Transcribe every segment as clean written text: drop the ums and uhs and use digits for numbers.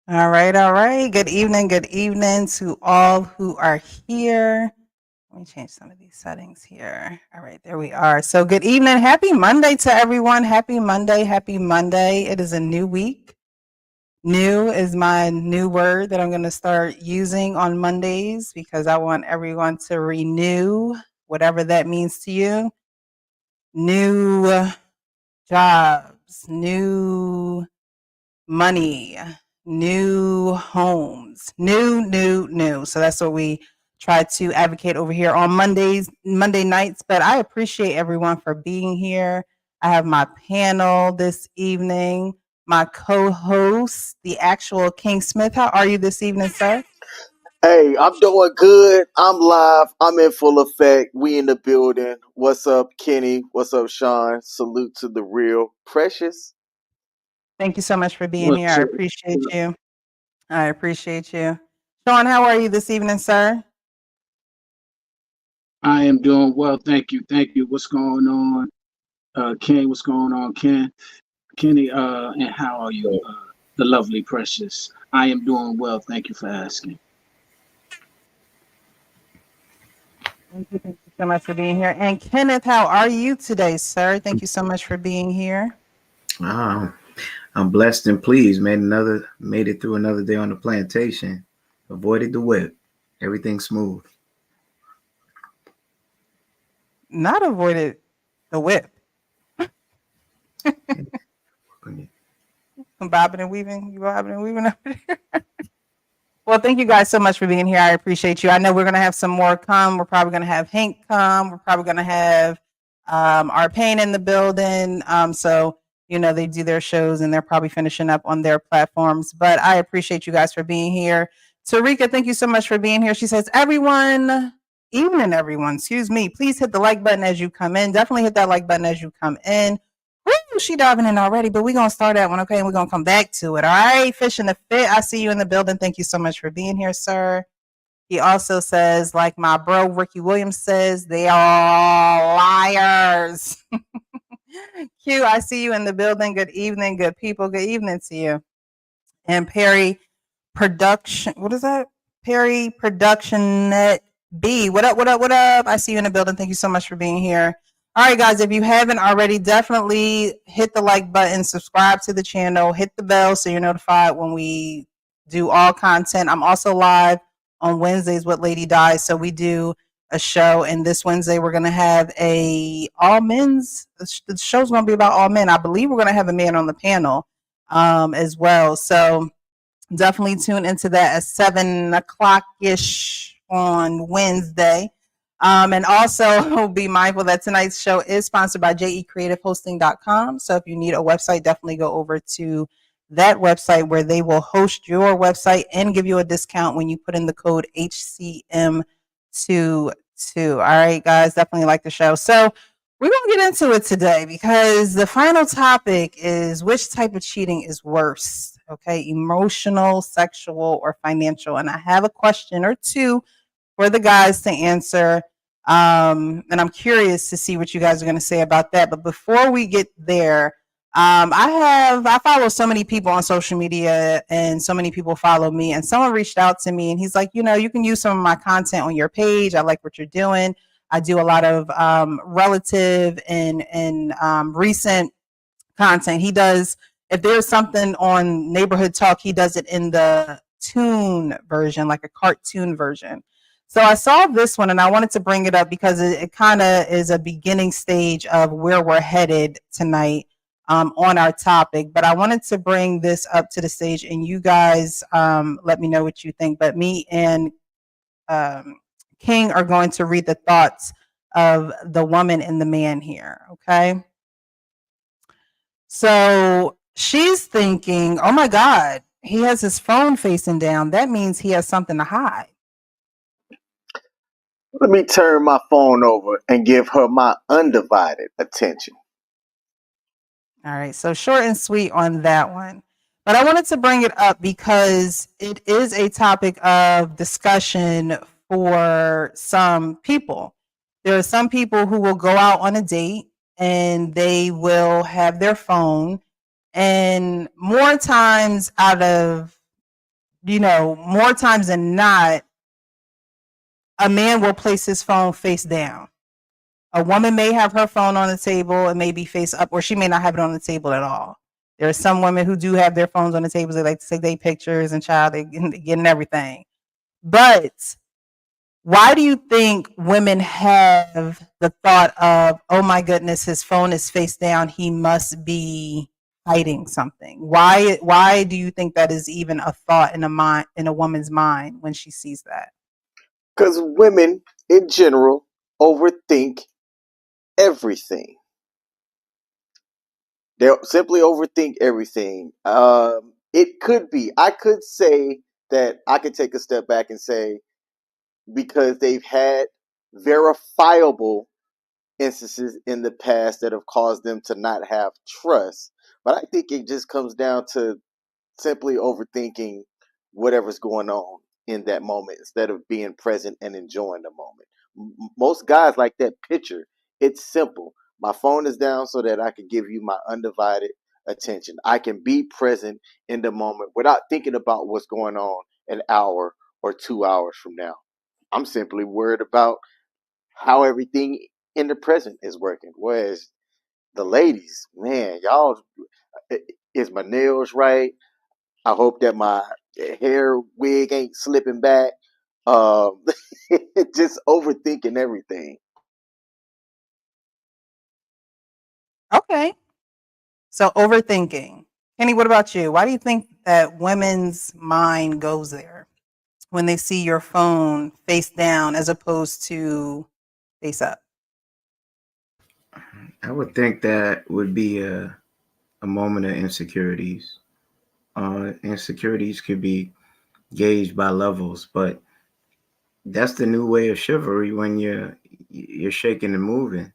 All right, all right. Good evening to all who are here. Let me change some of these settings here. All right, there we are. So, good evening. Happy Monday to everyone. Happy Monday. Happy Monday. It is a new week. New is my new word that I'm going to start using on Mondays because I want everyone to renew, whatever that means to you. New jobs, new money, new homes, new. So that's what we try to advocate over here on Monday nights. But I appreciate everyone for being here. I have my panel this evening, my co-host, the actual King Smith. How are you this evening, sir? Hey, I'm doing good. I'm live. I'm in full effect. We in the building. What's up, Kenny? What's up, Sean? Salute to the real Precious. Thank you so much for being here. What's I up? appreciate you. I appreciate you. Sean, how are you this evening, sir? I am doing well, thank you, thank you. What's going on, Ken? What's going on, Ken? Kenny, and how are you, the lovely Precious? I am doing well, thank you for asking. Thank you so much for being here. And Kenneth, how are you today, sir? Thank you so much for being here. Um, I'm blessed and pleased. Made it through another day on the plantation. Avoided the whip. Everything smooth. Not avoided the whip. Bobbing and weaving. You bobbing and weaving over there. Well, thank you guys so much for being here. I appreciate you. I know we're going to have some more come. We're probably going to have Hank come. We're probably going to have our Payne in the building. So, you know, they do their shows and they're probably finishing up on their platforms. But I appreciate you guys for being here. Tarika, thank you so much for being here. She says, evening, everyone, excuse me. Please hit the like button as you come in. Definitely hit that like button as you come in. Woo, she diving in already, but we're going to start that one, okay? And we're going to come back to it, all right? Fish in the fit, I see you in the building. Thank you so much for being here, sir. He also says, like my bro Ricky Williams says, they are liars. Q, I see you in the building. Good evening, good people. Good evening to you. And Perry Production, what is that? Perry Production Net B. What up, what up, what up? I see you in the building. Thank you so much for being here. All right, guys, if you haven't already, definitely hit the like button, subscribe to the channel, hit the bell so you're notified when we do all content. I'm also live on Wednesdays with Lady Di. So we do a show, and this Wednesday we're going to have a all men's, the show's going to be about all men. I believe we're going to have a man on the panel as well. So definitely tune into that at 7 o'clock ish on Wednesday. And also be mindful that tonight's show is sponsored by jecreativehosting.com. So if you need a website, definitely go over to that website where they will host your website and give you a discount when you put in the code HCM22. All right, guys, definitely like the show. So we're going to get into it today because the final topic is which type of cheating is worse, okay? Emotional, sexual, or financial. And I have a question or two for the guys to answer. And I'm curious to see what you guys are going to say about that. But before we get there, I follow so many people on social media and so many people follow me, and someone reached out to me and he's like, you know, you can use some of my content on your page. I like what you're doing. I do a lot of relative and recent content. He does, if there's something on Neighborhood Talk, he does it in the tune version, like a cartoon version. So I saw this one and I wanted to bring it up because it kind of is a beginning stage of where we're headed tonight on our topic. But I wanted to bring this up to the stage and you guys let me know what you think. But me and King are going to read the thoughts of the woman and the man here. Okay. So she's thinking, oh my God, he has his phone facing down. That means he has something to hide. Let me turn my phone over and give her my undivided attention. All right. So short and sweet on that one. But I wanted to bring it up because it is a topic of discussion for some people. There are some people who will go out on a date and they will have their phone, and more times out of more times than not, a man will place his phone face down. A woman may have her phone on the table and may be face up, or she may not have it on the table at all. There are some women who do have their phones on the tables. They like to take their pictures and they getting everything. But why do you think women have the thought of, oh my goodness, his phone is face down, he must be hiding something? Why do you think that is even a thought in a woman's mind when she sees that? Because women in general overthink everything. They'll simply overthink everything. It could be. I could say that I could take a step back and say because they've had verifiable instances in the past that have caused them to not have trust. But I think it just comes down to simply overthinking whatever's going on in that moment instead of being present and enjoying the moment. Most guys like that picture. It's simple. My phone is down so that I can give you my undivided attention. I can be present in the moment without thinking about what's going on an hour or 2 hours from now. I'm simply worried about how everything in the present is working. Whereas the ladies, man, y'all, is my nails right? I hope that my hair wig ain't slipping back. Um, just overthinking everything. Okay. So overthinking. Kenny, what about you? Why do you think that women's mind goes there when they see your phone face down as opposed to face up? I would think that would be a moment of insecurities. Insecurities could be gauged by levels, but that's the new way of chivalry when you're shaking and moving.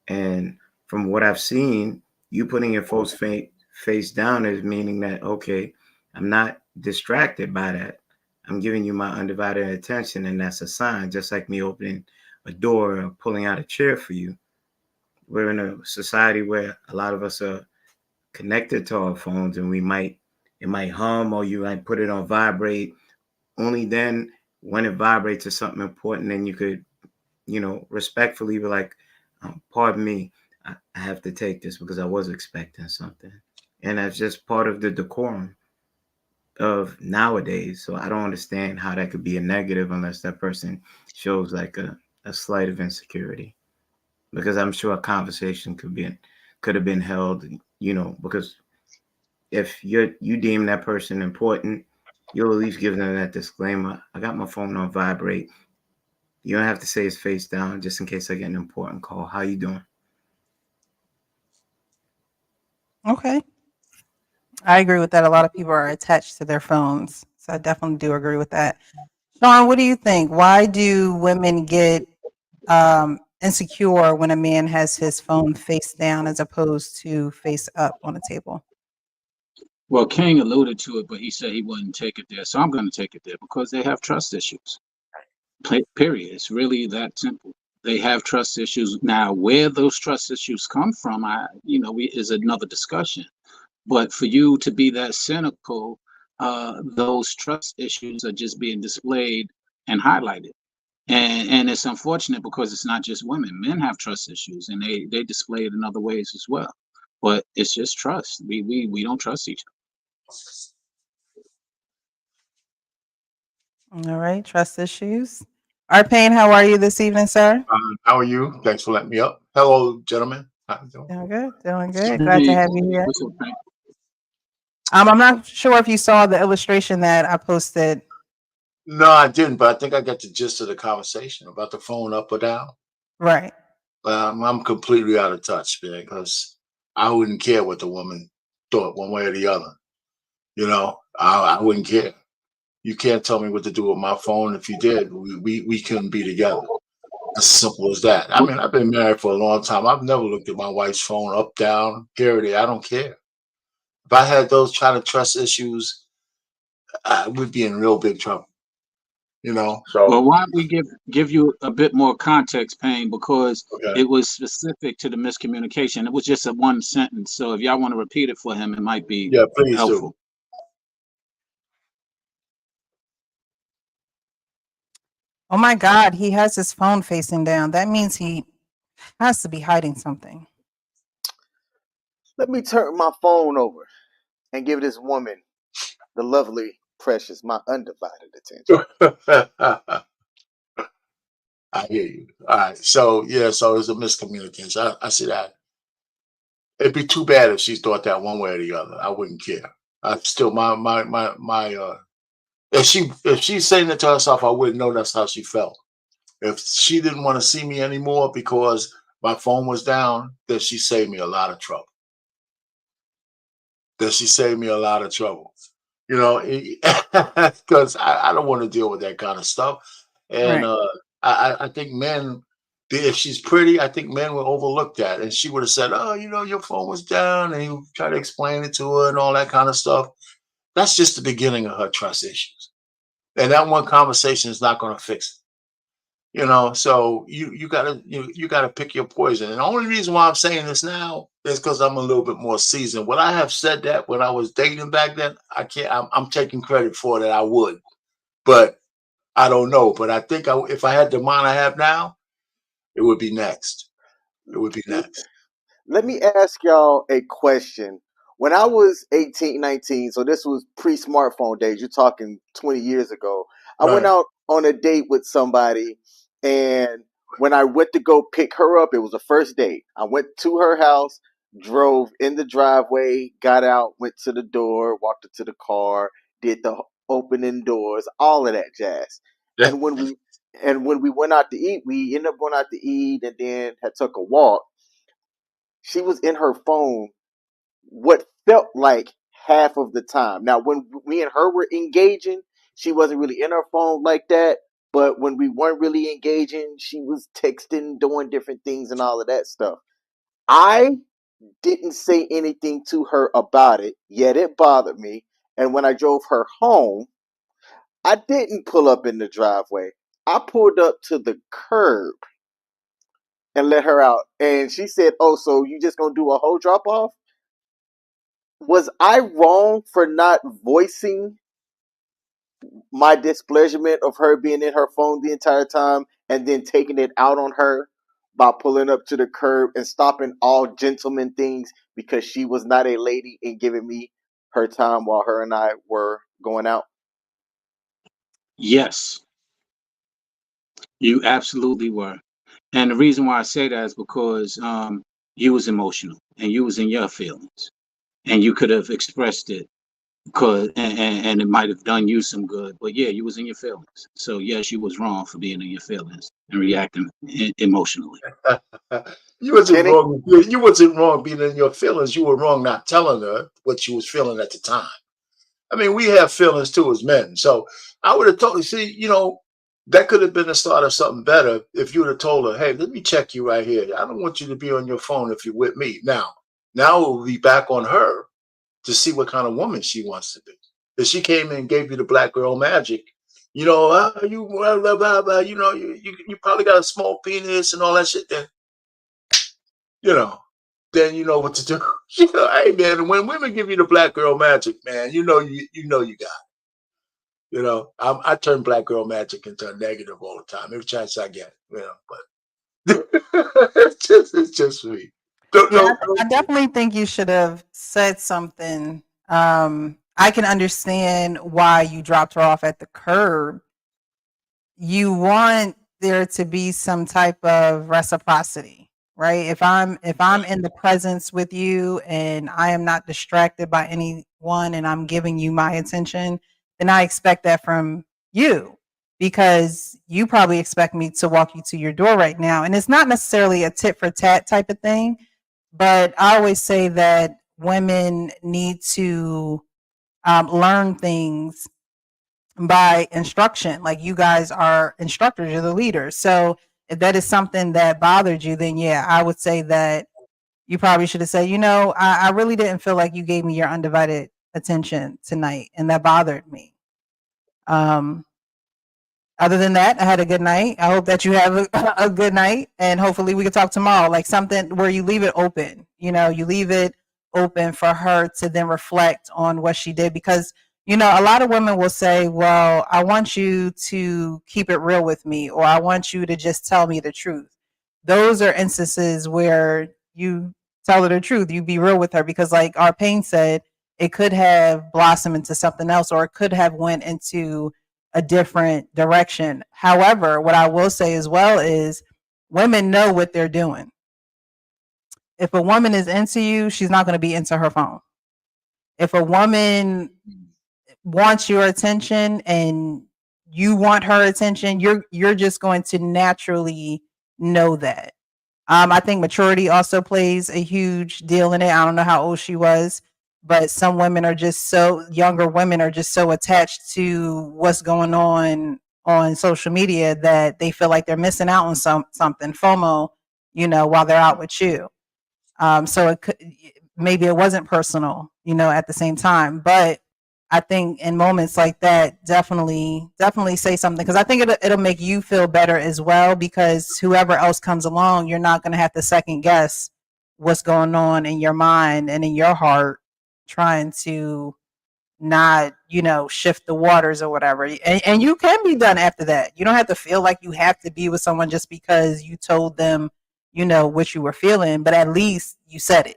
And from what I've seen, you putting your folks face down is meaning that, okay, I'm not distracted by that. I'm giving you my undivided attention, and that's a sign, just like me opening a door or pulling out a chair for you. We're in a society where a lot of us are connected to our phones, and it might hum or you might put it on vibrate. Only then when it vibrates is something important, then you could, respectfully be like, pardon me, I have to take this because I was expecting something. And that's just part of the decorum of nowadays. So I don't understand how that could be a negative unless that person shows like a slight of insecurity. Because I'm sure a conversation could have been held, because if you deem that person important, you'll at least give them that disclaimer. I got my phone on vibrate. You don't have to say it's face down just in case I get an important call. How you doing? Okay. I agree with that. A lot of people are attached to their phones. So I definitely do agree with that. Sean, what do you think? Why do women get insecure when a man has his phone face down as opposed to face up on the table? Well, King alluded to it, but he said he wouldn't take it there. So I'm going to take it there because they have trust issues. Period. It's really that simple. They have trust issues. Now, where those trust issues come from, is another discussion. But for you to be that cynical, those trust issues are just being displayed and highlighted. And it's unfortunate because it's not just women. Men have trust issues and they display it in other ways as well. But it's just trust. We don't trust each All right, trust issues. Arpane, how are you this evening, sir? How are you? Thanks for letting me up. Hello, gentlemen. How you doing? Doing good, doing good. other. Glad to Hey, have you here. what's up, Frank? I'm not sure if you saw the illustration that I posted. No, I didn't, but I think I got the gist of the conversation about the phone up or down. Right. I'm completely out of touch, man, because I wouldn't care what the woman thought one way or the other. I wouldn't care. You can't tell me what to do with my phone. If you did, we couldn't be together. As simple as that. I mean, I've been married for a long time. I've never looked at my wife's phone up, down, here or there. I don't care. If I had those kind of trust issues, I would be in real big trouble. Well, So why don't we give you a bit more context, Payne, because okay, it was specific to the miscommunication. It was just a one sentence. So if y'all want to repeat it for him, it might be yeah, please do. helpful. Oh my God, he has his phone facing down. That means he has to be hiding something. Let me turn my phone over and give this woman, the lovely, precious, my undivided attention. I hear you. All right. So yeah, so it's a miscommunication. I see that. It'd be too bad if she thought that one way or the other. I wouldn't care. I still my if she's saying it to herself, I wouldn't know that's how she felt. If she didn't want to see me anymore because my phone was down, then she saved me a lot of trouble. Then she saved me a lot of trouble. You know, because I don't want to deal with that kind of stuff. And Right. I think men, if she's pretty, I think men will overlook that. And she would have said, "Oh, you know, your phone was down," and you try to explain it to her and all that kind of stuff. That's just the beginning of her trust issues. And that one conversation is not going to fix it. You know, so you gotta pick your poison. And the only reason why I'm saying this now is because I'm a little bit more seasoned. Would I have said that when I was dating back then? I can't. I'm taking credit for that. I would, but I don't know. But I think if I had the mind I have now, it would be next. It would be next. Let me ask y'all a question. When I was 18, 19, so this was pre-smartphone days, you're talking 20 years ago. I went Right. out on a date with somebody, and when I went to go pick her up, it was a first date. I went to her house, drove in the driveway, got out, went to the door, walked into the car, did the opening doors, all of that jazz. Yeah. And when we went out to eat, we ended up going out to eat and then had took a walk. She was in her phone what felt like half of the time. Now, when me and her were engaging, she wasn't really in her phone like that. But when we weren't really engaging, she was texting, doing different things, and all of that stuff. I didn't say anything to her about it, yet it bothered me. And when I drove her home, I didn't pull up in the driveway. I pulled up to the curb and let her out. And she said, "Oh, so you just gonna do a whole drop off?" Was I wrong for not voicing my displeasurement of her being in her phone the entire time and then taking it out on her by pulling up to the curb and stopping all gentleman things because she was not a lady and giving me her time while her and I were going out? Yes, you absolutely were. And the reason why I say that is because you was emotional and you was in your feelings, and you could have expressed it because and it might have done you some good. But yeah, you was in your feelings. So yes, you was wrong for being in your feelings and reacting emotionally. You wasn't Kenny? wrong. You wasn't wrong being in your feelings. You were wrong not telling her what you was feeling at the time. I mean, we have feelings too as men. So I would have told see, that could have been the start of something better if you would have told her, "Hey, let me check you right here. I don't want you to be on your phone if you're with me." Now it will be back on her to see what kind of woman she wants to be. If she came in and gave you the black girl magic, you blah, blah, blah, blah, you probably got a small penis and all that shit. You know, then you know what to do. Hey man, when women give you the black girl magic, man, you got. I turn black girl magic into a negative all the time. Every chance I get, but it's just me. Don't, Yeah, don't, I don't. definitely think you should have said something. I can understand why you dropped her off at the curb. You want there to be some type of reciprocity, right? If I'm in the presence with you and I am not distracted by anyone and I'm giving you my attention, then I expect that from you because you probably expect me to walk you to your door right now. And it's not necessarily a tit for tat type of thing, but I always say that women need to learn things by instruction. Like you guys are instructors, you're the leaders. So if that is something that bothered you, then yeah, I would say that you probably should have said, I really didn't feel like you gave me your undivided attention tonight, and that bothered me. Um, Other than that, I had a good night. I hope that you have a good night, and hopefully we can talk tomorrow. Like something where you leave it open. You leave it open for her to then reflect on what she did because You know, a lot of women will say, well, I want you to keep it real with me, or I want you to just tell me the truth. Those are instances where you tell her the truth. You be real with her because, like our pain said, it could have blossomed into something else, or it could have went into a different direction. However, what I will say as well is women know what they're doing. If a woman is into you, she's not going to be into her phone. If a woman wants your attention and you want her attention, you're just going to naturally know that. I think maturity also plays a huge deal in it. I don't know how old she was, but some women are just so younger women are just so attached to what's going on social media that they feel like they're missing out on something FOMO, you know, while they're out with you. So it could, maybe it wasn't personal, you know, at the same time, but I think in moments like that, definitely say something because I think it'll make you feel better as well because whoever else comes along, you're not going to have to second guess what's going on in your mind and in your heart, trying to not, you know, shift the waters or whatever. And you can be done after that. You don't have to feel like you have to be with someone just because you told them, you know, what you were feeling, but at least you said it.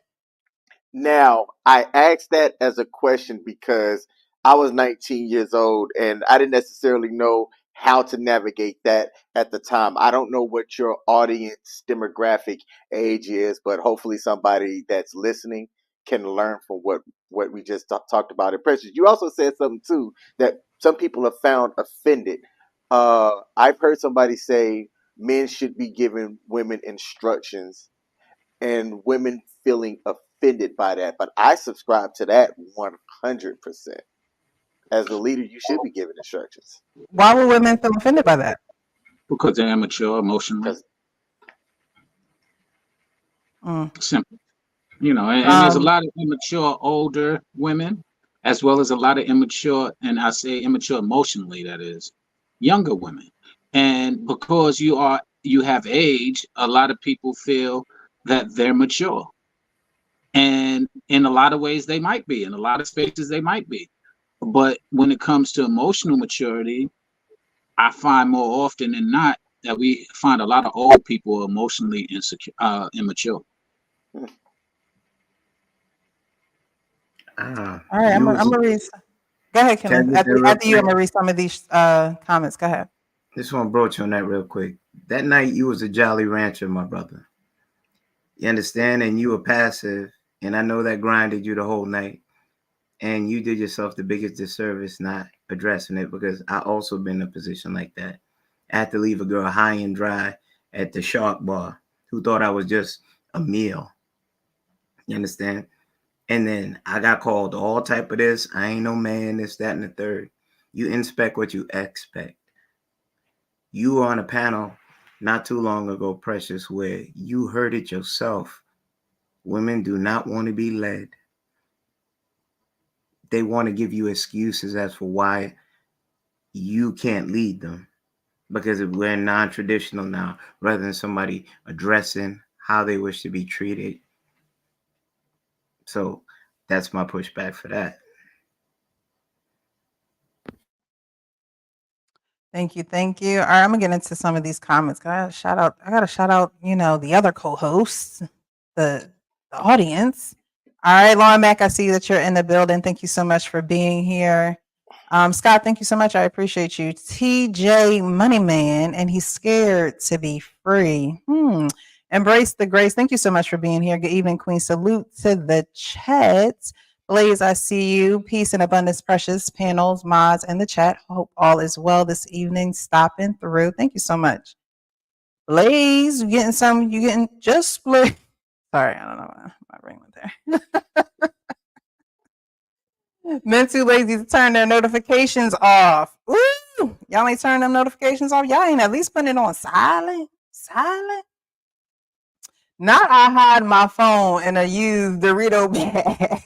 Now, I asked that as a question because I was 19 years old and I didn't necessarily know how to navigate that at the time. I don't know what your audience demographic age is, but hopefully somebody that's listening can learn from what we just talked about. And Precious, you also said something too that some people have found offended. I've heard somebody say men should be giving women instructions and women feeling offended by that. But I subscribe to that 100%. As the leader, you should be giving instructions. Why would women feel offended by that? Because they're immature emotionally. Simple. You know, and there's a lot of immature older women, as well as a lot of immature, and I say immature emotionally, that is, younger women. And because you have age, a lot of people feel that they're mature. And in a lot of ways they might be, in a lot of spaces they might be. But when it comes to emotional maturity, I find more often than not that we find a lot of old people emotionally immature. All right, I'm gonna read. Go ahead, Kenneth. After you, I'm gonna read some of these comments. Go ahead. This one broach on that real quick. That night you was a Jolly Rancher, my brother. You understand? And you were passive, and I know that grinded you the whole night. And you did yourself the biggest disservice not addressing it because I also been in a position like that. I had to leave a girl high and dry at the Shark Bar who thought I was just a meal. You understand? And then I got called all type of this. I ain't no man, this, that, and the third. You inspect what you expect. You were on a panel not too long ago, Precious, where you heard it yourself. Women do not want to be led. They want to give you excuses as for why you can't lead them because we're non-traditional now rather than somebody addressing how they wish to be treated. So that's my pushback for that. Thank you. All right, I'm gonna get into some of these comments. I gotta shout out, you know, the other co-hosts, the audience. All right, Lauren Mack, I see that you're in the building. Thank you so much for being here. Scott, thank you so much. I appreciate you. TJ Moneyman, and he's scared to be free. Embrace the grace. Thank you so much for being here. Good evening, Queen. Salute to the chat. Blaze, I see you. Peace and abundance, precious panels, mods, and the chat. Hope all is well this evening. Stopping through. Thank you so much. Blaze, you getting just split. Sorry, I don't know. My ring went there. Men too lazy to turn their notifications off. Ooh, y'all ain't turning them notifications off. Y'all ain't at least putting it on silent. Not I hide my phone in a used Dorito bag.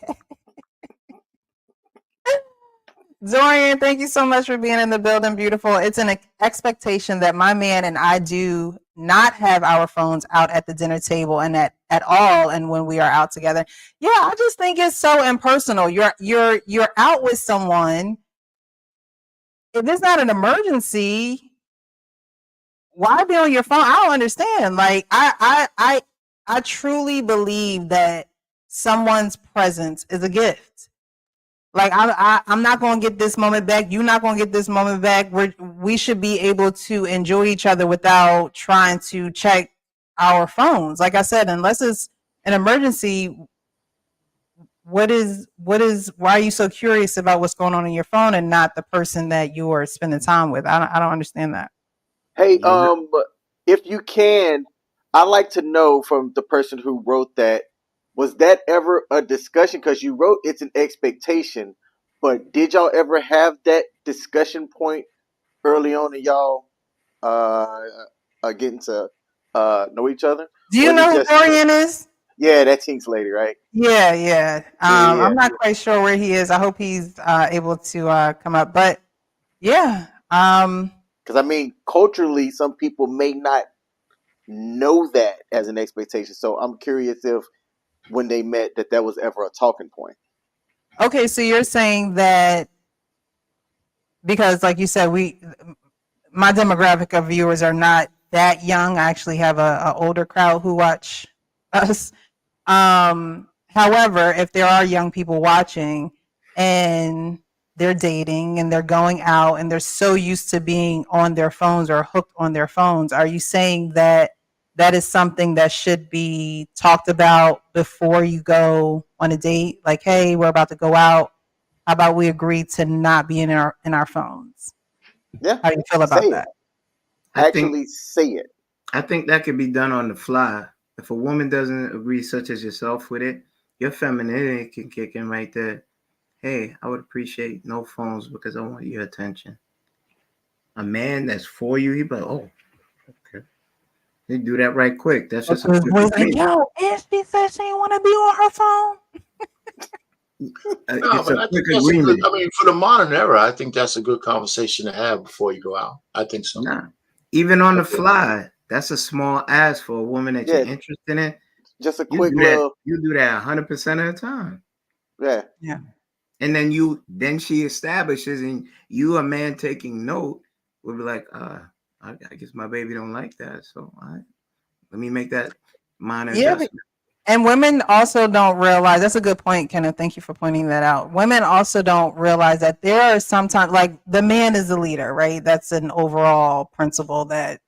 Dorian, thank you so much for being in the building. Beautiful. It's an expectation that my man and I do not have our phones out at the dinner table and at all, and when we are out together. Yeah, I just think it's so impersonal. You're out with someone. If it's not an emergency, why be on your phone? I don't understand. Like I truly believe that someone's presence is a gift. Like I'm not going to get this moment back. You're not going to get this moment back. We should be able to enjoy each other without trying to check our phones. Like I said, unless it's an emergency, why are you so curious about what's going on in your phone and not the person that you are spending time with? I don't understand that. Hey, if you can, I'd like to know from the person who wrote that, was that ever a discussion? Because you wrote it's an expectation, but did y'all ever have that discussion point early on in y'all getting to know each other? Do you Or is it know who just Dorian is? yeah, that Tinks lady, right? Yeah. Yeah. I'm not quite sure where he is. I hope he's able to come up. But yeah. Because I mean, culturally, some people may not know that as an expectation. So I'm curious if when they met that was ever a talking point. Okay, so you're saying that because, like you said, my demographic of viewers are not that young. I actually have a older crowd who watch us. However, if there are young people watching and they're dating and they're going out and they're so used to being on their phones or hooked on their phones, are you saying that that is something that should be talked about before you go on a date? Like, hey, we're about to go out. How about we agree to not be in our phones? Yeah. How do you feel about Say it. that? Actually say it. I think that could be done on the fly. If a woman doesn't agree, such as yourself, with it, your femininity can kick in right there. Hey, I would appreciate no phones because I want your attention. A man that's for you, he'd be like, oh, okay. They do that right quick. That's just a quick Boys like, agreement. yo, and she said she didn't want to be on her phone. No, It's but a I quick think that's a good. agreement. I mean, for the modern era, I think that's a good conversation to have before you go out. I think so. Nah, even on the fly, that's a small ask for a woman that Yeah. you're interested in. Just a You quick do that. little You do that 100% of the time. yeah. And then she establishes, and you, a man taking note, will be like, I guess my baby don't like that. So let me make that minor adjustment. And women also don't realize, that's a good point, Kenneth. Thank you for pointing that out. Women also don't realize that there are sometimes, like, the man is the leader, right? That's an overall principle that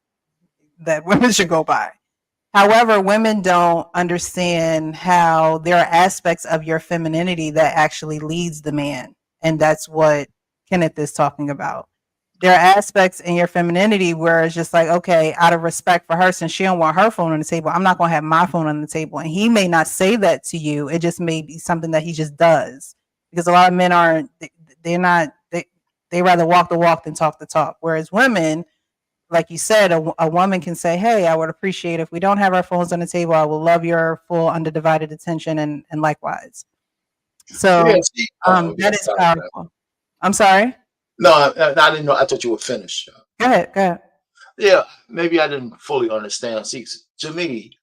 women should go by. However, women don't understand how there are aspects of your femininity that actually leads the man. And that's what Kenneth is talking about. There are aspects in your femininity where it's just like, okay, out of respect for her, since she don't want her phone on the table, I'm not going to have my phone on the table. And he may not say that to you. It just may be something that he just does. Because a lot of men aren't, they rather walk the walk than talk the talk. Whereas women, like you said, a woman can say, hey, I would appreciate if we don't have our phones on the table. I will love your full undivided attention, and likewise. So Yeah, see, that is powerful. I'm sorry? No, I didn't know. I thought you were finished. Go ahead. Yeah, maybe I didn't fully understand. See, to me,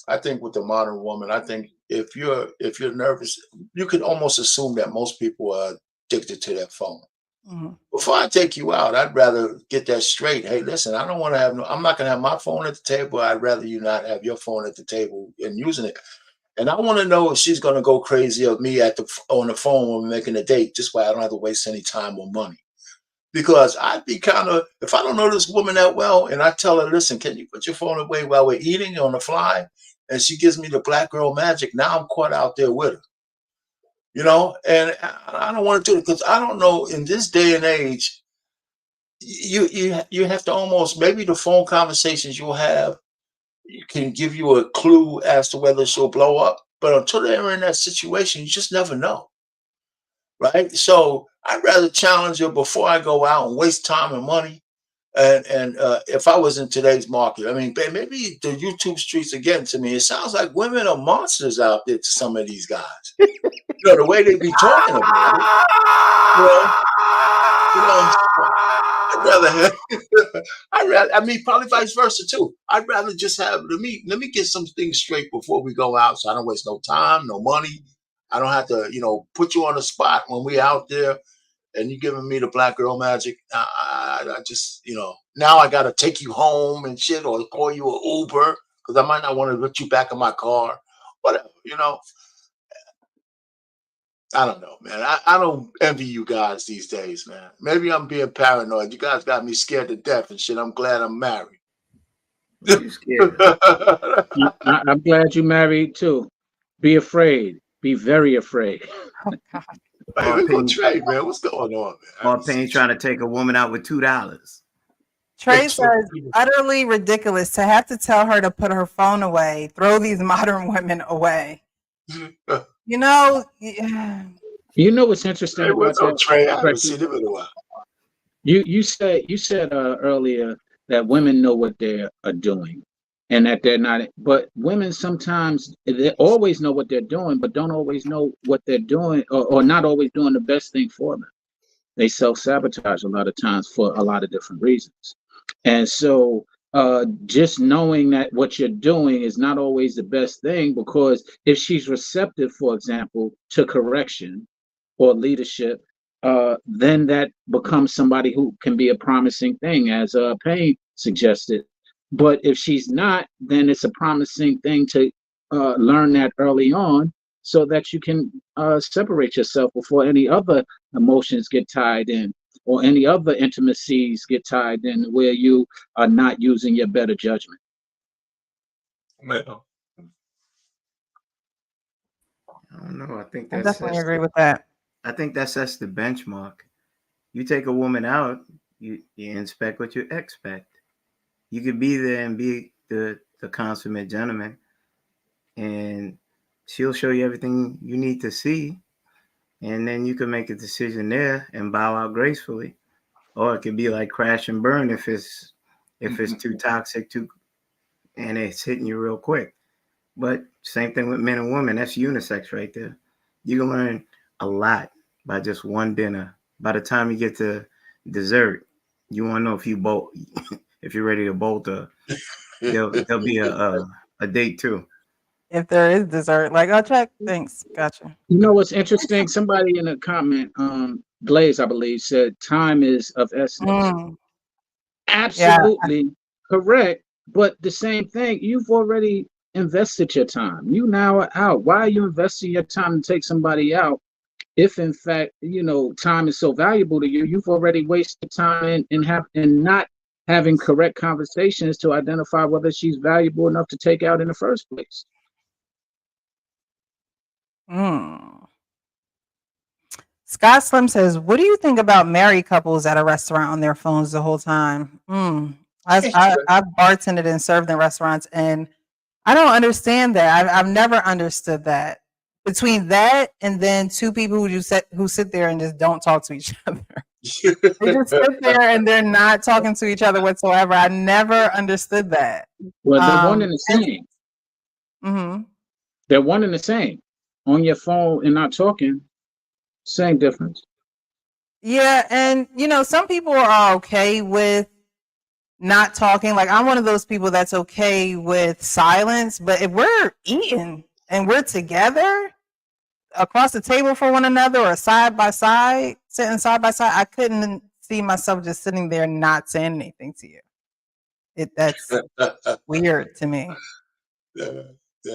I think with the modern woman, I think if you're nervous, you could almost assume that most people are addicted to their phone. Mm-hmm. Before I take you out, I'd rather get that straight. Hey, listen, I don't want to have I'm not gonna have my phone at the table. I'd rather you not have your phone at the table and using it. And I want to know if she's gonna go crazy of me on the phone when we're making a date, just why I don't have to waste any time or money. Because I'd be kind of, if I don't know this woman that well, and I tell her, listen, can you put your phone away while we're eating on the fly? And she gives me the black girl magic. Now I'm caught out there with her, and I don't want to do it because I don't know in this day and age, you have to almost, maybe the phone conversations you'll have can give you a clue as to whether she'll blow up. But until they're in that situation, you just never know. Right. So I'd rather challenge her before I go out and waste time and money. And if I was in today's market, I mean, maybe the YouTube streets are getting to me. It sounds like women are monsters out there to some of these guys. The way they be talking about it. I'd rather have, I mean, probably vice versa too. I'd rather just have, let me get some things straight before we go out so I don't waste no time, no money. I don't have to, put you on the spot when we out there and you giving me the black girl magic. I just, now I got to take you home and shit or call you an Uber because I might not want to put you back in my car. Whatever, I don't know, man. I don't envy you guys these days, man. Maybe I'm being paranoid. You guys got me scared to death and shit. I'm glad I'm married. What are you scared of? I'm glad you married too. Be afraid. Be very afraid. Oh God. Hey, we go Trey, man. What's going on, man? Or Payne trying to take a woman out with $2. Trey says, utterly ridiculous to have to tell her to put her phone away. Throw these modern women away. You know, You know what's interesting Hey, about what's up, that? Trey? I haven't seen him in a while. You said earlier that women know what they are doing, and that they're not. But women sometimes they always know what they're doing, but don't always know what they're doing, or not always doing the best thing for them. They self-sabotage a lot of times for a lot of different reasons. And so just knowing that what you're doing is not always the best thing, because if she's receptive, for example, to correction or leadership, then that becomes somebody who can be a promising thing, as Payne suggested. But if she's not, then it's a promising thing to learn that early on so that you can separate yourself before any other emotions get tied in or any other intimacies get tied in where you are not using your better judgment. I don't know. I think I that definitely sets agree with that. I think that sets the benchmark. You take a woman out, you inspect what you expect. You could be there and be the consummate gentleman, and she'll show you everything you need to see, and then you can make a decision there and bow out gracefully. Or it could be like crash and burn if it's too toxic, and it's hitting you real quick. But same thing with men and women. That's unisex right there. You can learn a lot by just one dinner. By the time you get to dessert, you want to know if you bolt, if you're ready to bolt. There'll be a date too. If there is dessert, like, oh, check. Thanks. Gotcha. You know what's interesting? Somebody in a comment, Blaze, I believe, said time is of essence. Yeah. Absolutely correct. But the same thing, you've already invested your time. You now are out. Why are you investing your time to take somebody out? If in fact, time is so valuable to you, you've already wasted time in not having correct conversations to identify whether she's valuable enough to take out in the first place. Scott Slim says, what do you think about married couples at a restaurant on their phones the whole time? I've bartended and served in restaurants, and I don't understand that. I've never understood that. Between that and then two people who sit there and just don't talk to each other. They just sit there and they're not talking to each other whatsoever. I never understood that. Well, they're one and the same. They're one and the same. On your phone and not talking, same difference. Yeah, and some people are okay with not talking. Like, I'm one of those people that's okay with silence, but if we're eating and we're together across the table for one another or side by side, sitting side by side, I couldn't see myself just sitting there not saying anything to you. That's weird to me. Yeah,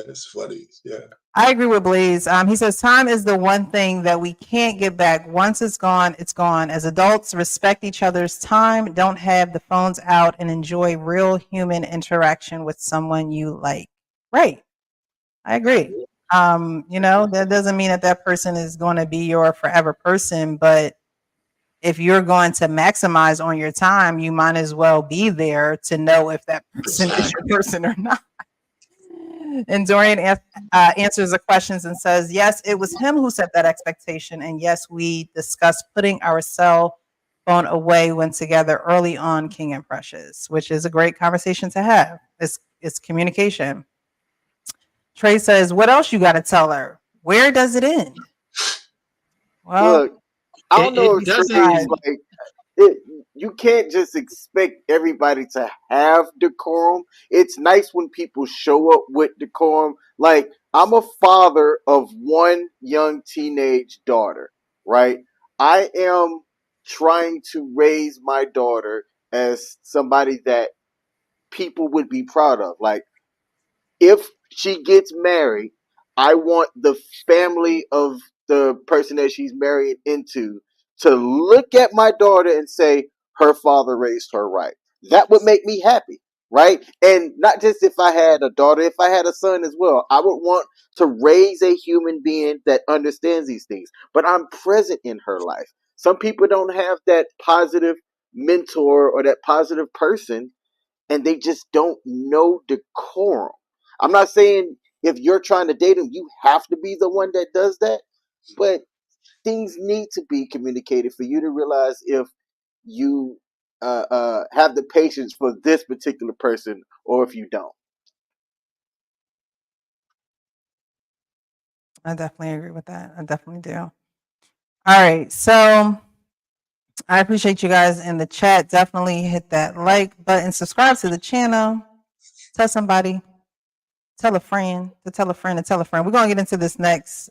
it's funny. Yeah. I agree with Blaze. He says time is the one thing that we can't get back. Once it's gone, it's gone. As adults, respect each other's time. Don't have the phones out and enjoy real human interaction with someone you like. Right. I agree. That doesn't mean that person is going to be your forever person, but if you're going to maximize on your time, you might as well be there to know if that person is your person or not. And Dorian answers the questions and says, yes, it was him who set that expectation. And yes, we discussed putting our cell phone away when together early on, King and Precious, which is a great conversation to have. It's communication. Trey says, what else you got to tell her? Where does it end? Well, look, I don't know if Trey is like it. You can't just expect everybody to have decorum. It's nice when people show up with decorum. Like, I'm a father of one young teenage daughter, right? I am trying to raise my daughter as somebody that people would be proud of. Like, if she gets married, I want the family of the person that she's married into to look at my daughter and say, her father raised her right. That would make me happy, right? And not just if I had a daughter, if I had a son as well, I would want to raise a human being that understands these things. But I'm present in her life. Some people don't have that positive mentor or that positive person, and they just don't know decorum. I'm not saying if you're trying to date them, you have to be the one that does that, but things need to be communicated for you to realize if you have the patience for this particular person or if you don't. I definitely agree with that. I definitely do. All right. So I appreciate you guys in the chat. Definitely hit that like button, subscribe to the channel, tell somebody, tell a friend, to tell a friend, to tell a friend. We're gonna get into this next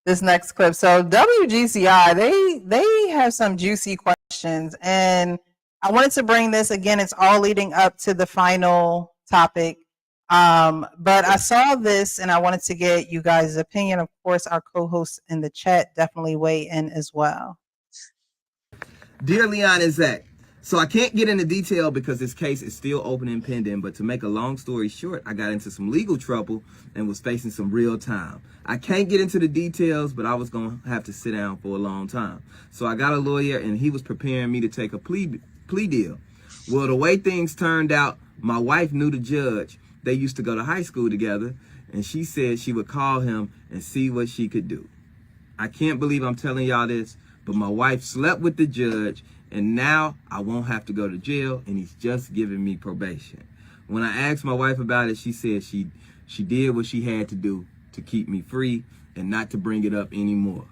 this next clip. So WGCI, they have some juicy questions, and I wanted to bring this again. It's all leading up to the final topic. But I saw this and I wanted to get you guys' opinion. Of course, our co-hosts in the chat definitely weigh in as well. Dear Leon and Zach, so I can't get into detail because this case is still open and pending, but to make a long story short, I got into some legal trouble and was facing some real time. I can't get into the details, but I was going to have to sit down for a long time. So I got a lawyer and he was preparing me to take a plea deal. Well, the way things turned out, my wife knew the judge. They used to go to high school together, and she said she would call him and see what she could do. I can't believe I'm telling y'all this, but my wife slept with the judge, and now I won't have to go to jail, and he's just giving me probation. When I asked my wife about it, she said she did what she had to do to keep me free and not to bring it up anymore.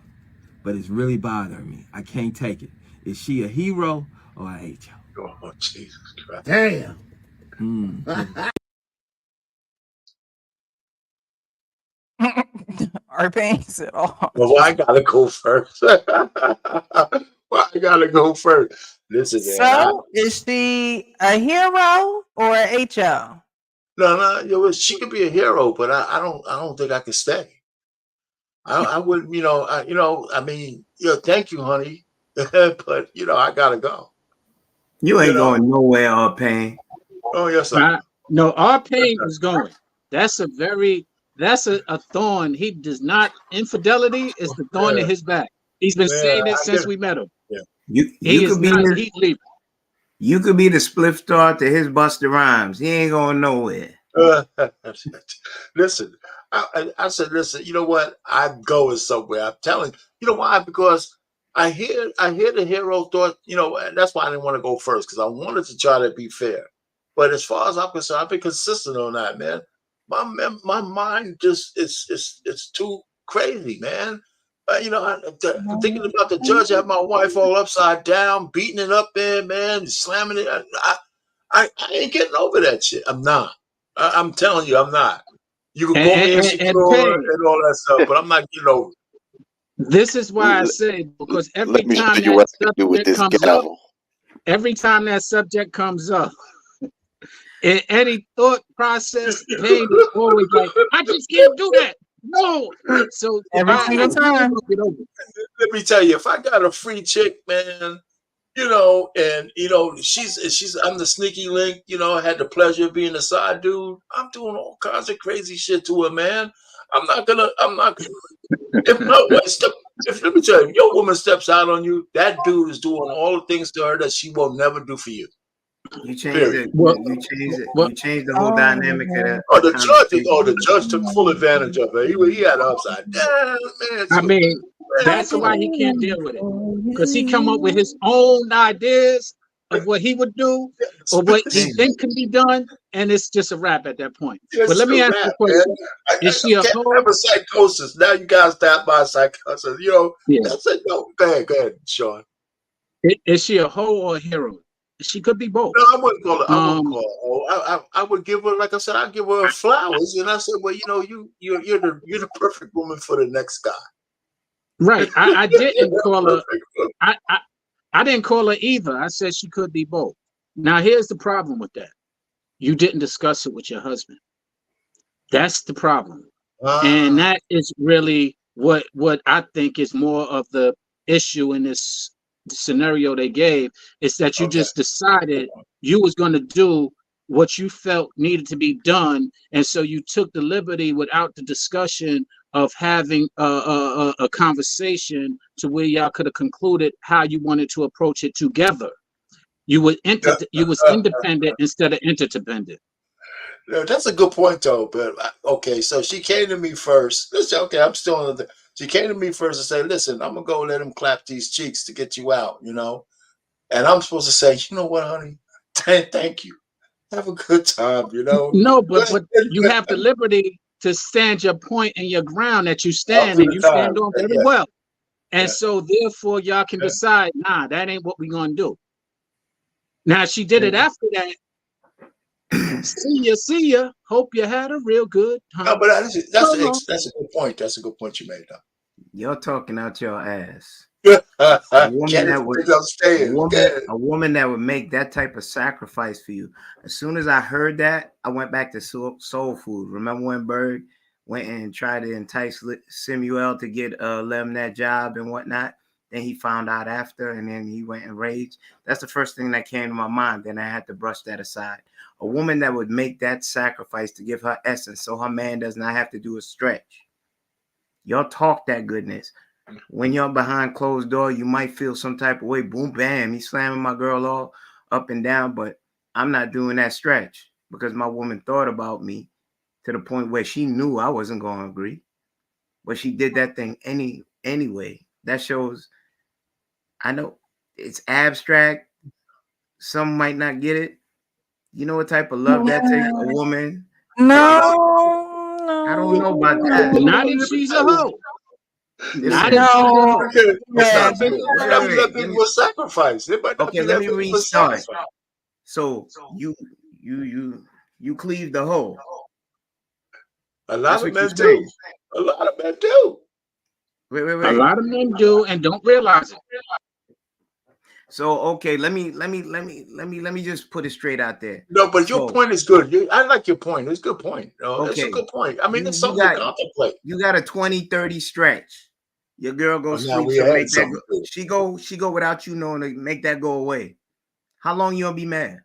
But it's really bothering me. I can't take it. Is she a hero or an HO? Oh, Jesus Christ. Damn. Our pains it all. Well, I gotta go first. Well, I gotta go first. Listen, man. So is she a hero or a HO? No, she could be a hero, but I don't think I can stay. I wouldn't, I mean, thank you, honey, but I gotta go. You ain't going nowhere, Pain. Oh yes, I No, our pain is going. That's a thorn. He does not. Infidelity is the thorn in his back. He's been saying it since we met him. Yeah. He is not. He's leaving. You could be the spliff star to his Busta Rhymes. He ain't going nowhere. Listen, I said, listen. You know what? I'm going somewhere. I'm telling you. You know why? Because I hear the hero thought. And that's why I didn't want to go first, because I wanted to try to be fair. But as far as I'm concerned, I've been consistent on that, man. My mind just it's too crazy, man. I'm thinking about the judge had my wife all upside down, beating it up there, man, slamming it. I ain't getting over that shit. I'm not. I'm telling you, I'm not. You can call me insecure and all that stuff, but I'm not getting over it. This is why I say, because every Let me time show you what that I do with subject this comes gavel. up, every time that subject comes up, in any thought process, pain is always like, I just can't do that. No. So Every single time. Let me tell you, if I got a free chick, man, and she's I'm the sneaky link, I had the pleasure of being the side dude. I'm doing all kinds of crazy shit to her, man. I'm not gonna let me tell you, your woman steps out on you, that dude is doing all the things to her that she will never do for you. You changed it. You changed the whole dynamic of that. The judge took full advantage of it. He had upside down, man. I mean, that's why he can't deal with it, because he come up with his own ideas of what he would do or what he think can be done, and it's just a wrap at that point. But let me ask you a question: is she a hoe? Have a psychosis? Now you guys stop by psychosis. Yeah. That's it. No, go ahead, Sean. Is she a hoe or a hero? She could be both. No, I wouldn't call her. I wouldn't Um, call her. I would give her, like I said, I'd give her flowers, and I said, well, you're the perfect woman for the next guy. right. I didn't call her. Perfect woman. I didn't call her either. I said she could be both. Now here's the problem with that. You didn't discuss it with your husband. That's the problem. And that is really what I think is more of the issue in this scenario they gave, is that you Okay. just decided you was going to do what you felt needed to be done, and so you took the liberty without the discussion of having a conversation to where y'all could have concluded how you wanted to approach it together. You was independent instead of interdependent. No, that's a good point, though. But okay, so she came to me first. Listen, okay, I'm still on the. She came to me first and said, "Listen, I'm gonna go let him clap these cheeks to get you out," And I'm supposed to say, "You know what, honey? Thank you. Have a good time," No, but you have the liberty to stand your point and your ground that you Up stand, to and the you time. stand on very Yeah, well. And yeah, so therefore y'all can yeah. decide, nah, that ain't what we're gonna do. Now she did it after that. See ya. Hope you had a real good No, time. but that's a good point. That's a good point you made, You're talking out your ass. though. A woman Can't that would think upstairs. a woman that would make that type of sacrifice for you. As soon as I heard that, I went back to soul food. Remember when Berg went and tried to entice Samuel to get let him that job and whatnot? Then he found out after, and then he went and raged. That's the first thing that came to my mind. Then I had to brush that aside. A woman that would make that sacrifice to give her essence, so her man does not have to do a stretch. Y'all talk that goodness. When you're behind closed door, you might feel some type of way. Boom, bam, he's slamming my girl all up and down, but I'm not doing that stretch because my woman thought about me to the point where she knew I wasn't going to agree, but she did that thing anyway. That shows, I know it's abstract. Some might not get it. You know what type of love that takes? A woman. No, I don't know about that. Not if she's a hoe. Not Listen. if she's a hoe. Okay, it's Yeah, not big. It might not be that big of a sacrifice. It might not Okay, be let that me big of a restart. sacrifice. So you cleave the hoe. A That's lot of what you're men do. saying. A lot of men do. Wait. A lot of men do and don't realize it. So okay, let me just put it straight out there. No, but your So point is good. I like your point. It's a good point. It's a okay, good point. I mean, it's you something to got contemplate. you got a 20-30 stretch. Your girl Well, goes now sleep, we so had make that something go. to She go without you knowing to make that go away. How long you gonna be mad?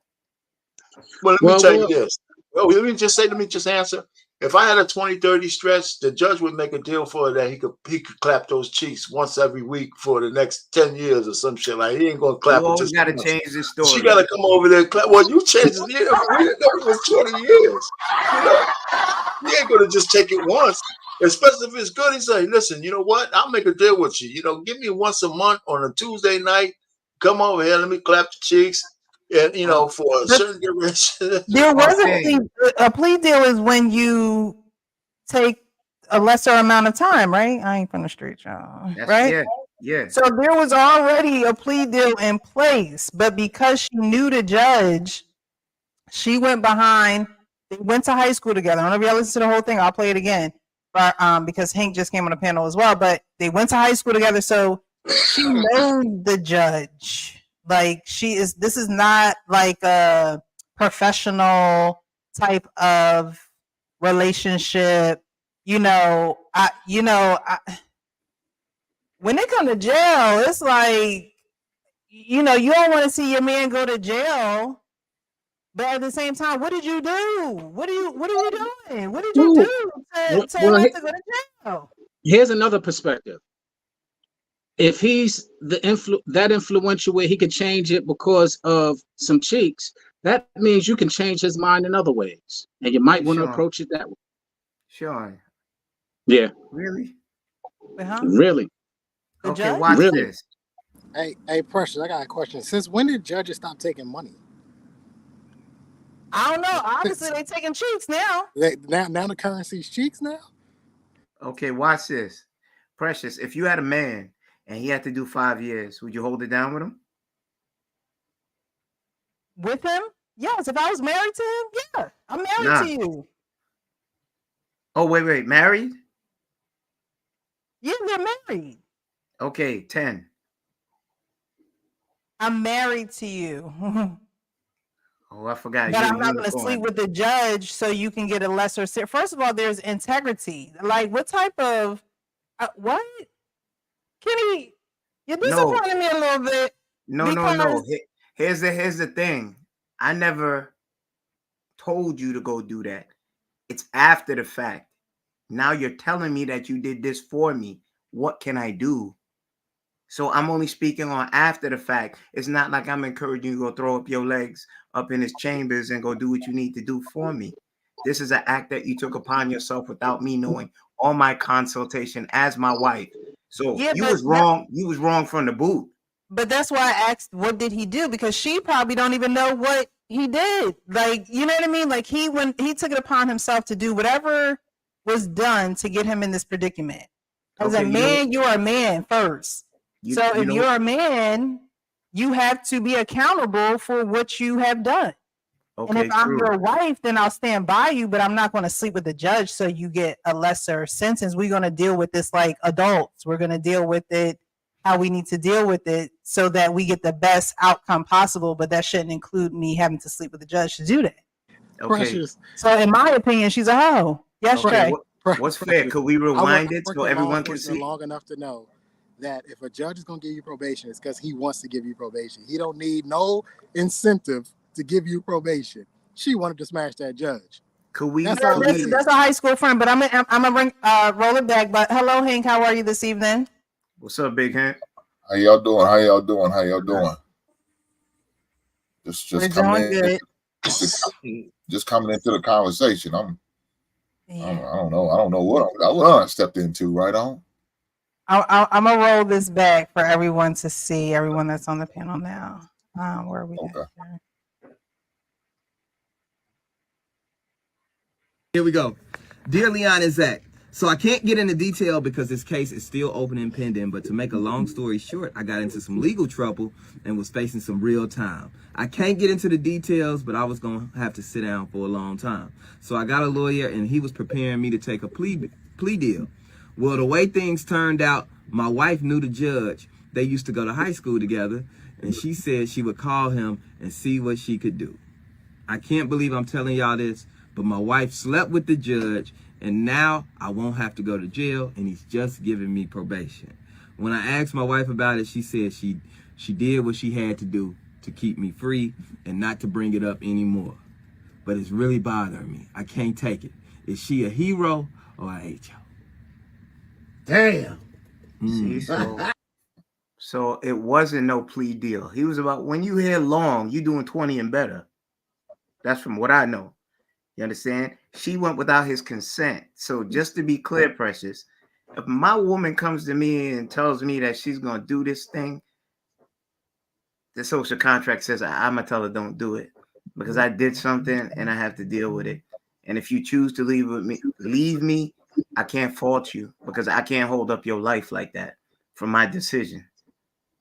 Well, let me Well, tell you this. Well, let me just answer. If I had a 20-30 stretch, the judge would make a deal for her that he could clap those cheeks once every week for the next 10 years or some shit. Like, he ain't gonna You clap it always just gotta once. change the She story. gotta come over there and clap. Well, you changed it. Yeah, we didn't know it was 20 years. You know, he ain't gonna just take it once. Especially if it's good. He say, listen, you know what? I'll make a deal with you. Give me once a month on a Tuesday night. Come over here, let me clap the cheeks. And for a but certain duration. there was Okay, a plea deal is when you take a lesser amount of time, right? I ain't from the street, y'all. that's Right? yeah. So there was already a plea deal in place, but because she knew the judge, she went behind. They went to high school together. I don't know if y'all listen to the whole thing. I'll play it again, but because Hank just came on the panel as well. But they went to high school together, so she knows the judge. Like she is. This is not like a professional type of relationship. When they come to jail, it's like you don't want to see your man go to jail. But at the same time, what did you do? What are you doing? What did you Ooh, do to well, have to go to jail? here's another perspective. If he's that influential where he can change it because of some cheeks, that means you can change his mind in other ways, and you might Hey, want to Sean. approach it that way. Sean, Yeah, really? Huh? really, The Okay, judge? watch really. this. Hey, Precious, I got a question. Since when did judges stop taking money? I don't know. Obviously, they taking cheeks now. Now the currency's cheeks now? Okay, watch this. Precious, if you had a man and he had to do 5 years, would you hold it down with him? With him? Yes. If I was married to him, yeah. I'm married Nah. to you. Oh, wait. Married? Yeah, we're married. Okay, 10. I'm married to you. Oh, I forgot. But You're a I'm not going to sleep unicorn. with the judge so you can get a lesser sentence. First of all, there's integrity. Like, what type of what? Kenny, you're No, disappointing me a little bit no. because Here's the thing. I never told you to go do that. It's after the fact. Now you're telling me that you did this for me. What can I do? So I'm only speaking on after the fact. It's not like I'm encouraging you to go throw up your legs up in his chambers and go do what you need to do for me. This is an act that you took upon yourself without me knowing, on my consultation as my wife. So yeah, you was wrong. You was wrong from the boot. but that's why I asked, what did he do? Because she probably don't even know what he did. Like, you know what I mean? Like when he took it upon himself to do whatever was done to get him in this predicament. As a man, you're a man first. So if you're a man, you have to be accountable for what you have done. And if I'm your wife, then I'll stand by you, but I'm not going to sleep with the judge so you get a lesser sentence. We're going to deal with this like adults. We're going to deal with it how we need to deal with it so that we get the best outcome possible. But that shouldn't include me having to sleep with the judge to do that. Okay. Precious. So in my opinion, she's a hoe. Yes, Trey. What's fair? Could we rewind it so everyone can see? Long enough to know that if a judge is going to give you probation, it's because he wants to give you probation. He don't need no incentive to give you probation. She wanted to smash that judge. Could we? That's a high school friend, but I'm gonna bring roll it back. But hello, Hank, how are you this evening? What's up, Big Hank? How y'all doing? How y'all doing? How y'all doing? Just coming in. Just coming into the conversation. I don't know what I stepped into. Right on. I'm gonna roll this back for everyone to see. Everyone that's on the panel now. Where are we? Okay. Here we go. Dear Leon and Zach, so I can't get into detail because this case is still open and pending, but to make a long story short, I got into some legal trouble and was facing some real time. I can't get into the details, but I was going to have to sit down for a long time. So I got a lawyer and he was preparing me to take a plea deal. Well, the way things turned out, my wife knew the judge. They used to go to high school together, and she said she would call him and see what she could do. I can't believe I'm telling y'all this, but my wife slept with the judge, and now I won't have to go to jail, and he's just giving me probation. When I asked my wife about it, she said she did what she had to do to keep me free and not to bring it up anymore. But it's really bothering me. I can't take it. Is she a hero or a HO? Damn. See, so it wasn't no plea deal. He was about, when you hear long, you doing 20 and better. That's from what I know. You understand? She went without his consent. So just to be clear, Precious, if my woman comes to me and tells me that she's going to do this thing, the social contract says I'm going to tell her don't do it because I did something and I have to deal with it. And if you choose to leave me, I can't fault you because I can't hold up your life like that for my decision.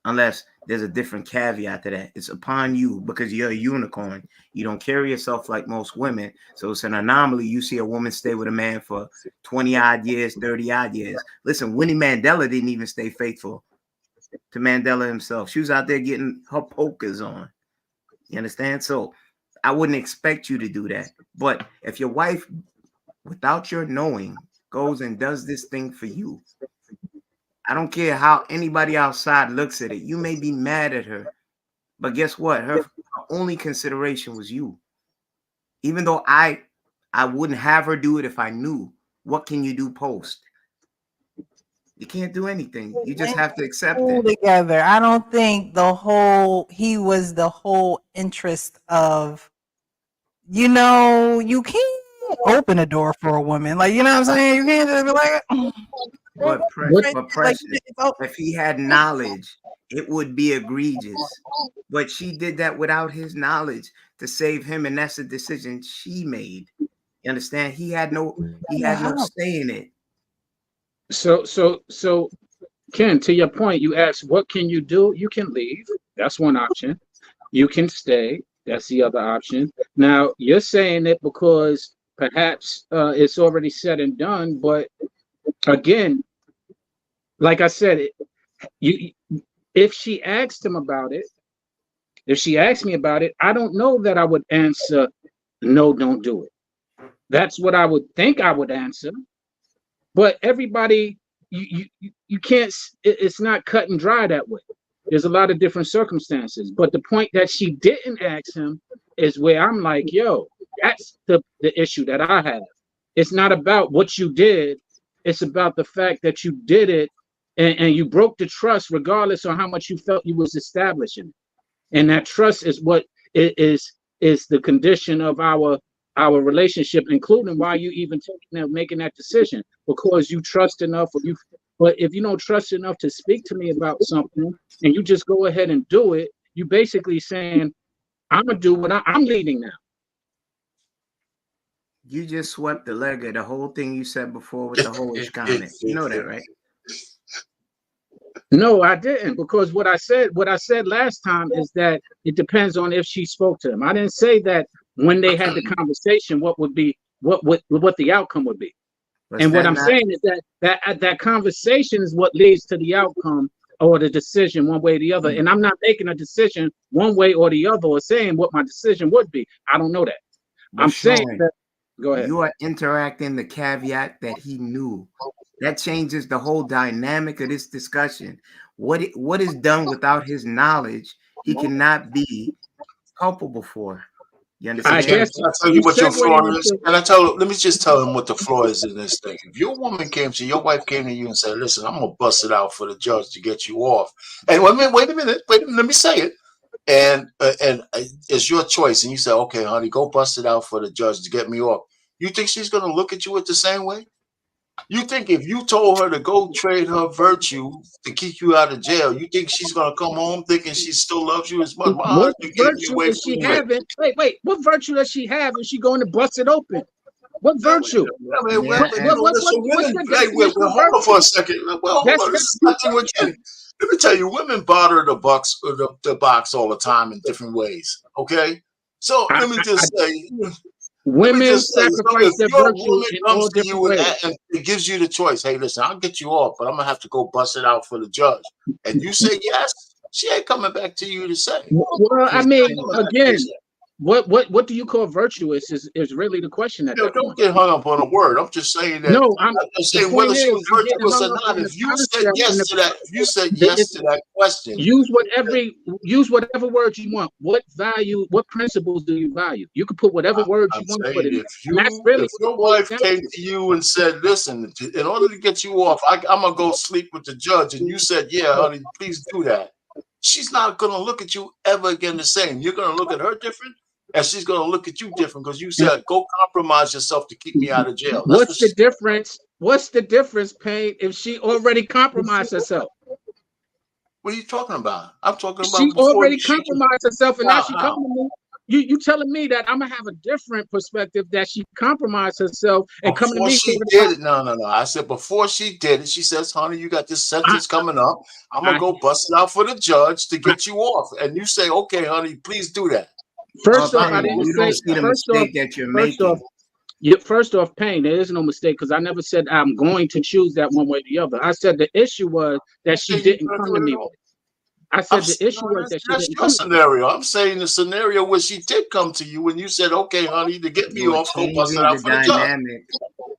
Unless there's a different caveat to that. It's upon you because you're a unicorn. You don't carry yourself like most women. So it's an anomaly. You see a woman stay with a man for 20 odd years, 30 odd years. Listen, Winnie Mandela didn't even stay faithful to Mandela himself. She was out there getting her pokers on. You understand? So I wouldn't expect you to do that. But if your wife, without your knowing, goes and does this thing for you, I don't care how anybody outside looks at it. You may be mad at her, but guess what? Her only consideration was you. Even though I wouldn't have her do it if I knew. What can you do post? You can't do anything. You just have to accept it. Together. I don't think he was the whole interest of, you can't open a door for a woman. Like, you know what I'm saying? You can't just be like, But Precious, if he had knowledge, it would be egregious. But she did that without his knowledge to save him, and that's a decision she made. You understand? He had no say in it. So Ken, to your point, you asked, what can you do? You can leave. That's one option. You can stay. That's the other option. Now, you're saying it because perhaps it's already said and done, but again, like I said, you if she asked him about it, if she asked me about it, I don't know that I would answer, no, don't do it. That's what I would think I would answer. But everybody, you can't, it's not cut and dry that way. There's a lot of different circumstances. But the point that she didn't ask him is where I'm like, yo, that's the issue that I have. It's not about what you did. It's about the fact that you did it and you broke the trust regardless of how much you felt you was establishing. And that trust is what is the condition of our relationship, including why you even making that decision, because you trust enough, but if you don't trust enough to speak to me about something and you just go ahead and do it, you basically saying, I'm gonna do what I'm leading now. You just swept the leg of the whole thing you said before with the hoish comment. You know that, right? No, I didn't, because what I said last time is that it depends on if she spoke to him. I didn't say that when they had the conversation, what the outcome would be. And what I'm saying is that conversation is what leads to the outcome or the decision one way or the other. And I'm not making a decision one way or the other or saying what my decision would be. I don't know that. But I'm saying that. Go ahead. You are interacting the caveat that he knew. That changes the whole dynamic of this discussion. What is done without his knowledge, he cannot be culpable for. You understand? I guess Can I tell you what your flaw is? Let me just tell him what the flaw is in this thing. If your wife came to you and said, listen, I'm gonna bust it out for the judge to get you off. And wait a minute, let me say it. And it's your choice. And you say, okay, honey, go bust it out for the judge to get me off. You think she's gonna look at you the same way? You think if you told her to go trade her virtue to keep you out of jail, you think she's gonna come home thinking she still loves you as much? What virtue does she have? Wait, what virtue does she have if she going to bust it open? What virtue? Hold on for a second. Well, hold on. This is nothing with Kenny. Let me tell you, women barter the box all the time in different ways. Okay, so let me just say. Women sacrifice their virtue in all different ways. And it gives you the choice. Hey, listen, I'll get you off, but I'm gonna have to go bust it out for the judge. And you say yes, she ain't coming back to you to say. Well, I mean, again, what do you call virtuous is really the question. Don't get hung up on a word. I'm just saying that. No, I'm saying whether she was virtuous or not. If you said yes to that, if you said yes to that question, use whatever word you want. What principles do you value? You can put whatever words you want to put in. If your wife came to you and said, listen, in order to get you off, I'm gonna go sleep with the judge, and you said, yeah, honey, please do that. She's not gonna look at you ever again the same. You're gonna look at her different. And she's going to look at you different because you said, go compromise yourself to keep me out of jail. What's the difference? What's the difference, Payne, if she already compromised herself? What are you talking about? I'm talking about she already compromised herself, and now she coming to me. You telling me that I'm going to have a different perspective that she compromised herself and coming to me. She did it. No. I said before she did it, she says, honey, you got this sentence coming up. I'm going to go bust it out for the judge to get you off. And you say, okay, honey, please do that. First off, I didn't say the mistake that you're making. First off, Payne, there is no mistake because I never said I'm going to choose that one way or the other. I said the issue was that she didn't come to me with it. I said the issue was that she didn't come to me. Scenario. I'm saying the scenario where she did come to you and you said, okay, honey, to get me off, go bust it out for the judge.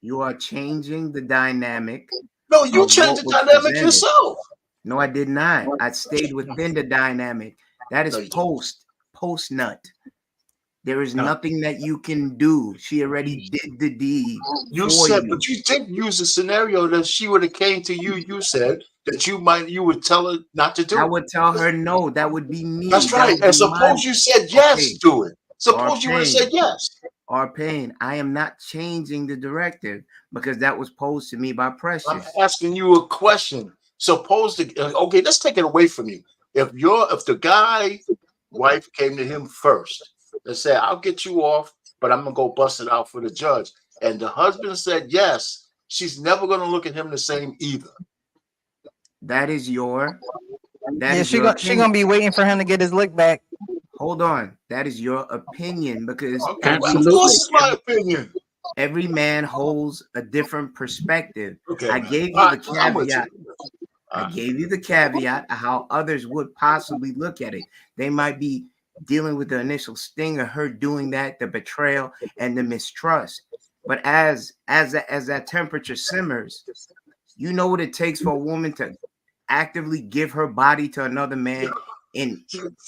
You are changing the dynamic. No, you changed the dynamic yourself. No, I did not. I stayed within the dynamic. That is post nut. There is nothing that you can do. She already did the deed. You said, but you did use a scenario that she would have came to you. You said that you would tell her not to do it. I would tell her no. That would be me. That's right. And suppose you said yes, do it. Suppose you would have said yes. Payne, I am not changing the directive because that was posed to me by Precious. I'm asking you a question. Okay, let's take it away from you. If the guy wife came to him first and said, I'll get you off, but I'm going to go bust it out for the judge. And the husband said yes, she's never going to look at him the same either. That is your... She's going to be waiting for him to get his lick back. Hold on. That is your opinion because Okay, well, of Absolutely. course it's my opinion. every man holds a different perspective. Okay, I man. gave you All the right, I'm with caveat. you. I gave you the caveat of how others would possibly look at it. They might be dealing with the initial sting of her doing that, the betrayal and the mistrust. But as that temperature simmers, you know what it takes for a woman to actively give her body to another man and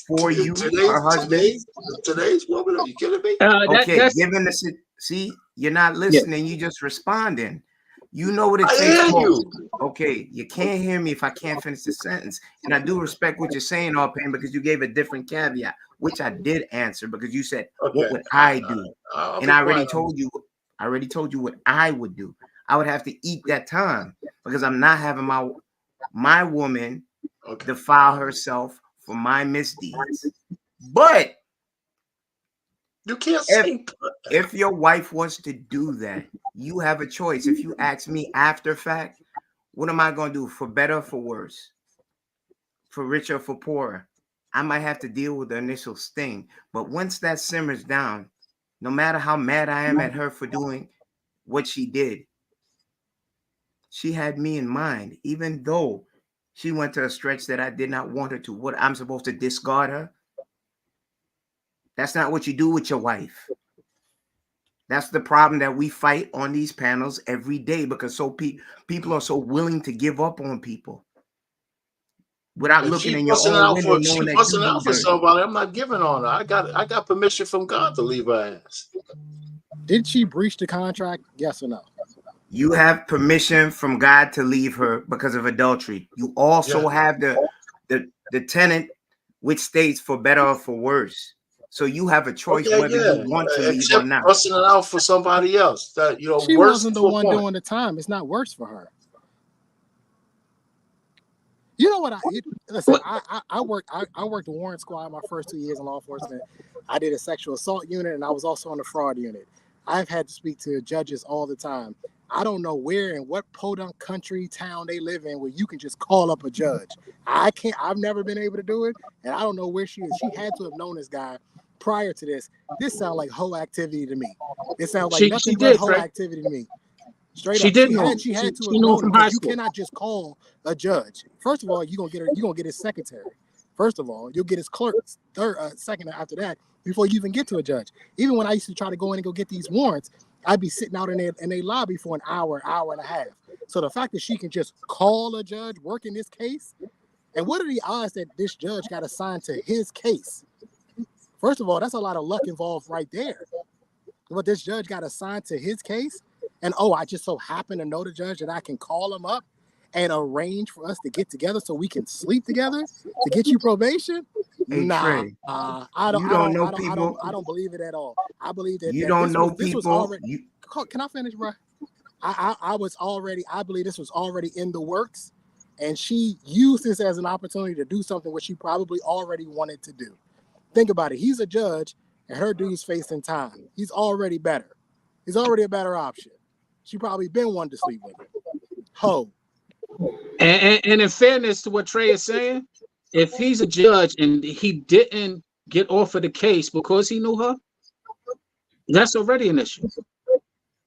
for you, her husband. Today's woman, are you kidding me? Okay, That's given the see, you're not yeah. listening, you just responding. You know what it I takes hear for. you. Okay, you can't hear me if I can't finish the sentence. And I do respect what you're saying, All Pain, because you gave a different caveat, which I did answer because you said, what Okay, would I do? I'll And be I already quiet. told you, what I would do. I would have to eat that time because I'm not having my woman defile herself for my misdeeds. But You can't say if your wife wants to do that, you have a choice. If you ask me after fact, what am I going to do? For better or for worse? For richer or for poorer? I might have to deal with the initial sting. But once that simmers down, no matter how mad I am at her for doing what she did, she had me in mind, even though she went to a stretch that I did not want her to. What, I'm supposed to discard her? That's not what you do with your wife. That's the problem that we fight on these panels every day because people are so willing to give up on people without if looking she in your busting own out window for knowing that you do dirty. somebody, I'm not giving on her. I got permission from God to leave her ass. Did she breach the contract? Yes or no? You have permission from God to leave her because of adultery. You also have the tenant which states for better or for worse. So you have a choice whether you want to leave or Except not. busting it out for somebody else. That She worse wasn't the to a one point. doing the time. It's not worse for her. You know what? Listen. I worked the warrant squad my first 2 years in law enforcement. I did a sexual assault unit, and I was also on the fraud unit. I've had to speak to judges all the time. I don't know where and what podunk country town they live in where you can just call up a judge. I can't. I've never been able to do it, and I don't know where she is. She had to have known this guy prior to this. This sounds like hoe activity to me. It sounds like nothing but hoe activity to me. Straight up, she had to have known because you cannot just call a judge. First of all, you're gonna get his secretary. First of all, you'll get his clerk. Second after that, before you even get to a judge. Even when I used to try to go in and go get these warrants, I'd be sitting out in their lobby for an hour and a half. So the fact that she can just call a judge working this case, and what are the odds that this judge got assigned to his case? First of all, that's a lot of luck involved right there. But this judge got assigned to his case, and I just so happen to know the judge that I can call him up and arrange for us to get together so we can sleep together to get you probation. Hey, nah, Trey, I don't believe it at all. I believe that you don't know this was people. already. Can I finish, bro? I believe this was already in the works, and she used this as an opportunity to do something which she probably already wanted to do. Think about it. He's a judge, and her dude's facing time. He's already better. He's already a better option. She probably been wanting to sleep with him. Ho. And in fairness to what Trey is saying, if he's a judge and he didn't get off of the case because he knew her, that's already an issue.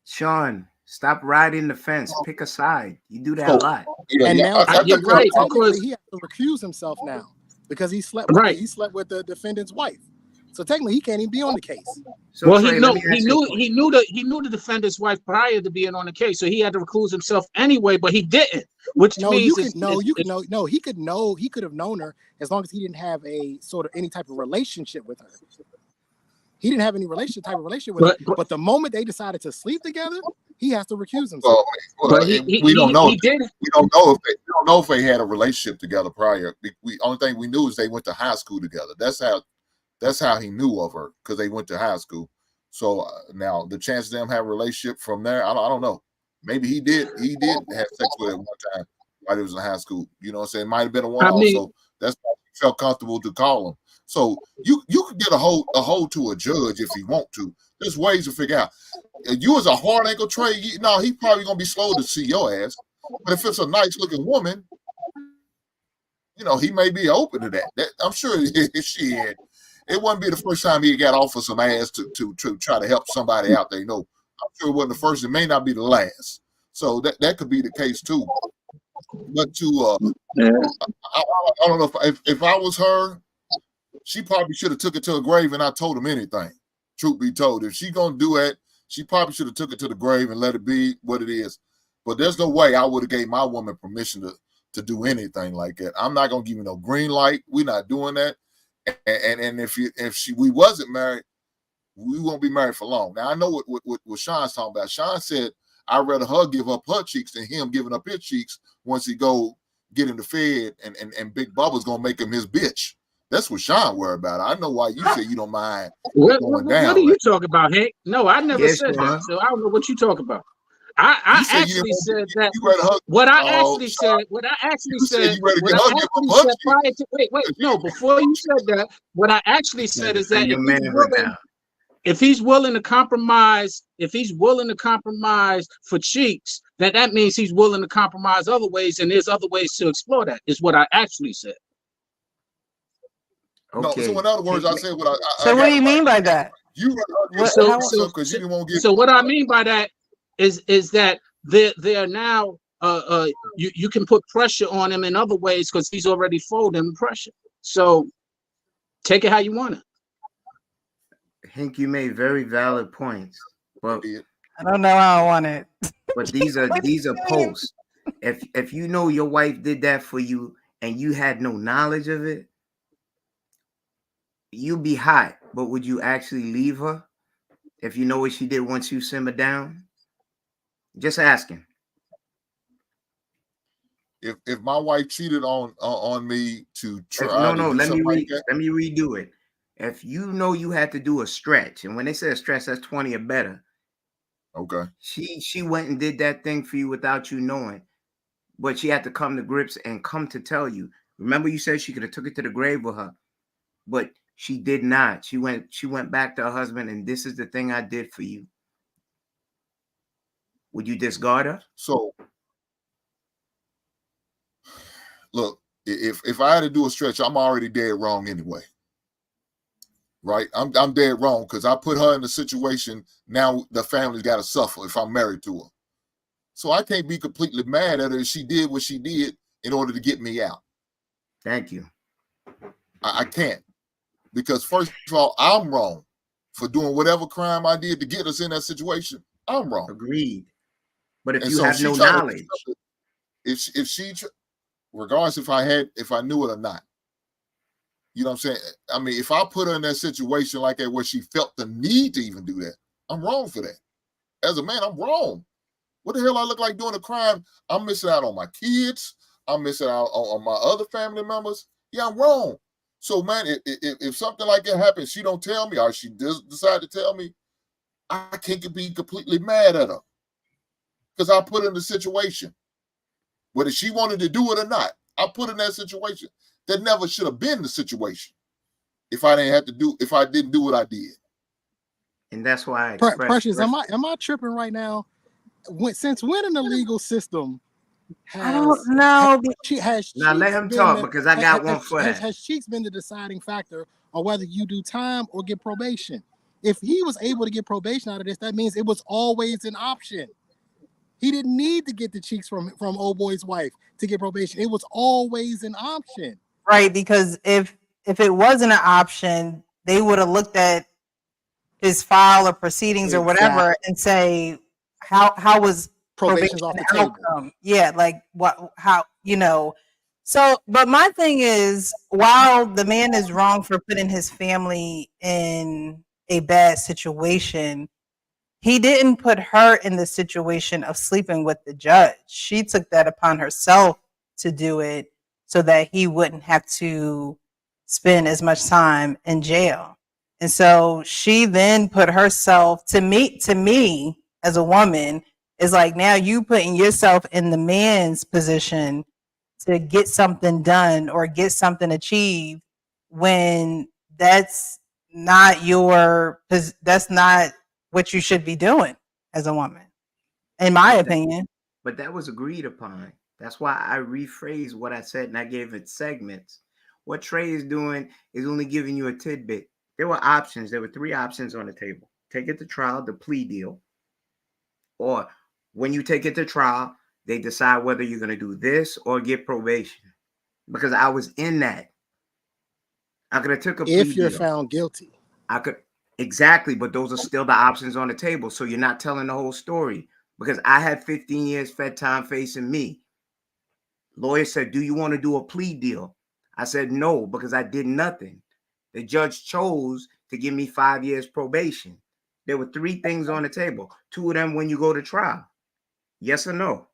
Sean, stop riding the fence. Pick a side. You do that a lot. And now you're right, technically he has to recuse himself now because he slept with the defendant's wife. So technically he can't even be on the case. So well, Trey, he knew the defendant's wife prior to being on the case, so he had to recuse himself anyway, but he didn't. Which he could have known her as long as he didn't have a sort of any type of relationship with her. He didn't have any relationship with her. But the moment they decided to sleep together, he has to recuse himself. We don't know. We don't know if they had a relationship together prior. Only thing we knew is they went to high school together. That's how he knew of her, because they went to high school. So now the chance of them having a relationship from there, I don't know. Maybe he did have sex with her at one time while he was in high school. You know what I'm saying? It might have been a one-off. So that's why he felt comfortable to call him. So you could get a hold to a judge if you want to. There's ways to figure out. If you as a hard ankle Trey, he probably gonna be slow to see your ass. But if it's a nice looking woman, he may be open to that. I'm sure she had. it wouldn't be the first time he got offered some ass to try to help somebody out they know. I'm sure it wasn't the first. It may not be the last. So that could be the case too. But I don't know if I was her, she probably should have took it to a grave and not told him anything. Truth be told, if she gonna do it, she probably should have took it to the grave and let it be what it is. But there's no way I would have gave my woman permission to do anything like that. I'm not gonna give you no green light. We're not doing that. And if we wasn't married, we won't be married for long. Now I know what Sean's talking about. Sean said I'd rather her give up her cheeks than him giving up his cheeks once he go get in the Fed and Big Bubba's gonna make him his bitch. That's what Sean worried about. I know why you say you don't mind going down. What are you talking about, Hank? No, I never said that. So I don't know what you talk about. I actually said that. What I actually said prior to wait, no, before you said that, what I actually said is that if he's willing to compromise for cheeks, that means he's willing to compromise other ways, and there's other ways to explore that, is what I actually said. Okay. No, so in other words, I said what I So what do you mean by that? So what I mean by that is that they are now you can put pressure on him in other ways because he's already folding pressure. So take it how you want it. Hank, you made very valid points, but I don't know how I want it. But these are posts. If you know your wife did that for you and you had no knowledge of it, you'd be hot. But would you actually leave her if you know what she did once you simmer down? Just asking. If my wife cheated on me to try let me redo it. If you know you had to do a stretch, and when they say a stretch, that's 20 or better. Okay. She went and did that thing for you without you knowing, but she had to come to grips and come to tell you. Remember, you said she could have took it to the grave with her, but she did not. She went back to her husband, and this is the thing I did for you. Would you discard her? So, look, if I had to do a stretch, I'm already dead wrong anyway. Right? I'm dead wrong because I put her in a situation. Now the family's got to suffer if I'm married to her. So I can't be completely mad at her if she did what she did in order to get me out. Thank you. I can't. Because first of all, I'm wrong for doing whatever crime I did to get us in that situation. I'm wrong. Agreed. But if you have no knowledge, if she, regardless if I knew it or not, you know what I'm saying? I mean, if I put her in that situation like that where she felt the need to even do that, I'm wrong for that. As a man, I'm wrong. What the hell I look like doing a crime? I'm missing out on my kids. I'm missing out on my other family members. Yeah, I'm wrong. So, man, if something like that happens, she don't tell me, or she does decide to tell me, I can't be completely mad at her because I put her in the situation. Whether she wanted to do it or not, I put her in that situation. That never should have been the situation if I didn't do what I did. And that's why Precious, am I tripping right now? Since when in the legal system I don't know. Now let him talk because I got one for that. Has cheeks been the deciding factor on whether you do time or get probation? If he was able to get probation out of this, that means it was always an option. He didn't need to get the cheeks from old boy's wife to get probation. It was always an option. Right, because if it wasn't an option, they would have looked at his file or proceedings or whatever and say, how was probation's off the outcome? Yeah, like how. So, but my thing is, while the man is wrong for putting his family in a bad situation, he didn't put her in the situation of sleeping with the judge. She took that upon herself to do it so that he wouldn't have to spend as much time in jail. And so she then put herself, to me as a woman, is like, now you putting yourself in the man's position to get something done or get something achieved when that's not what you should be doing as a woman, in my opinion. But that was agreed upon. That's why I rephrased what I said and I gave it segments. What Trey is doing is only giving you a tidbit. There were options. There were 3 options on the table. Take it to trial, the plea deal, or when you take it to trial, they decide whether you're going to do this or get probation. Because I was in that. I could have took a plea If you're deal. found guilty. I could, exactly, but those are still the options on the table. So you're not telling the whole story. Because I had 15 years Fed time facing me. Lawyer said, do you want to do a plea deal? I said no, because I did nothing. The judge chose to give me 5 years probation. There were 3 things on the table. 2 of them when you go to trial. Yes or no?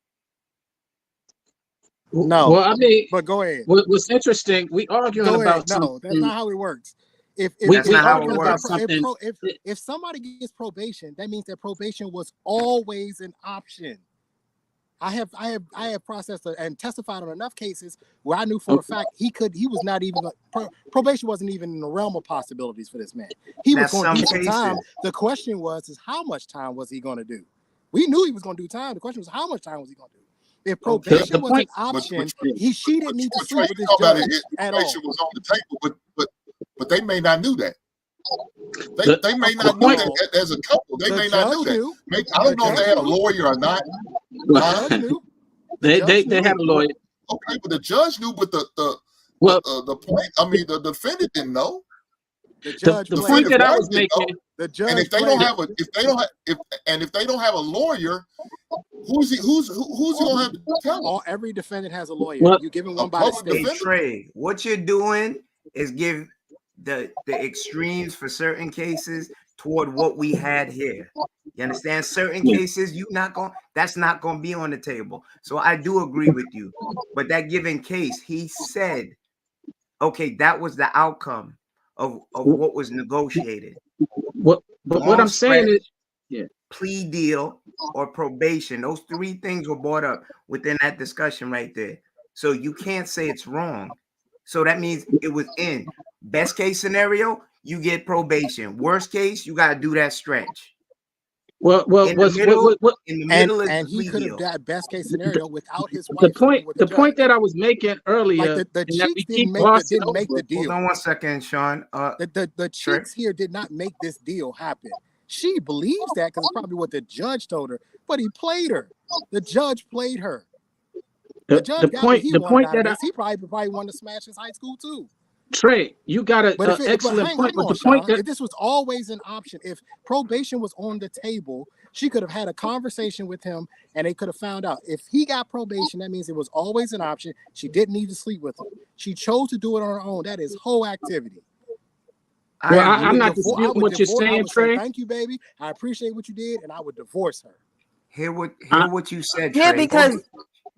No. Well, I mean, but go ahead. What's interesting, we arguing Go about ahead. No, that's not how it works. If somebody gets probation, that means that probation was always an option. I have processed and testified on enough cases where I knew for a fact he was not even probation wasn't even in the realm of possibilities for this man. He was going to do some time. The question is how much time was he going to do? We knew he was going to do time. The question was how much time was he going to do? If probation was an option, she didn't need to sleep with this judge at all. Probation was on the table, but they may not knew that. They may not know that as a couple. They may not know that. I don't know if they had a lawyer or not. They had a lawyer. Okay, but the judge knew, but the point. I mean, the defendant didn't know. The point that I was making. The judge. And if they don't have a lawyer, who's he gonna have to tell? Every defendant has a lawyer. Well, you give him one by the state. Trey, what you're doing is give the extremes for certain cases toward what we had here. You understand? Certain cases, that's not gonna be on the table. So I do agree with you. But that given case, he said, okay, that was the outcome of what was negotiated. But what I'm saying is, plea deal or probation. Those 3 things were brought up within that discussion right there. So you can't say it's wrong. So that means it was in. Best case scenario, you get probation. Worst case, you got to do that stretch. And he could have got best case scenario without his wife. The point that I was making earlier, like the cheeks didn't make the deal. Hold on 1 second, Sean. The cheeks here did not make this deal happen. She believes that because it's probably what the judge told her, but he played her. The judge played her. The judge he probably wanted to smash his high school too. Trey, you got an excellent point. But the point that if this was always an option, if probation was on the table, she could have had a conversation with him and they could have found out. If he got probation, that means it was always an option. She didn't need to sleep with him. She chose to do it on her own. That is whole activity. I'm not disputing what you're saying, Trey. Thank you, baby. I appreciate what you did, and I would divorce her. Hear what you said, Trey. Yeah,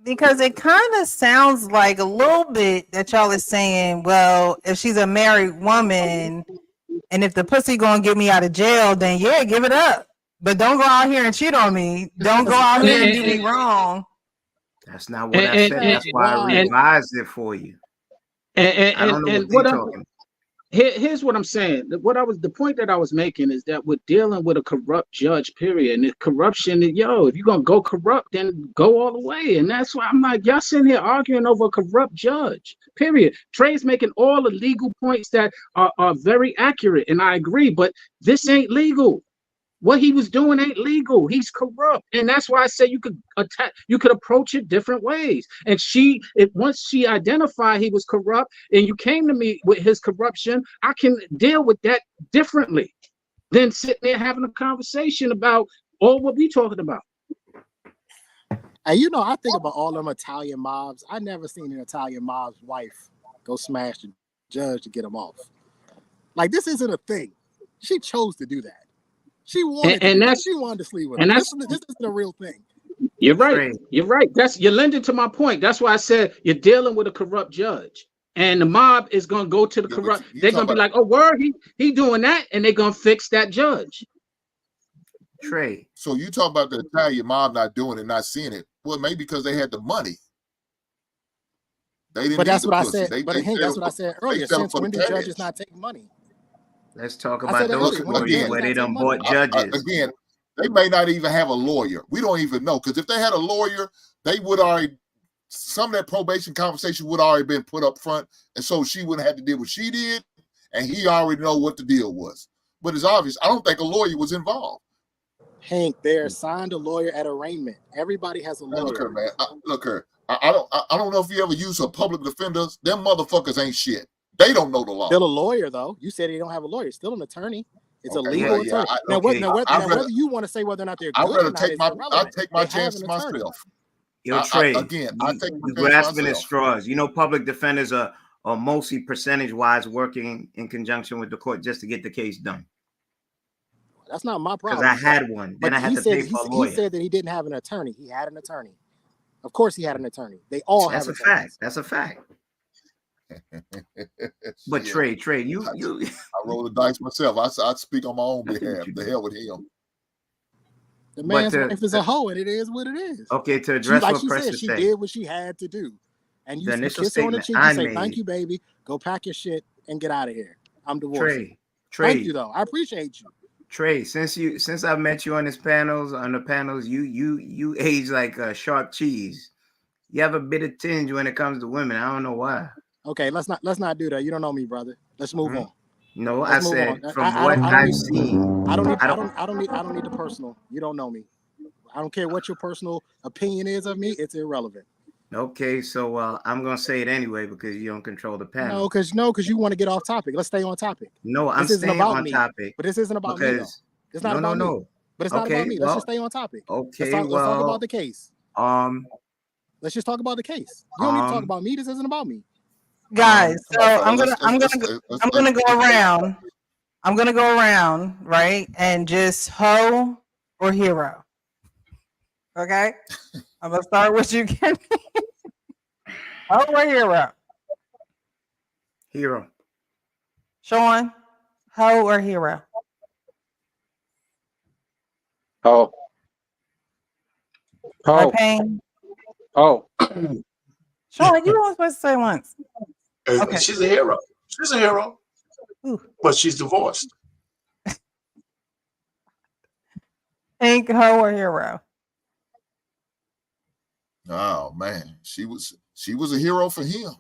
because it kind of sounds like a little bit that y'all is saying, well, if she's a married woman and if the pussy gonna get me out of jail, then yeah, give it up. But don't go out here and cheat on me. Don't go out here and do me wrong. That's not what I said. That's why I revised it for you. I don't know what you're talking about. Here's what I'm saying. The point that I was making is that we're dealing with a corrupt judge, period. And corruption, if you're gonna go corrupt, then go all the way. And that's why I'm like, y'all sitting here arguing over a corrupt judge, period. Trey's making all the legal points that are very accurate, and I agree, but this ain't legal. What he was doing ain't legal. He's corrupt, and that's why I say you could approach it different ways. And once she identified he was corrupt, and you came to me with his corruption, I can deal with that differently than sitting there having a conversation about all what we talking about. And I think about all them Italian mobs. I never seen an Italian mob's wife go smash the judge to get him off. Like, this isn't a thing. She chose to do that. She wanted to sleep with him. This isn't a real thing. You're right. You're right. You're lending to my point. That's why I said you're dealing with a corrupt judge. And the mob is gonna go to the corrupt. They're gonna be like, oh, word, he doing that, and they're gonna fix that judge. Trey. So you talk about the Italian mob not doing it, not seeing it. Well, maybe because they had the money. They didn't. But that's what I said. That's what I said earlier. Since when do judges not take money? Let's talk about those stories where they done bought judges. Again, they may not even have a lawyer. We don't even know, because if they had a lawyer, they would already, some of that probation conversation would already been put up front, and so she wouldn't have to deal with what she did, and he already know what the deal was. But it's obvious. I don't think a lawyer was involved. Hank, they assigned a lawyer at arraignment. Everybody has a lawyer. Man, look here, man. Look here. I don't know if you ever use a public defender. Them motherfuckers ain't shit. They don't know the law. Still a lawyer, though. You said they don't have a lawyer. Still an attorney. It's a legal attorney. Whether you want to say whether or not they're good I'd rather take my chances myself. Yo, Trey, I take you grasping at straws. You know, public defenders are mostly percentage-wise working in conjunction with the court just to get the case done. That's not my problem. Because I had one. Then I had to pay for a lawyer. He said that he didn't have an attorney. He had an attorney. Of course he had an attorney. They all have attorneys. Fact. That's a fact. But Trey, you I roll the dice myself. I speak on my own behalf. The hell with him. The man's wife is a hoe, and it is what it is. Okay, to address what Precious she said, she did what she had to do, and you kiss her on the cheek and say, "Thank you, baby. Go pack your shit and get out of here. I'm divorced." Trey, thank you though. I appreciate you. Trey, since I've met you on the panels, you age like sharp cheese. You have a bitter tinge when it comes to women. I don't know why. Okay, let's not do that. You don't know me, brother. Let's move on. No, I said from what I've seen. I don't need the personal. You don't know me. I don't care what your personal opinion is of me. It's irrelevant. Okay, so I'm gonna say it anyway because you don't control the panel. No, because you want to get off topic. Let's stay on topic. No, I'm staying on topic. But this isn't about me. Though. It's not about me. But it's not about me. Let's just stay on topic. Okay, let's talk about the case. Let's just talk about the case. You don't need to talk about me. This isn't about me. Guys, so I'm gonna go around. I'm gonna go around, right? And just hoe or hero. Okay? I'm gonna start with you, Kenny. Hoe or hero? Hero. Sean, hoe or hero? Oh. Pain. Oh. Sean, you were supposed to say once. Okay. She's a hero. She's a hero. Ooh. But she's divorced. Pink, hoe or hero? Oh man, she was a hero for him.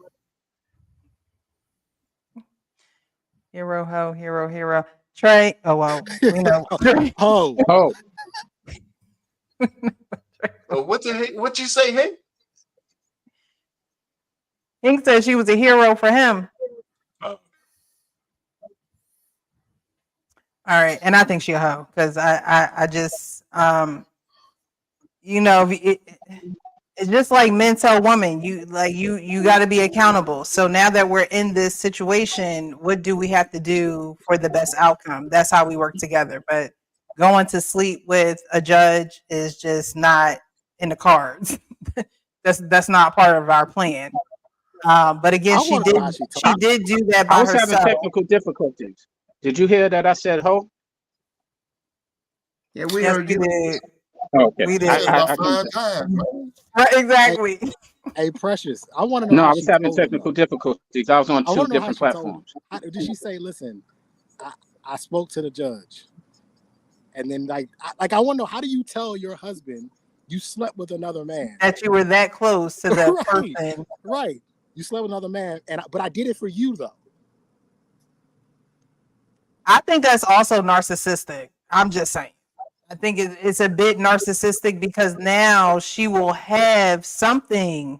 Hero, hoe, hero. Trey. Oh well, we know. Hoe. What the heck? What'd you say, hey? Pink said she was a hero for him. Oh. All right, and I think she's a hoe because I just it's just like men tell women, you got to be accountable. So now that we're in this situation, what do we have to do for the best outcome? That's how we work together. But going to sleep with a judge is just not in the cards. that's not part of our plan. But again, she did do that by herself. I was having technical difficulties. Did you hear that I said ho? Yeah, we heard you. Did. Okay. We did. Right, exactly. Hey, Precious, I want to know. No, I was having technical difficulties. I was on two different platforms. Did she say, listen, I spoke to the judge? And then I want to know, how do you tell your husband you slept with another man? That you were that close to that person. Right. You slept with another man, but I did it for you, though. I think that's also narcissistic. I'm just saying. I think it's a bit narcissistic because now she will have something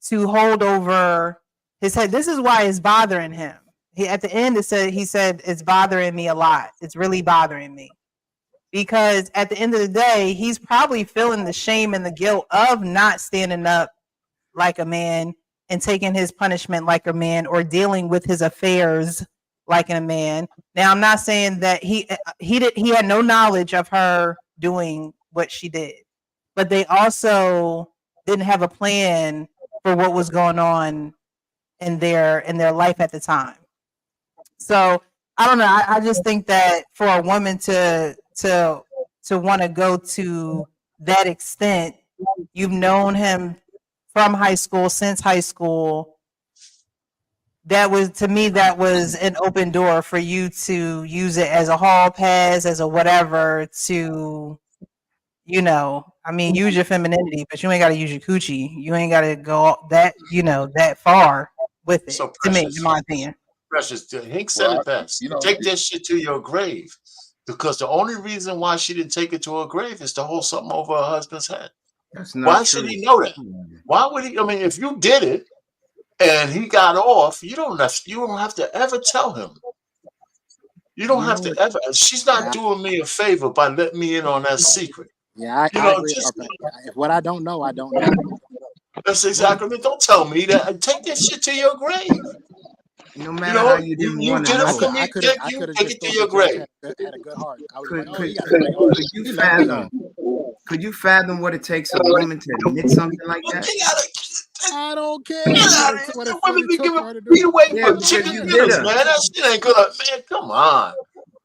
to hold over his head. This is why it's bothering him. At the end, he said, it's bothering me a lot. It's really bothering me. Because at the end of the day, he's probably feeling the shame and the guilt of not standing up like a man and taking his punishment like a man or dealing with his affairs like a man. Now, I'm not saying that he had no knowledge of her doing what she did, but they also didn't have a plan for what was going on in their life at the time. So I don't know. I just think that for a woman to want to go to that extent, you've known him from high school, since high school. That was an open door for you to use it as a hall pass, as a whatever to, use your femininity, but you ain't got to use your coochie. You ain't got to go that far with it. So to me, Precious, in my opinion. Precious. Hank said Well, it best. you know, Take that shit to your grave. Because the only reason why she didn't take it to her grave is to hold something over her husband's head. That's not Why true. should he know that? Why would he? I mean, if you did it and he got off, you don't have to ever tell him. You don't have to ever. She's not doing me a favor by letting me in on that secret. Yeah, You I know, agree. just If what I don't know, I don't know. that's exactly it. Don't tell me that. Take that shit to your grave. No You matter how know, you didn't you want to did it know. for me. I could Thank have you. Take just it to thought your the judge grave. had a good heart. I was Could, like, oh, could, he got a great heart. could you He left me alone. could you fathom what it takes a woman to admit something like that? I don't care Get out what of it, what here. it, Women what it be took giving for her to do. beat away Yeah, for because chicken you did dinners, her. man. That shit ain't good. Man, come on.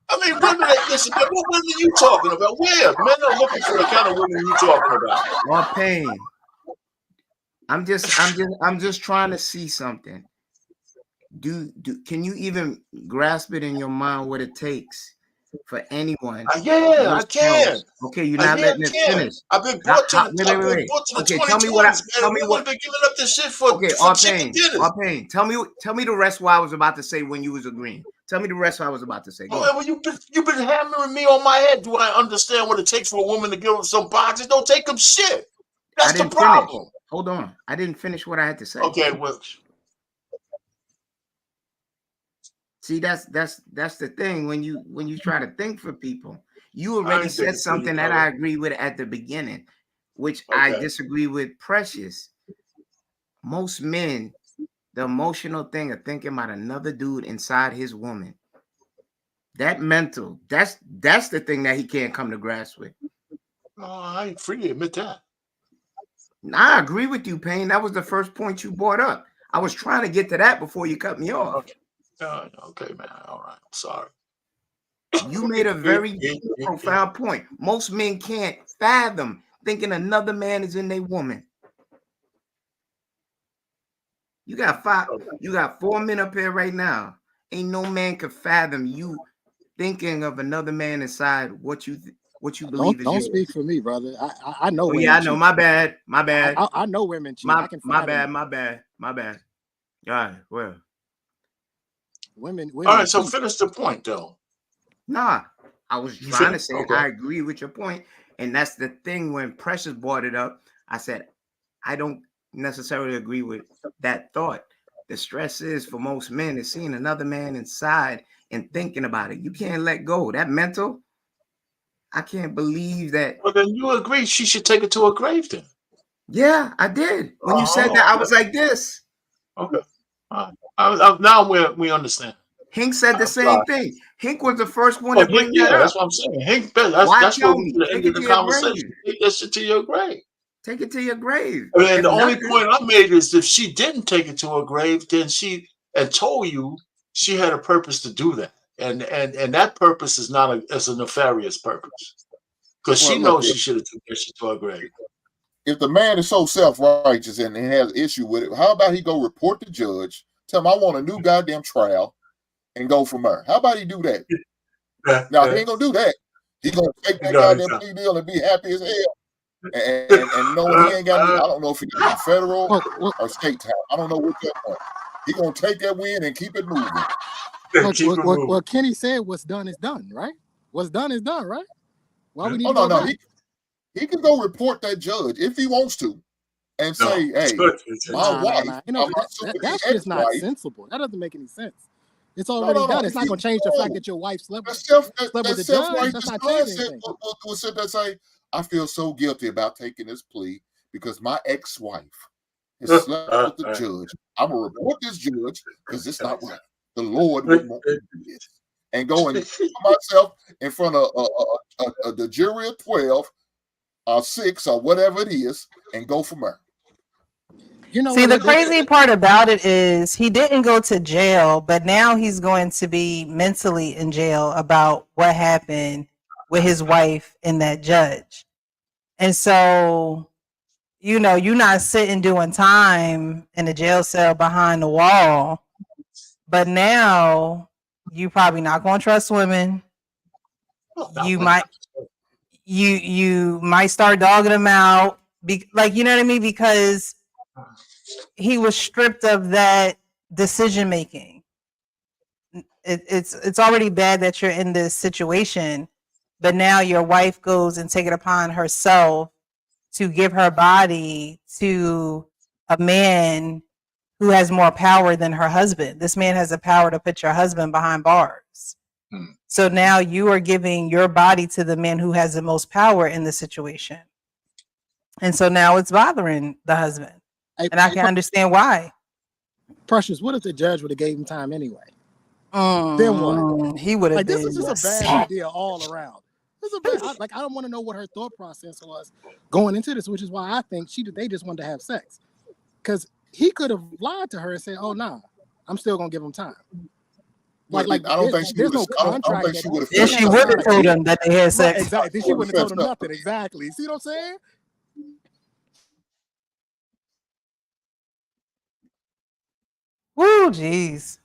I mean, women ain't listen, man, what women are you talking about? Where? Men are looking for the kind of women you talking about. Or pain. I'm just trying to see something. Can you even grasp it in your mind what it takes for anyone? Yeah, I can. Okay, you're not letting it finish. I've been brought to the Okay, 2020s, tell me man. Women been giving up this shit for chicken dinners. Pain. Tell me the rest what I was about to say when you was agreeing. Tell me the rest what I was about to say. Go. Well, you've been hammering me on my head. Do I understand what it takes for a woman to give them some boxes? Don't take them shit. That's the problem. Finish. Hold on. I didn't finish what I had to say. Okay, well. See, that's the thing when you try to think for people. You already said something that I agree with at the beginning, which I disagree with Precious. Most men, the emotional thing of thinking about another dude inside his woman. That mental, that's the thing that he can't come to grasp with. No, I ain't free to admit that. I agree with you, Payne. That was the first point you brought up. I was trying to get to that before you cut me off. Okay, man. All right. Sorry. You made a very profound point. Most men can't fathom thinking another man is in their woman. You got 4 men up here right now. Ain't no man could fathom you thinking of another man inside what you believe is Don't yours. speak for me, brother. I know. Oh yeah, I know. My bad. I know women cheat. I can my bad. All right, well. Women all right, so cheat. finish the point, though. Nah, I was trying to say I agree with your point, and that's the thing. When Precious brought it up, I said I don't necessarily agree with that thought. The stress is for most men is seeing another man inside and thinking about it. You can't let go. That mental. I can't believe that. Well, then you agree she should take it to her grave, then. Yeah, I did. When you said that, I was like this. Okay. Now we understand. Hink said the same thing. Hink was the first one to bring that up. That's what I'm saying. Hink, that's where we Take ended it the to your conversation. grave. Take that shit to your grave. Take it to your grave. And the only point I made is if she didn't take it to her grave, then she told you she had a purpose to do that, and that purpose is not a nefarious purpose, because she knows she should have taken that shit to her grave. If the man is so self-righteous and has an issue with it, how about he go report the judge, tell him I want a new goddamn trial, and go from there? How about he do that? Now, he ain't gonna do that. He gonna take that goddamn plea deal and be happy as hell. And knowing he ain't got any, I don't know if he got federal or state time. I don't know which one. He gonna take that win and keep it moving. What Kenny said, what's done is done, right? What's done is done, right? Why we need to go back? He can go report that judge if he wants to, and say, "Hey, my wife, that's just not sensible. That doesn't make any sense. It's already done. It's not going to change the fact that your wife slept with the judge. That's not changing anything. Will sit there and say, "I feel so guilty about taking this plea because my ex-wife has slept with the judge. I'm gonna report this judge because it's not right. The Lord wouldn't want me to do this." And go and put myself in front of the jury of 12 or 6 or whatever it is, and go from there. See, the crazy part about it is he didn't go to jail, but now he's going to be mentally in jail about what happened with his wife and that judge. And so, you're not sitting doing time in a jail cell behind the wall, but now you probably not going to trust women. You might start dogging them out, you know what I mean? Because he was stripped of that decision making. it's already bad that you're in this situation, but now your wife goes and take it upon herself to give her body to a man who has more power than her husband. This man has the power to put your husband behind bars. So now you are giving your body to the man who has the most power in the situation. And so now it's bothering the husband. And I can understand why. Precious, what if the judge would have gave him time anyway? Then what? He would have like, been. This is just a bad idea all around. This is a bad, I don't want to know what her thought process was going into this, which is why I think they just wanted to have sex. Because he could have lied to her and said, "Oh, nah, I'm still gonna give him time." Like I don't think she would have. I don't think she would have. Then she would have told him that they had sex. Right, exactly. Then she wouldn't have told him nothing. Exactly. See what I'm saying? Woo, jeez.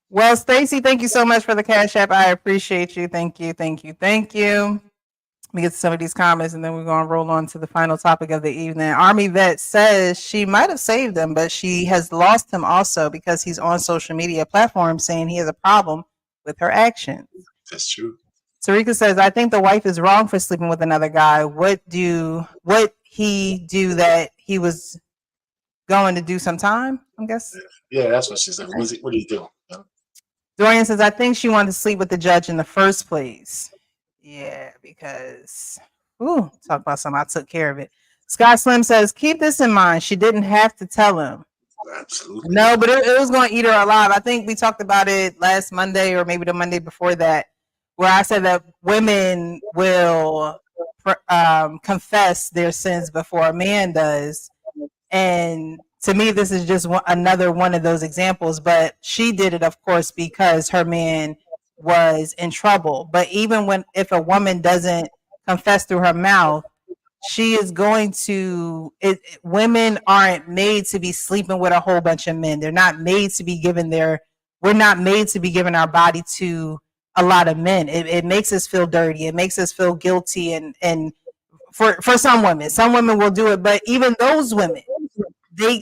Well, Stacy, thank you so much for the Cash App. I appreciate you. Thank you. Let me get to some of these comments, and then we're going to roll on to the final topic of the evening. Army Vet says she might have saved him, but she has lost him also because he's on social media platforms saying he has a problem with her actions. That's true. Tarika says, I think the wife is wrong for sleeping with another guy. What he do that he was going to do some time, I guess? Yeah, that's what she said. What do you do? Dorian says, I think she wanted to sleep with the judge in the first place. Yeah, because, talk about something. I took care of it. Scott Slim says, keep this in mind. She didn't have to tell him. Absolutely. No, but it was going to eat her alive. I think we talked about it last Monday or maybe the Monday before that, where I said that women will confess their sins before a man does. And to me, this is just another one of those examples. But she did it, of course, because her man was in trouble. But even if a woman doesn't confess through her mouth, she is going to. Women aren't made to be sleeping with a whole bunch of men. They're not made to be given we're not made to be giving our body to a lot of men. It makes us feel dirty. It makes us feel guilty. And for some women will do it. But even those women, they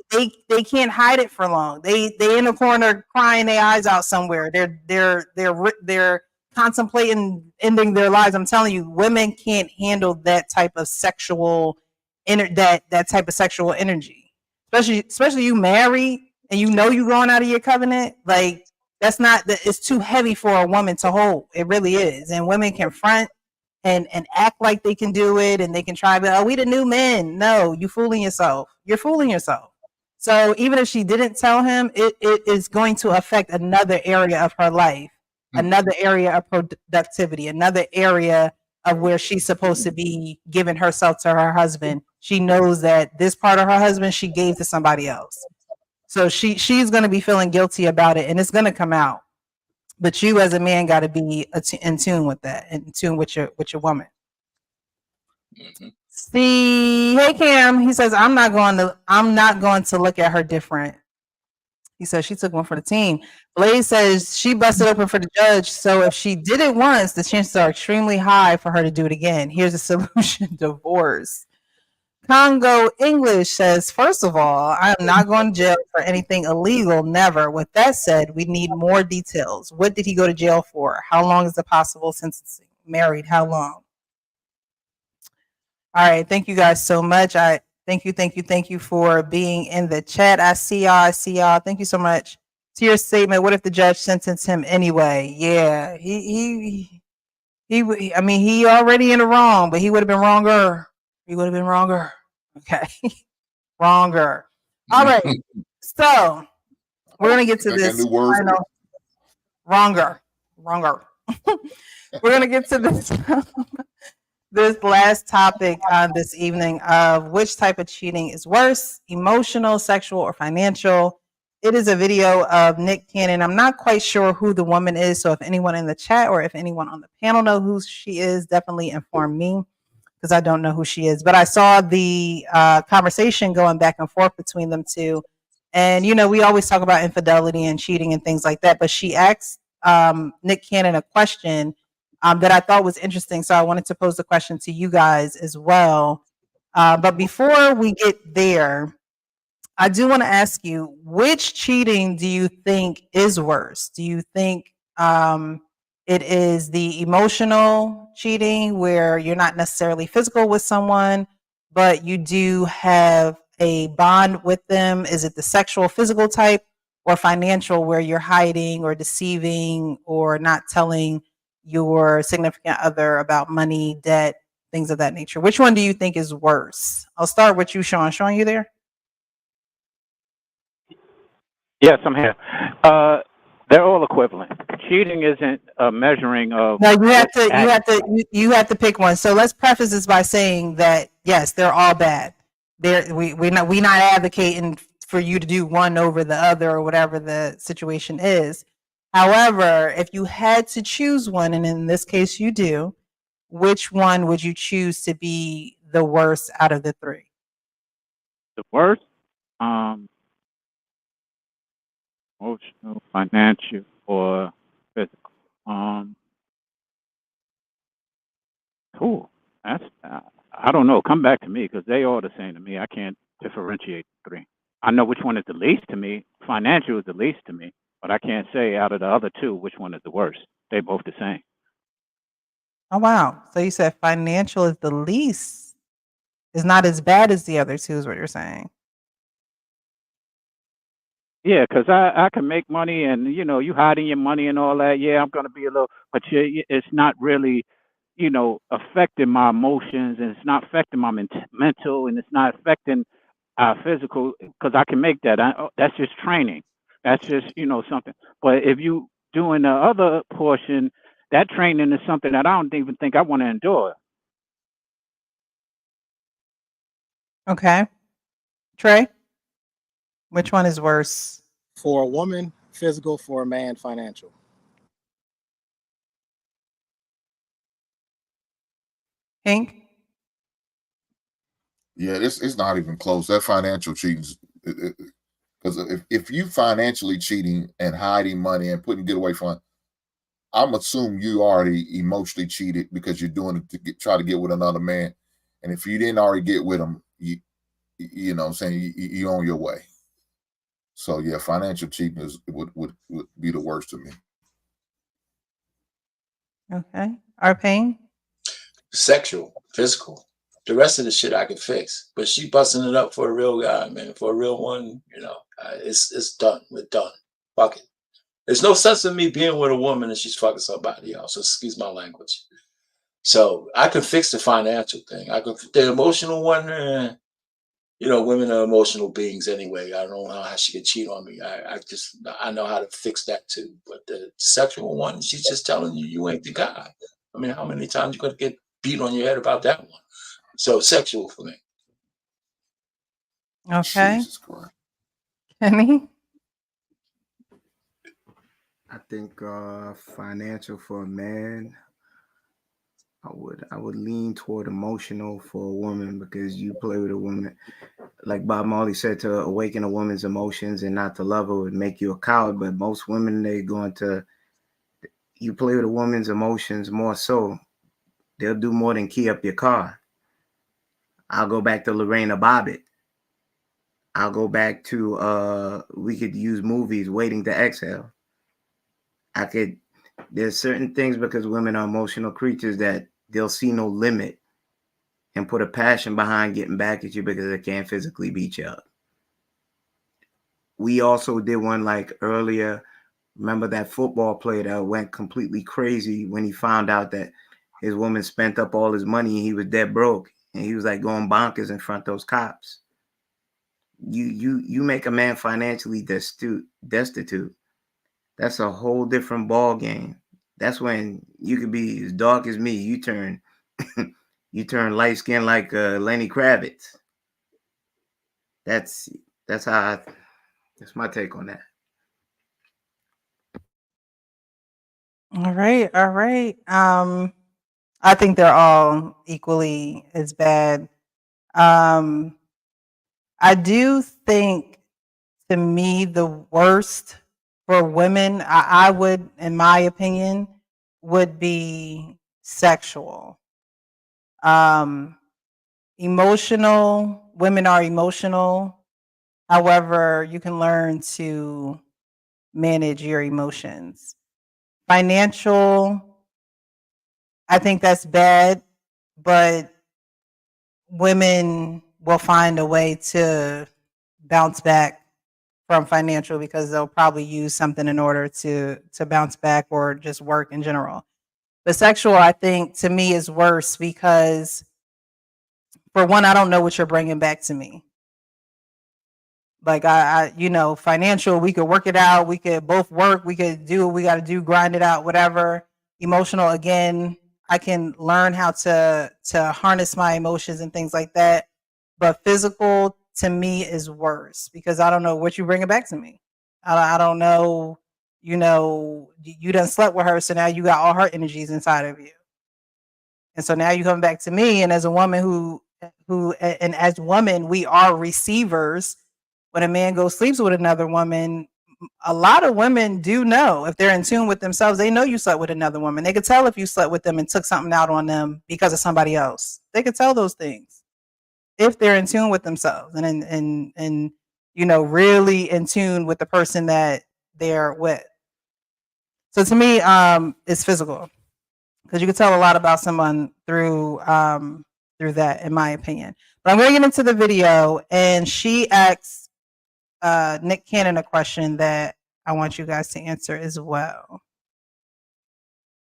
can't hide it for long. They in a corner crying their eyes out somewhere. They're contemplating ending their lives. I'm telling you, women can't handle that type of sexual that type of sexual energy. Especially you married and you know you're going out of your covenant. Like it's too heavy for a woman to hold. It really is. And women can front and act like they can do it, and they can try, but we the new men. No, you're fooling yourself. So even if she didn't tell him, it is going to affect another area of her life, another area of productivity, another area of where she's supposed to be giving herself to her husband. She knows that this part of her husband she gave to somebody else. So she's going to be feeling guilty about it, and it's going to come out. But you as a man got to be in tune with that, in tune with your woman. See, hey Cam, he says, I'm not going to look at her different. He says she took one for the team. Blaze says she busted open for the judge, so if she did it once, the chances are extremely high for her to do it again. Here's a solution: divorce. Congo English says, first of all, I am not going to jail for anything illegal, never. With that said, we need more details. What did he go to jail for? How long is the possible sentencing? Married, how long? All right, thank you guys so much. Thank you for being in the chat. I see y'all. Thank you so much. To your statement, what if the judge sentenced him anyway? Yeah, he already in the wrong, but he would have been wronger. Okay. Wronger. All right. So we're going to get to this final wronger. We're going to get to this this last topic on this evening of which type of cheating is worse, emotional, sexual, or financial. It is a video of Nick Cannon. I'm not quite sure who the woman is, so if anyone in the chat or if anyone on the panel know who she is, definitely inform me, because I don't know who she is. But I saw the conversation going back and forth between them two. And, we always talk about infidelity and cheating and things like that. But she asked Nick Cannon a question that I thought was interesting. So I wanted to pose the question to you guys as well. But before we get there, I do want to ask you, which cheating do you think is worse? Do you think it is the emotional cheating where you're not necessarily physical with someone, but you do have a bond with them? Is it the sexual, physical type, or financial where you're hiding or deceiving or not telling your significant other about money, debt, things of that nature? Which one do you think is worse? I'll start with you, Sean. Sean, you there? Yes, I'm here. They're all equivalent. Cheating isn't a measuring of No, you have which to. You act. have to. You have to pick one. So let's preface this by saying that yes, they're all bad. We're not advocating for you to do one over the other or whatever the situation is. However, if you had to choose one, and in this case you do, which one would you choose to be the worst out of the three? The worst, um, emotional, financial, or physical. Cool. That's I don't know. Come back to me because they all the same to me. I can't differentiate the three. I know which one is the least to me. Financial is the least to me, but I can't say out of the other two which one is the worst. They both the same. Oh wow! So you said financial is the least. Is not as bad as the other two, is what you're saying. Yeah, because I can make money and you hiding your money and all that. Yeah, I'm gonna be a little, but it's not really, affecting my emotions and it's not affecting my mental and it's not affecting physical because I can make that. That's just training. That's just something. But if you doing the other portion, that training is something that I don't even think I want to endure. Okay, Trey, which one is worse? For a woman, physical. For a man, financial. Pink. Yeah, it's not even close. That financial cheating, because if you financially cheating and hiding money and putting getaway fund, I'm assuming you already emotionally cheated because you're doing it to try to get with another man. And if you didn't already get with him, you know what I'm saying, you on your way. So yeah, financial cheating would be the worst to me. Okay. Our pain. Sexual, physical. The rest of the shit I can fix. But she busting it up for a real guy, man. For a real one, it's done. We're done. Fuck it. There's no sense in me being with a woman and she's fucking somebody else. So excuse my language. So I can fix the financial thing. The emotional one. Women are emotional beings anyway. I don't know how she could cheat on me. I know how to fix that too. But the sexual one, she's just telling you you ain't the guy. I mean, how many times you gonna get beat on your head about that one? So sexual for me. Okay. Jesus Christ. Kenny. I think financial for a man. I would lean toward emotional for a woman because you play with a woman. Like Bob Marley said, to awaken a woman's emotions and not to love her would make you a coward. But most women, you play with a woman's emotions more so. They'll do more than key up your car. I'll go back to Lorena Bobbitt. I'll go back to we could use movies, Waiting to Exhale. There's certain things because women are emotional creatures that they'll see no limit and put a passion behind getting back at you because they can't physically beat you up. We also did one like earlier. Remember that football player that went completely crazy when he found out that his woman spent up all his money and he was dead broke and he was like going bonkers in front of those cops. You make a man financially destitute. That's a whole different ball game. That's when you could be as dark as me. You turn light skin like Lenny Kravitz. That's that's my take on that. All right. All right. I think they're all equally as bad. I do think, to me, the worst for women, I would, in my opinion, would be sexual. Emotional, women are emotional. However, you can learn to manage your emotions. Financial, I think that's bad, but women will find a way to bounce back from financial because they'll probably use something in order to bounce back or just work in general. But sexual, I think, to me is worse because, for one, I don't know what you're bringing back to me. Like financial, we could work it out. We could both work. We could do what we got to do, grind it out, whatever. Emotional, again, I can learn how to harness my emotions and things like that. But physical, to me, is worse because I don't know what you bringing back to me. I don't know. You done slept with her, so now you got all her energies inside of you, and so now you come back to me. And as a woman and as women, we are receivers. When a man goes sleeps with another woman, a lot of women do know if they're in tune with themselves. They know you slept with another woman. They could tell if you slept with them and took something out on them because of somebody else. They could tell those things if they're in tune with themselves and really in tune with the person that they're with. So to me, it's physical because you can tell a lot about someone through that, in my opinion. But I'm going to get into the video, and she asks Nick Cannon a question that I want you guys to answer as well.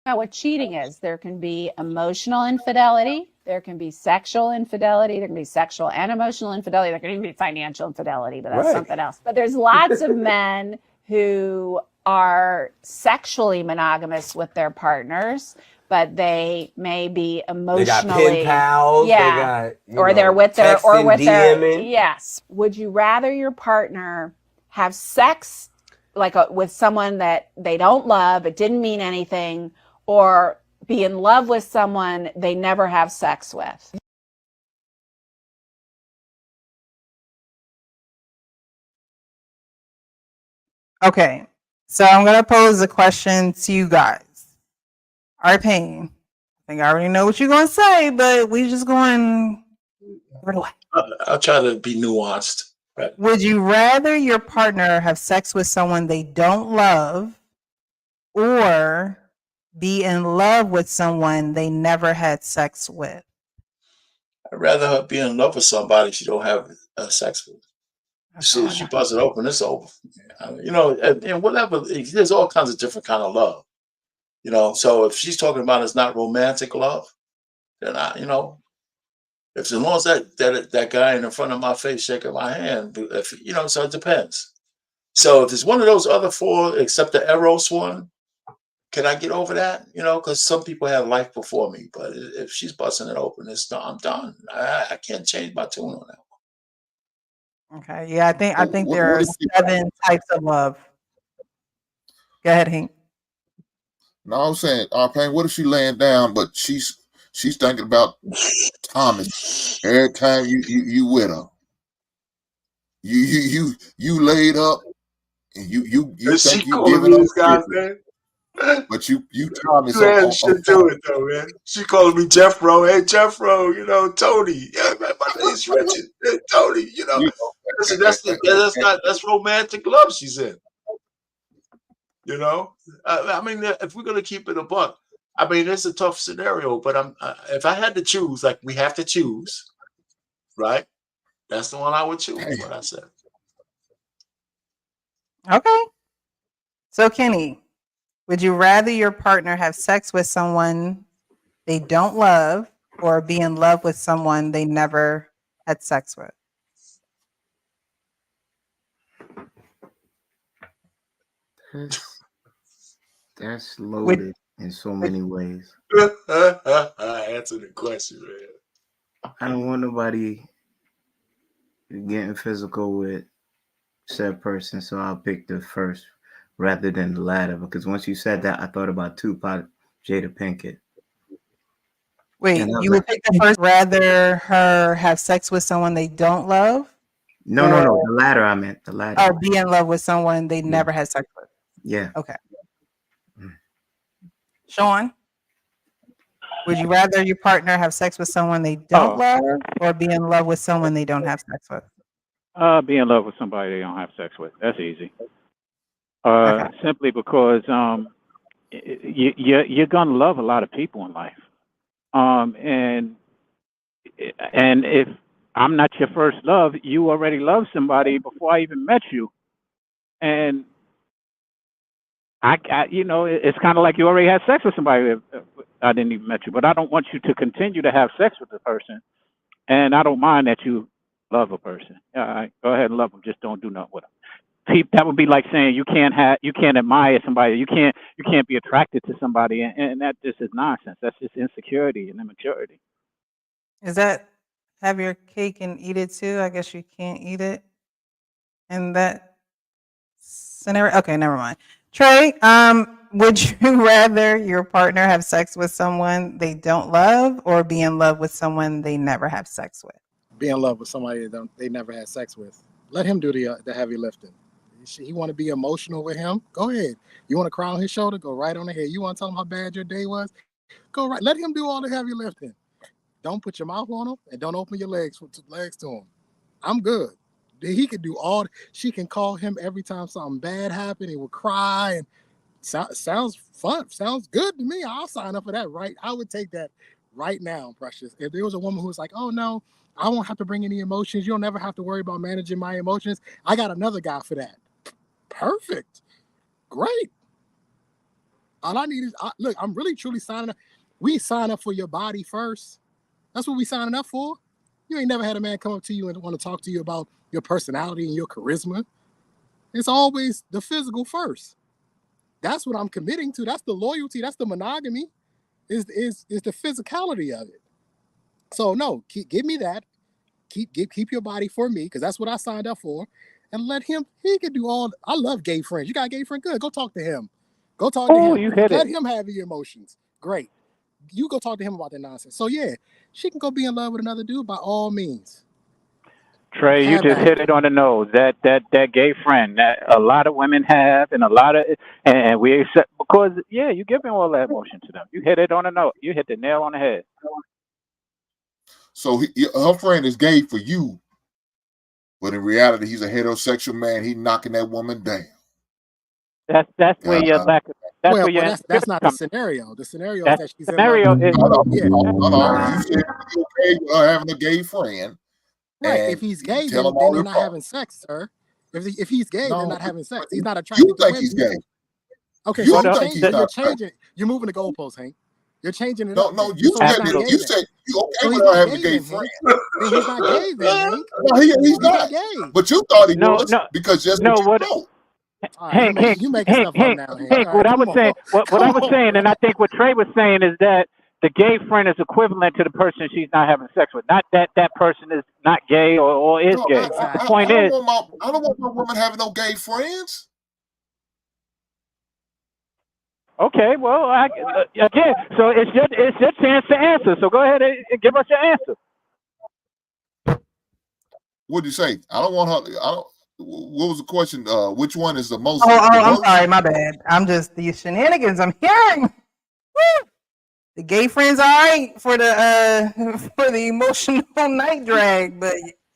What cheating is. There can be emotional infidelity. There can be sexual infidelity. There can be sexual and emotional infidelity. There can even be financial infidelity, but that's something else. But there's lots of men who are sexually monogamous with their partners, but they may be emotionally. They got pen pals. Yeah. They got, or they're with their, or with DMing. their, yes. Would you rather your partner have sex with someone that they don't love, it didn't mean anything, or be in love with someone they never have sex with? Okay, so I'm going to pose a question to you guys. All right, Payne, I think I already know what you're going to say, but we just going right away. I'll try to be nuanced. Right. Would you rather your partner have sex with someone they don't love or be in love with someone they never had sex with? I'd rather her be in love with somebody she don't have sex with. She busts it open, it's over. And whatever, there's all kinds of different kind of love. So if she's talking about it's not romantic love, then as long as that guy in the front of my face shaking my hand, so it depends. So if it's one of those other four, except the Eros one, can I get over that? Because some people have life before me, but if she's busting it open, I'm done. I can't change my tune on that. Okay, yeah, I think there are 7 types of love. Go ahead, Hank. No, I'm saying, Payne, what if she laying down, but she's thinking about Thomas every time you with her. You laid up, and you think you giving up guys, man. But you Thomas you had shit to it though, man. She calling me Jeffro. Hey, Jeffro, Tony. Yeah, man, my name's Richard. Hey, Tony, Listen, that's romantic love she's in. I mean, if we're gonna keep it a buck, I mean, it's a tough scenario. But if I had to choose, like we have to choose, right? That's the one I would choose. What I said. Okay. So, Kenny, would you rather your partner have sex with someone they don't love or be in love with someone they never had sex with? That's loaded in so many ways. Answer the question, man. I don't want nobody getting physical with said person, so I'll pick the first rather than the latter. Because once you said that, I thought about Tupac, Jada Pinkett. Wait, you would pick the first, rather her have sex with someone they don't love? No, the latter I meant, the latter. Or be in love with someone they never had sex with? Yeah. Okay. Sean, would you rather your partner have sex with someone they don't love or be in love with someone they don't have sex with? Be in love with somebody they don't have sex with. That's easy. Okay. Simply because you're gonna love a lot of people in life, and if I'm not your first love, you already love somebody before I even met you, and it's kind of like you already had sex with somebody. I didn't even met you, but I don't want you to continue to have sex with the person, and I don't mind that you love a person. All right, go ahead and love them, just don't do nothing with them. That would be like saying you can't admire somebody, you can't be attracted to somebody, and that just is nonsense. That's just insecurity and immaturity. Is that have your cake and eat it too? I guess you can't eat it in that scenario. Okay, never mind. Trey, would you rather your partner have sex with someone they don't love or be in love with someone they never have sex with? Be in love with somebody they never had sex with. Let him do the heavy lifting. He want to be emotional with him? Go ahead. You want to cry on his shoulder? Go right on ahead. You want to tell him how bad your day was? Go right. Let him do all the heavy lifting. Don't put your mouth on him and don't open your legs to him. I'm good. He could do all. She can call him every time something bad happened. He would cry and sounds fun. Sounds good to me. I'll sign up for that. Right. I would take that right now, Precious. If there was a woman who was like, oh no, I won't have to bring any emotions. You'll never have to worry about managing my emotions. I got another guy for that. Perfect. Great. All I need is, look, I'm really truly signing up. We sign up for your body first. That's what we signing up for. You ain't never had a man come up to you and want to talk to you about your personality and your charisma. It's always the physical first. That's what I'm committing to. That's the loyalty. That's the monogamy. Is the physicality of it. So no, give me that. Keep your body for me, because that's what I signed up for. And let him, he can do all. I love gay friends. You got a gay friend? Good. Go talk to him. Go talk to him. You hit Let it. him have your emotions. Great. You go talk to him about that nonsense. So yeah, she can go be in love with another dude by all means. Trey, you just hit it on the nose. That gay friend that a lot of women have, and and we accept, because you give them all that emotion to them. You hit it on the nose. You hit the nail on the head. So her friend is gay for you, but in reality, he's a heterosexual man. He's knocking that woman down. That's where your lack of. That's not the scenario. The scenario is that she's in love. You said you okay with her having a gay friend. Right. If he's gay, then they're not having sex, sir. If he's gay, they're not having sex. He's not attracted to women. You think he's gay? Okay, so you're changing. You're moving the goalposts, Hank. You're changing it up. No, you said you okay with her having a gay friend. Then he's not gay, then, Hank. No, he's not gay. But you thought he was because just what you know. Hank, you making stuff up now, Hank. Hank, what I was saying, and I think what Trey was saying is that the gay friend is equivalent to the person she's not having sex with. Not that person is not gay or is gay. The point is, I don't want my woman having no gay friends. Okay, well, again, so it's your chance to answer. So go ahead and give us your answer. What did you say? I don't want her. What was the question? Which one is the most? I'm sorry, my bad. I'm just the shenanigans I'm hearing. Woo! The gay friends, all right for the emotional night drag, but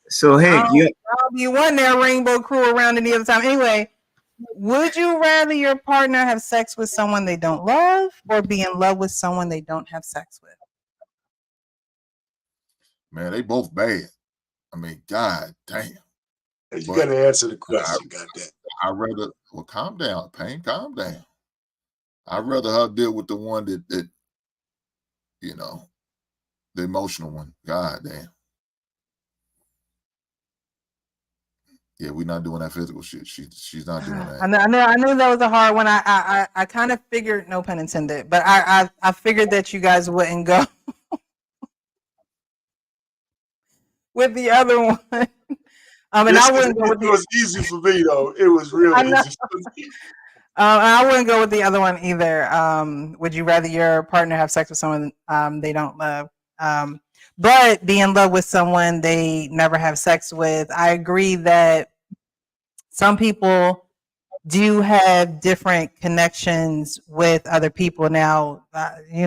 so Hank, I'll be one there rainbow crew around any other time. Anyway, would you rather your partner have sex with someone they don't love or be in love with someone they don't have sex with? Man, they both bad. I mean, God damn. You got to answer the question. I'd rather, calm down, Payne, calm down. I'd rather her deal with the one that the emotional one. God damn. Yeah, we're not doing that physical shit. She's not doing that. I knew that was a hard one. I kind of figured, no pun intended, but I figured that you guys wouldn't go with the other one. And I wouldn't go with it was easy for me though. It was really easy. I wouldn't go with the other one either. Would you rather your partner have sex with someone they don't love, but be in love with someone they never have sex with? I agree that some people do have different connections with other people. Now, you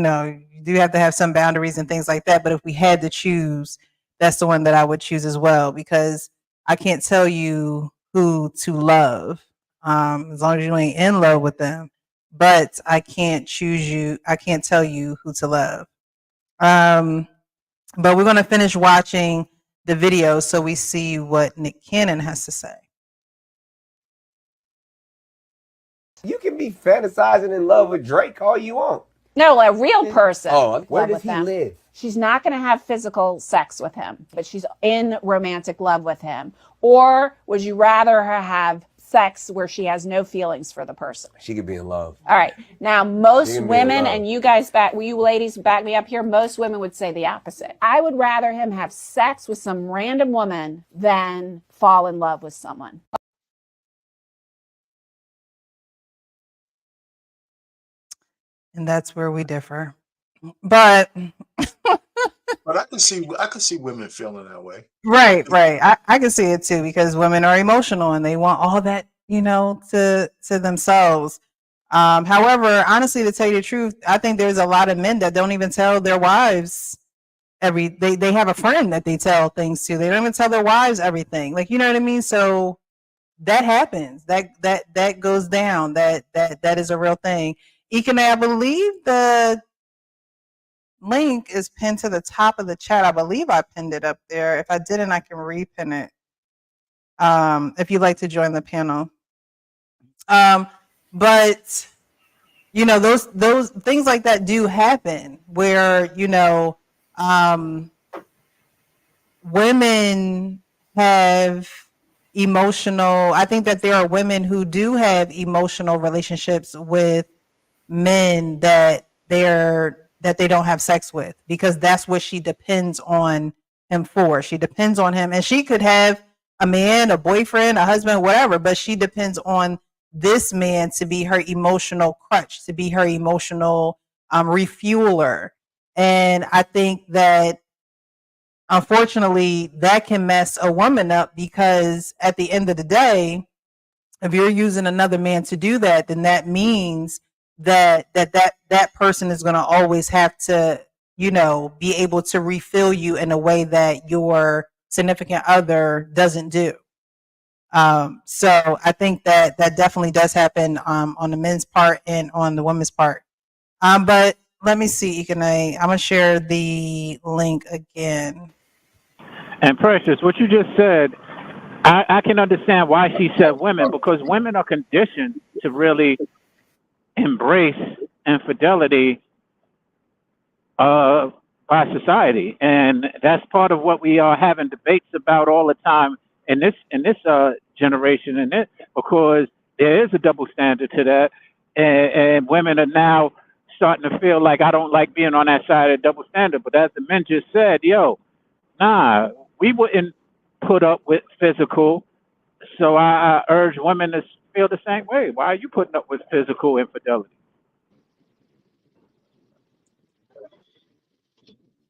do have to have some boundaries and things like that. But if we had to choose, that's the one that I would choose as well, because I can't tell you who to love, as long as you ain't in love with them. But I can't choose you. I can't tell you who to love. But we're going to finish watching the video so we see what Nick Cannon has to say. You can be fantasizing in love with Drake all you want. No, a real person. Oh, where love does with he them. live? She's not going to have physical sex with him, but she's in romantic love with him. Or would you rather her have sex where she has no feelings for the person? She could be in love. All right. Now, most She can be in women, love. and you guys you ladies back me up here, most women would say the opposite. I would rather him have sex with some random woman than fall in love with someone. And that's where we differ. But But I can see women feeling that way. right. I can see it too, because women are emotional and they want all that, to themselves. However, honestly, to tell you the truth, I think there's a lot of men that don't even tell their wives they have a friend that they tell things to. They don't even tell their wives everything. Like, you know what I mean? So that happens. That goes down. That is a real thing. Ekene, I believe the link is pinned to the top of the chat. I believe I pinned it up there. If I didn't, I can repin it. If you'd like to join the panel. But those things like that do happen where, women have emotional. I think that there are women who do have emotional relationships with men that they don't have sex with, because that's what she depends on him for. She depends on him, and she could have a man, a boyfriend, a husband, whatever, but she depends on this man to be her emotional crutch, to be her emotional refueler. And I think that unfortunately that can mess a woman up, because at the end of the day, if you're using another man to do that, then that means that person is going to always have to, be able to refill you in a way that your significant other doesn't do. So I think that definitely does happen on the men's part and on the women's part. But let me see, Ekene. I'm going to share the link again. And Precious, what you just said, I can understand why she said women, because women are conditioned to really embrace infidelity by society, and that's part of what we are having debates about all the time in this generation, and it because there is a double standard to that, and women are now starting to feel like I don't like being on that side of the double standard. But as the men just said, nah, we wouldn't put up with physical. So I urge women to feel the same way. Why are you putting up with physical infidelity?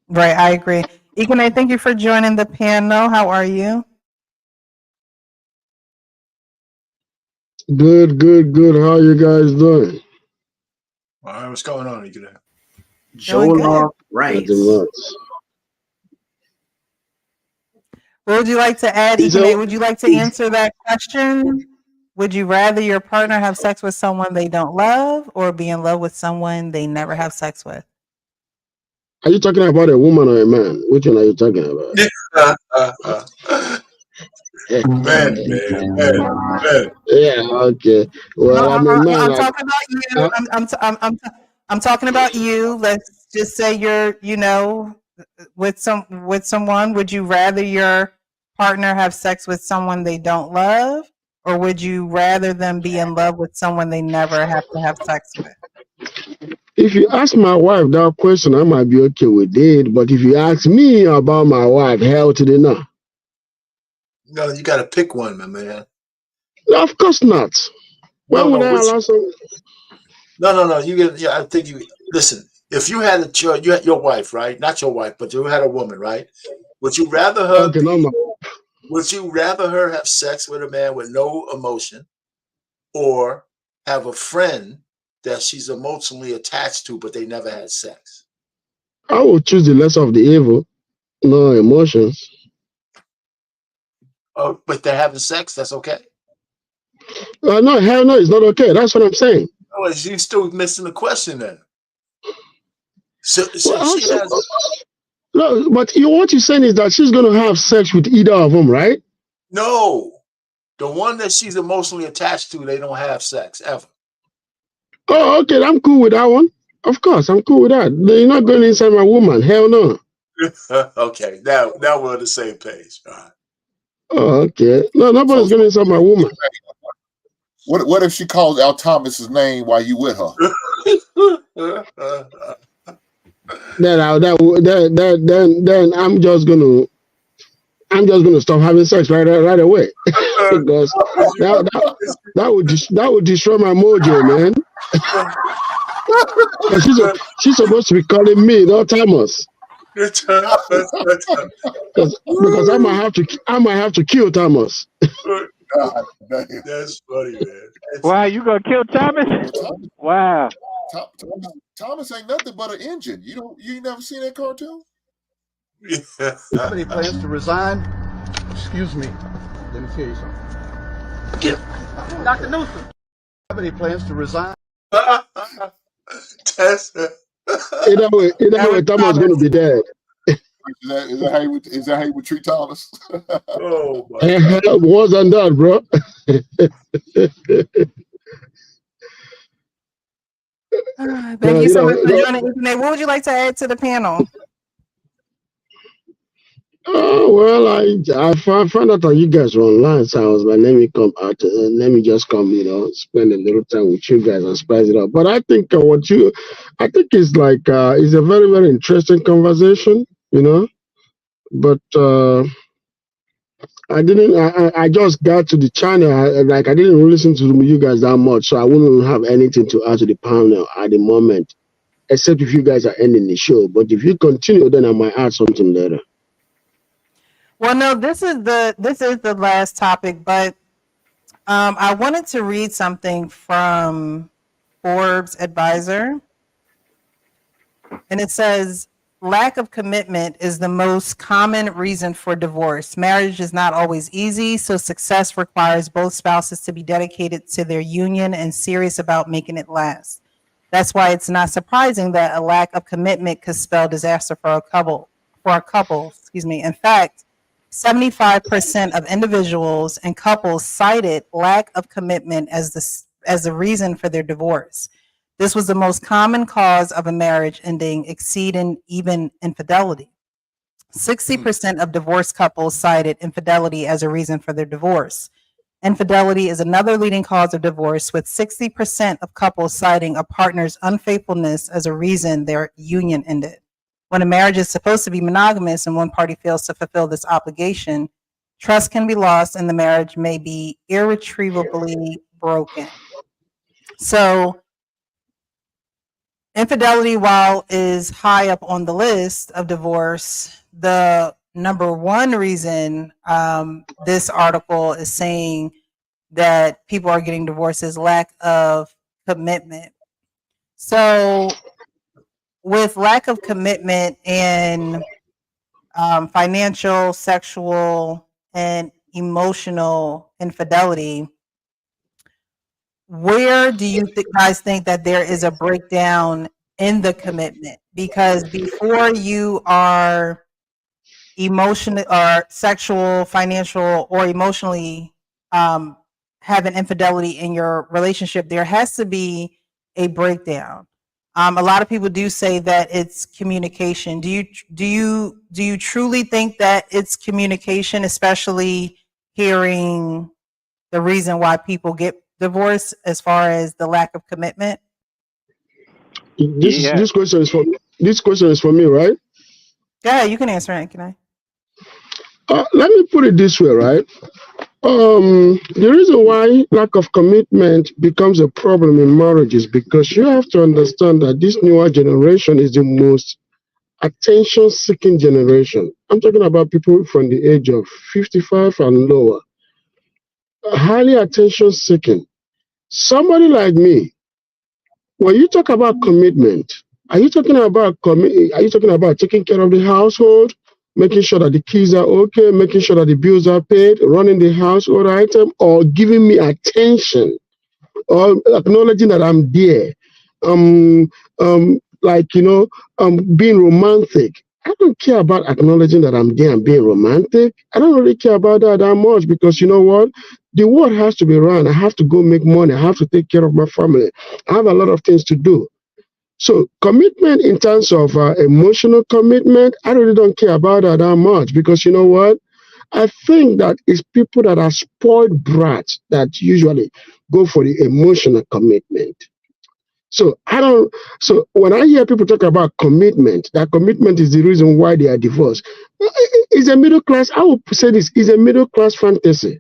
Right, I agree. Ekene, thank you for joining the panel. How are you? Good. How you guys doing? All right, what's going on? Doing good. Right. What would you like to add, Ekene? Would you like to answer that question? Would you rather your partner have sex with someone they don't love, or be in love with someone they never have sex with? Are you talking about a woman or a man? Which one are you talking about? Man. Yeah, okay. Well, I'm a man. I'm talking about you. I'm talking about you. Let's just say you're, with someone. Would you rather your partner have sex with someone they don't love, or would you rather them be in love with someone they never have to have sex with? If you ask my wife that question, I might be okay with it. But if you ask me about my wife, hell to the no. No, you got to pick one, my man. Of course not. Why would I allow some? No. I think you listen. If you had you had your wife, right? Not your wife, but you had a woman, right? Would you rather her? Would you rather her have sex with a man with no emotion, or have a friend that she's emotionally attached to, but they never had sex? I will choose the lesser of the evil. No emotions. But they're having sex. That's okay. No, hell no, it's not okay. That's what I'm saying. Oh, she's still missing the question then. So Well, she has. no, but what you're saying is that she's going to have sex with either of them, right? No, the one that she's emotionally attached to, they don't have sex ever. Oh, okay, I'm cool with that one. Of course, I'm cool with that. You're not going inside my woman. Hell no. Okay, now we're on the same page. All right. Oh, okay. No, nobody's going inside my woman. What if she calls out Thomas's name while you with her? Then I'm just gonna stop having sex right away because that would destroy my mojo, man. She's supposed to be calling me, not Thomas. Because I might have to kill Thomas. God, that's funny, man. Wow, you gonna kill Thomas? Wow. Thomas ain't nothing but an engine. You ain't never seen that cartoon? Somebody plans to resign. Excuse me. Let me tell you something. Get Dr. Newsom. Somebody plans to resign. Either way, Thomas going to be dead. Is that how you would treat Thomas? Oh my God. More than that, bro. Thank you so much for joining. What would you like to add to the panel? Oh well, I found out that you guys were online, so I was like, let me come out. Let me just come, spend a little time with you guys and spice it up. But I think I think it's like it's a very, very interesting conversation, But I just got to the channel. I didn't really listen to you guys that much, so I wouldn't have anything to add to the panel at the moment, except if you guys are ending the show. But if you continue, then I might add something later. Well, no, this is the last topic, but I wanted to read something from Forbes Advisor, and it says, lack of commitment is the most common reason for divorce. Marriage is not always easy, so success requires both spouses to be dedicated to their union and serious about making it last. That's why it's not surprising that a lack of commitment could spell disaster for a couple. In fact, 75% of individuals and couples cited lack of commitment as the reason for their divorce. This was the most common cause of a marriage ending, exceeding even infidelity. 60% of divorced couples cited infidelity as a reason for their divorce. Infidelity is another leading cause of divorce, with 60% of couples citing a partner's unfaithfulness as a reason their union ended. When a marriage is supposed to be monogamous and one party fails to fulfill this obligation, trust can be lost and the marriage may be irretrievably broken. So, infidelity, while is high up on the list of divorce, the number one reason this article is saying that people are getting divorced is lack of commitment. So with lack of commitment in financial, sexual, and emotional infidelity, where do you guys think that there is a breakdown in the commitment? Because before you are emotional or sexual, financial, or emotionally have an infidelity in your relationship, there has to be a breakdown. A lot of people do say that it's communication. Do you truly think that it's communication, especially hearing the reason why people get divorced as far as the lack of commitment? This question is for me, right? Yeah, you can answer it. Can I? Let me put it this way, right? The reason why lack of commitment becomes a problem in marriage is because you have to understand that this newer generation is the most attention-seeking generation. I'm talking about people from the age of 55 and lower. Highly attention-seeking. Somebody like me, when you talk about commitment, are you talking about taking care of the household, making sure that the kids are okay, making sure that the bills are paid, running the house, all the item, or giving me attention, or acknowledging that I'm there. Like, being romantic. I don't care about acknowledging that I'm there and being romantic. I don't really care about that much, because you know what? The world has to be run. I have to go make money. I have to take care of my family. I have a lot of things to do. So commitment in terms of emotional commitment, I really don't care about that much, because you know what? I think that it's people that are spoiled brats that usually go for the emotional commitment. So so when I hear people talk about commitment, that commitment is the reason why they are divorced. It's a middle class, I would say this, is a middle class fantasy.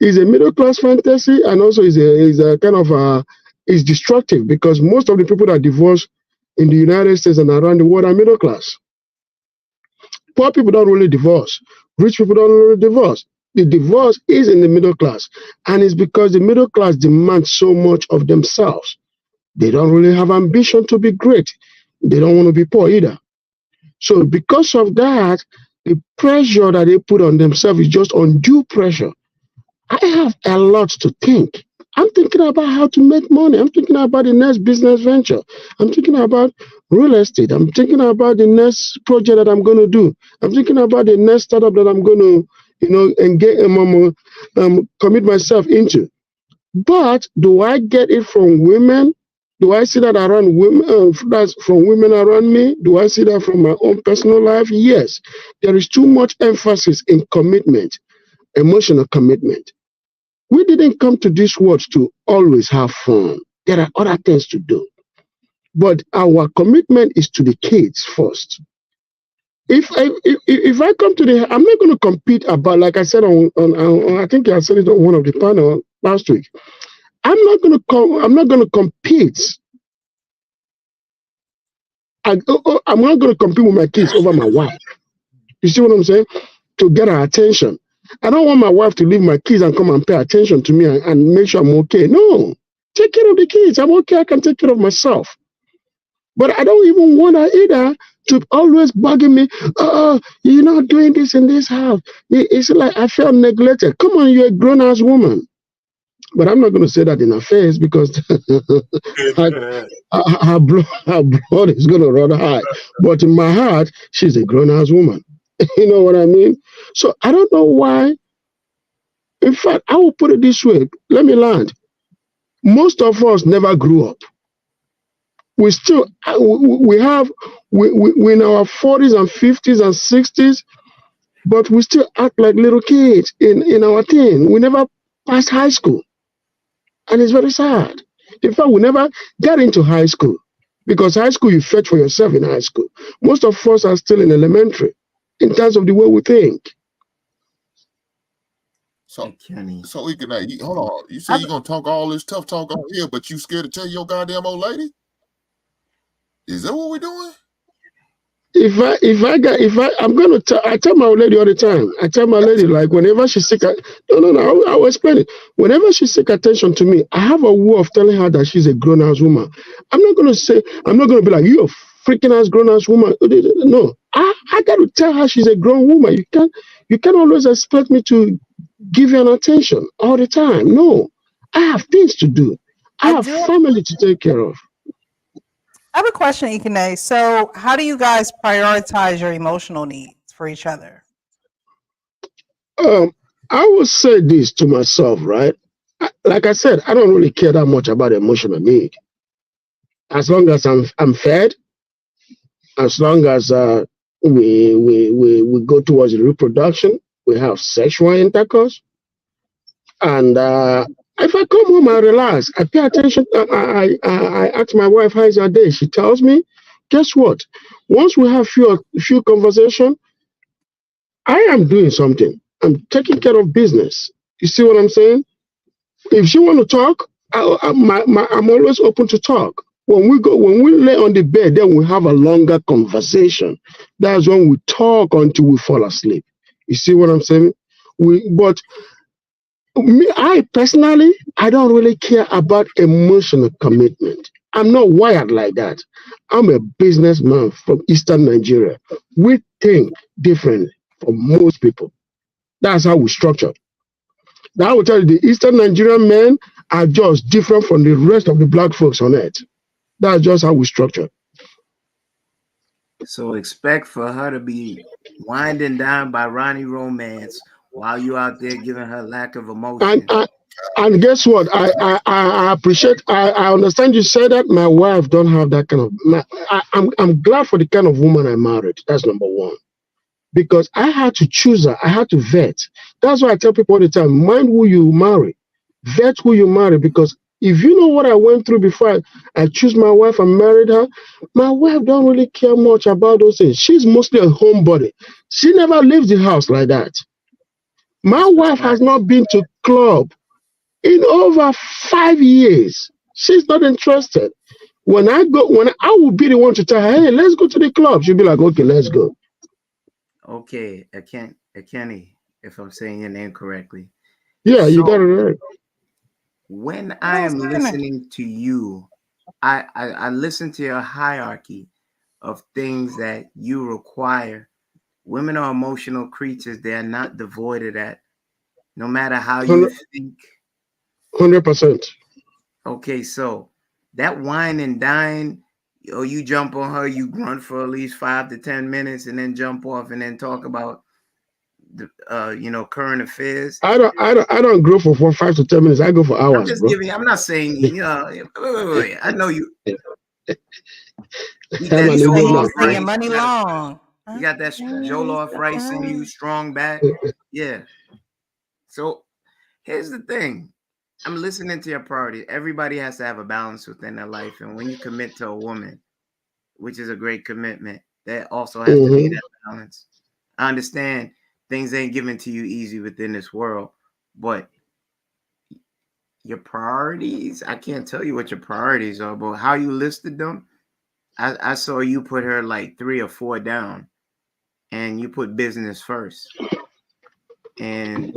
Is a middle class fantasy, and also is a kind of is destructive, because most of the people that divorce in the United States and around the world are middle class. Poor people don't really divorce. Rich people don't really divorce. The divorce is in the middle class, and it's because the middle class demands so much of themselves. They don't really have ambition to be great. They don't want to be poor either. So because of that, the pressure that they put on themselves is just undue pressure. I have a lot to think. I'm thinking about how to make money. I'm thinking about the next business venture. I'm thinking about real estate. I'm thinking about the next project that I'm going to do. I'm thinking about the next startup that I'm going to, commit myself into. But do I get it from women? Do I see that around women? That's from women around me? Do I see that from my own personal life? Yes. There is too much emphasis in commitment, emotional commitment. We didn't come to this world to always have fun. There are other things to do. But our commitment is to the kids first. If I come to I'm not going to compete about, like I said on I think I said it on one of the panel last week. I'm not going to compete. I'm not going to compete with my kids over my wife. You see what I'm saying? To get her attention. I don't want my wife to leave my kids and come and pay attention to me and make sure I'm okay. No, take care of the kids. I'm okay. I can take care of myself. But I don't even want her either to always bugging me. You're not doing this in this house. It's like I felt neglected. Come on, you're a grown-ass woman. But I'm not going to say that in her face, because her blood is going to run high. But in my heart, she's a grown-ass woman. You know what I mean? So I don't know why. In fact, I will put it this way. Let me land. Most of us never grew up. We still, we're in our 40s and 50s and 60s, but we still act like little kids in our teens. We never passed high school. And it's very sad. In fact, we never got into high school, because high school, you fetch for yourself in high school. Most of us are still in elementary in terms of the way we think. So we can hold on. You say you're gonna talk all this tough talk on here, but you scared to tell your goddamn old lady? Is that what we're doing? I'm gonna I tell my old lady all the time. I tell my lady, like, whenever she's sick, I will explain it. Whenever she seek attention to me, I have a way of telling her that she's a grown-ass woman. I'm not gonna be like, you're a freaking ass grown-ass woman. No, I got to tell her she's a grown woman. You can't always expect me to give you an attention all the time. No, I have things to do. I have family to take care of. I have a question, Ikene. So how do you guys prioritize your emotional needs for each other? I will say this to myself, right? Like I said, I don't really care that much about emotional need. As long as I'm fed, as long as we go towards reproduction, we have sexual intercourse, and if I come home, I relax. I pay attention. I ask my wife, how is her day? She tells me. Guess what? Once we have few conversation, I am doing something. I'm taking care of business. You see what I'm saying? If she want to talk, I'm always open to talk. When we lay on the bed, then we have a longer conversation. That's when we talk until we fall asleep. You see what I'm saying? But me, I personally, I don't really care about emotional commitment. I'm not wired like that. I'm a businessman from Eastern Nigeria. We think differently from most people. That's how we structure. Now I will tell you, the Eastern Nigerian men are just different from the rest of the black folks on earth. That's just how we structure. So expect for her to be winding down by Ronnie Romance while you out there giving her lack of emotion. And guess what? I appreciate. I understand you said that. My wife don't have that kind of. I'm glad for the kind of woman I married. That's number one. Because I had to choose her. I had to vet. That's why I tell people all the time: mind who you marry, vet who you marry. Because if you know what I went through before I choose my wife and married her, my wife don't really care much about those things. She's mostly a homebody. She never leaves the house like that. My wife has not been to club in over 5 years. She's not interested. When I will be the one to tell her, hey, let's go to the club. She'll be like, okay, let's go. Okay, Kenny, if I'm saying your name correctly. Yeah, you got it right. When I am listening to you, I listen to your hierarchy of things that you require. Women are emotional creatures. They are not devoid of that. No matter how you think. 100%. Okay, so that wine and dine, or you jump on her, you grunt for at least 5 to 10 minutes, and then jump off and then talk about the current affairs. I don't grow for 5 to 10 minutes. I go for hours. I'm just giving. I'm not saying wait. I know you. You got that money long. You got that jollof rice in you, strong back. Yeah. So here's the thing. I'm listening to your priority. Everybody has to have a balance within their life. And when you commit to a woman, which is a great commitment, that also has to be that balance. I understand things ain't given to you easy within this world, but your priorities, I can't tell you what your priorities are, but how you listed them, I saw you put her like 3 or 4 down, and you put business first. And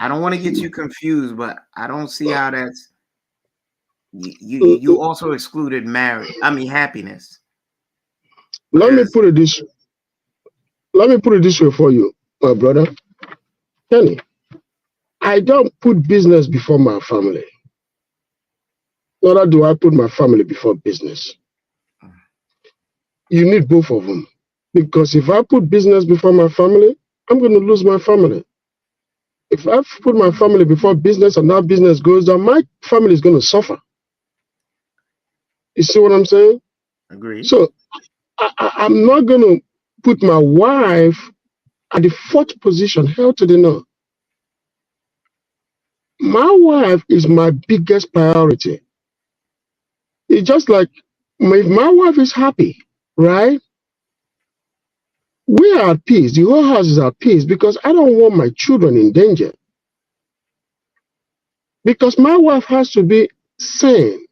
I don't want to get you confused, but I don't see how that's you also excluded happiness. Let me put it this way for you, my brother. Kenny, I don't put business before my family. Neither do I put my family before business. You need both of them. Because if I put business before my family, I'm going to lose my family. If I put my family before business and that business goes down, my family is going to suffer. You see what I'm saying? Agree. So I'm not going to put my wife at the 4th position. Hell to the no. My wife is my biggest priority. It's just like if my wife is happy, right? We are at peace. The whole house is at peace because I don't want my children in danger. Because my wife has to be sane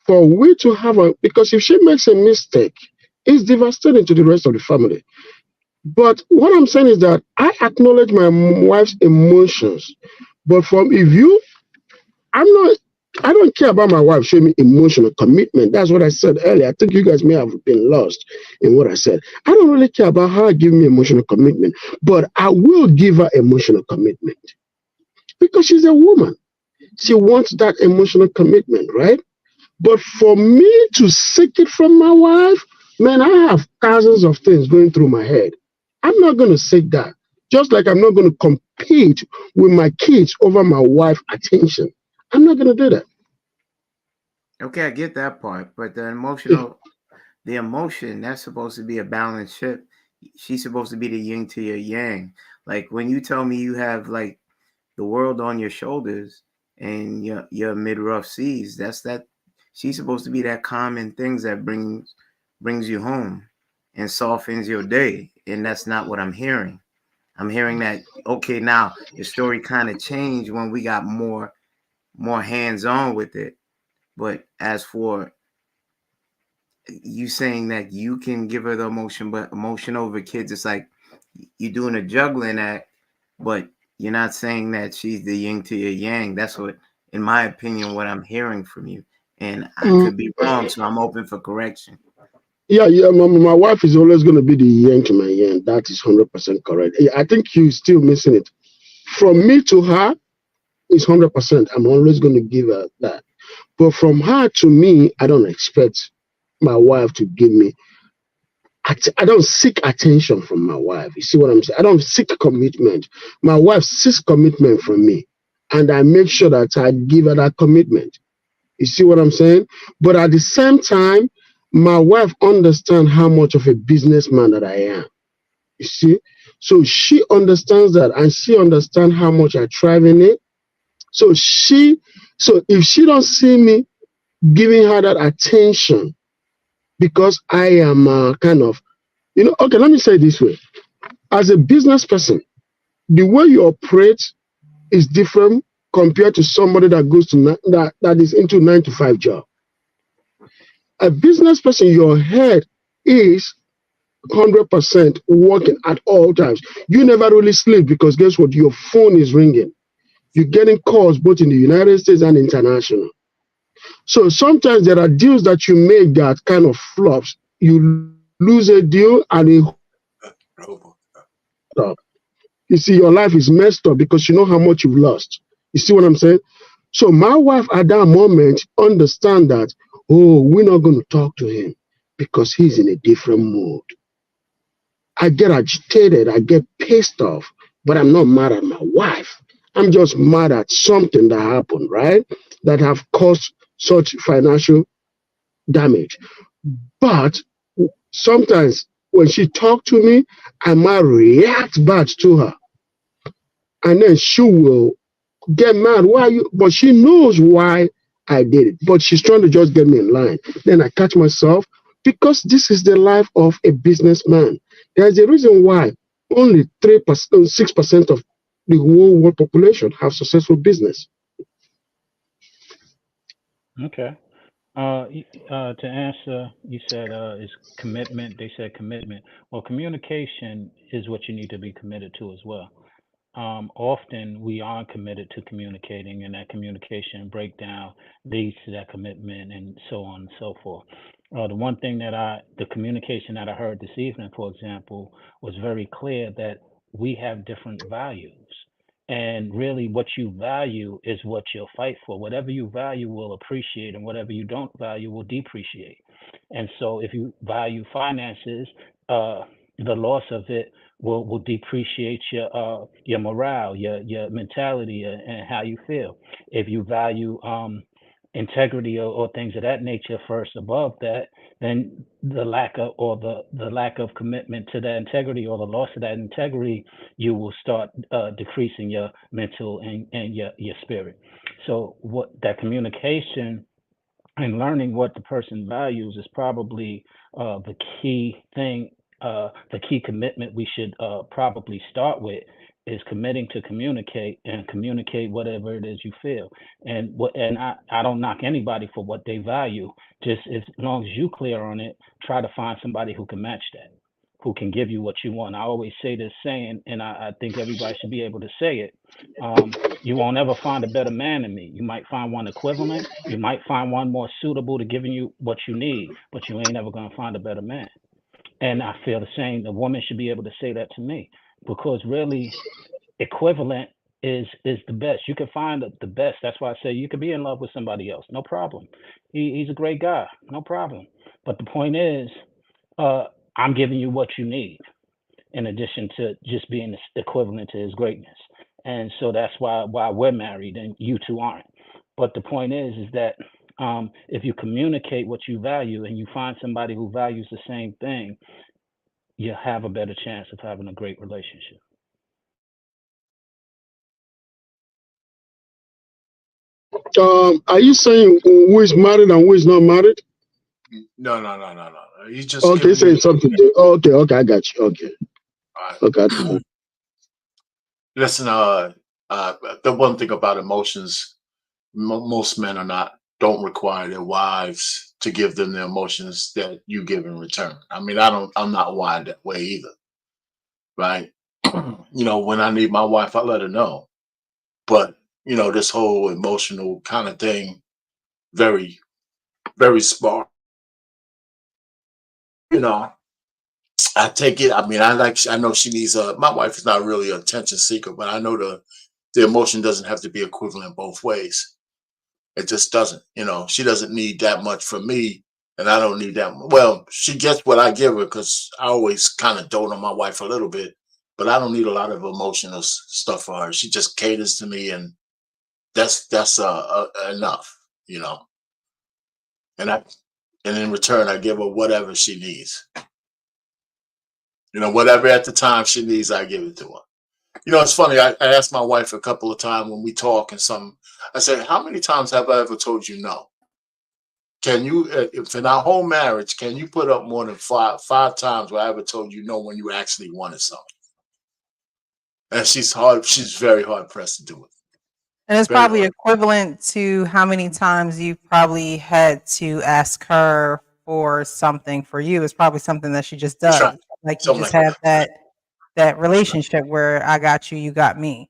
for we to have because if she makes a mistake, it's devastating to the rest of the family. But what I'm saying is that I acknowledge my wife's emotions. But I don't care about my wife showing me emotional commitment. That's what I said earlier. I think you guys may have been lost in what I said. I don't really care about her giving me emotional commitment, but I will give her emotional commitment because she's a woman. She wants that emotional commitment, right? But for me to seek it from my wife, man, I have thousands of things going through my head. I'm not going to seek that. Just like I'm not going to compete with my kids over my wife's attention. I'm not going to do that. Okay, I get that part, but the emotion, that's supposed to be a balanced ship. She's supposed to be the yin to your yang. Like when you tell me you have like the world on your shoulders and you're mid rough seas, she's supposed to be that common things that brings you home and softens your day. And that's not what I'm hearing. I'm hearing that, okay, now your story kind of changed when we got more hands-on with it. But as for you saying that you can give her the emotion, but emotion over kids, it's like you're doing a juggling act, but you're not saying that she's the yin to your yang. That's what, in my opinion, what I'm hearing from you. and I could be wrong, so I'm open for correction. Yeah, yeah. My wife is always going to be the yin to my yang. That is 100% correct. I think you're still missing it. From me to her is 100%. I'm always going to give her that. But from her to me, I don't expect my wife to give me. I don't seek attention from my wife. You see what I'm saying? I don't seek commitment. My wife seeks commitment from me, and I make sure that I give her that commitment. You see what I'm saying? But at the same time, my wife understands how much of a businessman that I am. You see? So she understands that, and she understands how much I thrive in it. So if she don't see me giving her that attention, because I am kind of, okay, let me say it this way. As a business person, the way you operate is different compared to somebody that goes to that is into 9 to 5 job. A business person, your head is 100% working at all times. You never really sleep because guess what? Your phone is ringing. You're getting calls both in the United States and international. So sometimes there are deals that you make that kind of flops. You lose a deal and it up. You see, your life is messed up because you know how much you've lost. You see what I'm saying? So my wife at that moment understand that, oh, we're not going to talk to him because he's in a different mood. I get agitated, I get pissed off, but I'm not mad at my wife. I'm just mad at something that happened, right? That have caused such financial damage. But sometimes when she talks to me, I might react bad to her. And then she will get mad. Why are you? But she knows why I did it. But she's trying to just get me in line. Then I catch myself because this is the life of a businessman. There's a reason why only 6% of the whole world population have successful business. Okay. To answer, you said is commitment. They said commitment. Well, communication is what you need to be committed to as well. Often we aren't committed to communicating, and that communication breakdown leads to that commitment, and so on and so forth. The communication that I heard this evening, for example, was very clear that we have different values. And really, what you value is what you'll fight for. Whatever you value will appreciate, and whatever you don't value will depreciate. And so, if you value finances, the loss of it will depreciate your morale, your mentality, and how you feel. If you value integrity or things of that nature first above that, then the lack of commitment to that integrity or the loss of that integrity, you will start decreasing your mental and your spirit. So what that communication and learning what the person values is probably the key thing, the key commitment we should probably start with is committing to communicate and communicate whatever it is you feel. And I don't knock anybody for what they value. Just as long as you clear on it, try to find somebody who can match that, who can give you what you want. I always say this saying, and I think everybody should be able to say it. You won't ever find a better man than me. You might find one equivalent. You might find one more suitable to giving you what you need, but you ain't ever going to find a better man. And I feel the same. The woman should be able to say that to me, because really, equivalent is the best. You can find the best. That's why I say you could be in love with somebody else, no problem. He's a great guy, no problem. But the point is, I'm giving you what you need, in addition to just being equivalent to his greatness. And so that's why we're married and you two aren't. But the point is that if you communicate what you value and you find somebody who values the same thing, you have a better chance of having a great relationship. Are you saying who is married and who is not married? No. He's just Okay, giving saying you. something. Okay, I got you. Okay, okay. Listen, the one thing about emotions, most men don't require their wives to give them the emotions that you give in return. I mean, I'm not wired that way either, right? When I need my wife, I let her know. But this whole emotional kind of thing, very very smart. You know, I take it. I mean, I know she needs my wife is not really an attention seeker, but I know the emotion doesn't have to be equivalent both ways. It just doesn't. You know, she doesn't need that much from me, and I don't need that. Well, she gets what I give her because I always kind of dote on my wife a little bit, but I don't need a lot of emotional stuff for her. She just caters to me, and that's enough. You know, and I and in return I give her whatever she needs. You know, whatever at the time she needs, I give it to her. You know, it's funny. I asked my wife a couple of times when we talk and some. I said, "How many times have I ever told you no? Can you, if in our whole marriage, can you put up more than five times where I ever told you no when you actually wanted something?" And she's very hard pressed to do it. And it's Very probably hard. equivalent to how many times you probably had to ask her for something for you. It's probably something that she just That's right. does. Like you Something just like that. have that relationship where I got you, you got me.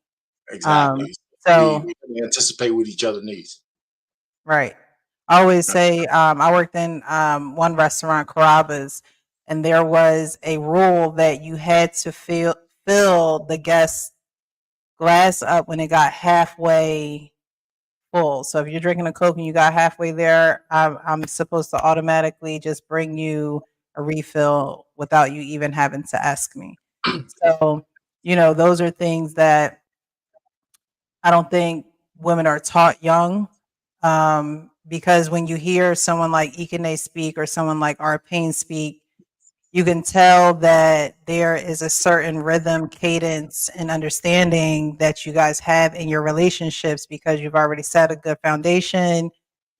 Exactly. So We anticipate what each other needs. right. I always say I worked in one restaurant, Carrabba's, and there was a rule that you had to fill the guest glass up when it got halfway full. So if you're drinking a Coke and you got halfway there, I'm supposed to automatically just bring you a refill without you even having to ask me. So, those are things that I don't think women are taught young. Because when you hear someone like Ikene speak or someone like Arpain speak, you can tell that there is a certain rhythm, cadence, and understanding that you guys have in your relationships because you've already set a good foundation.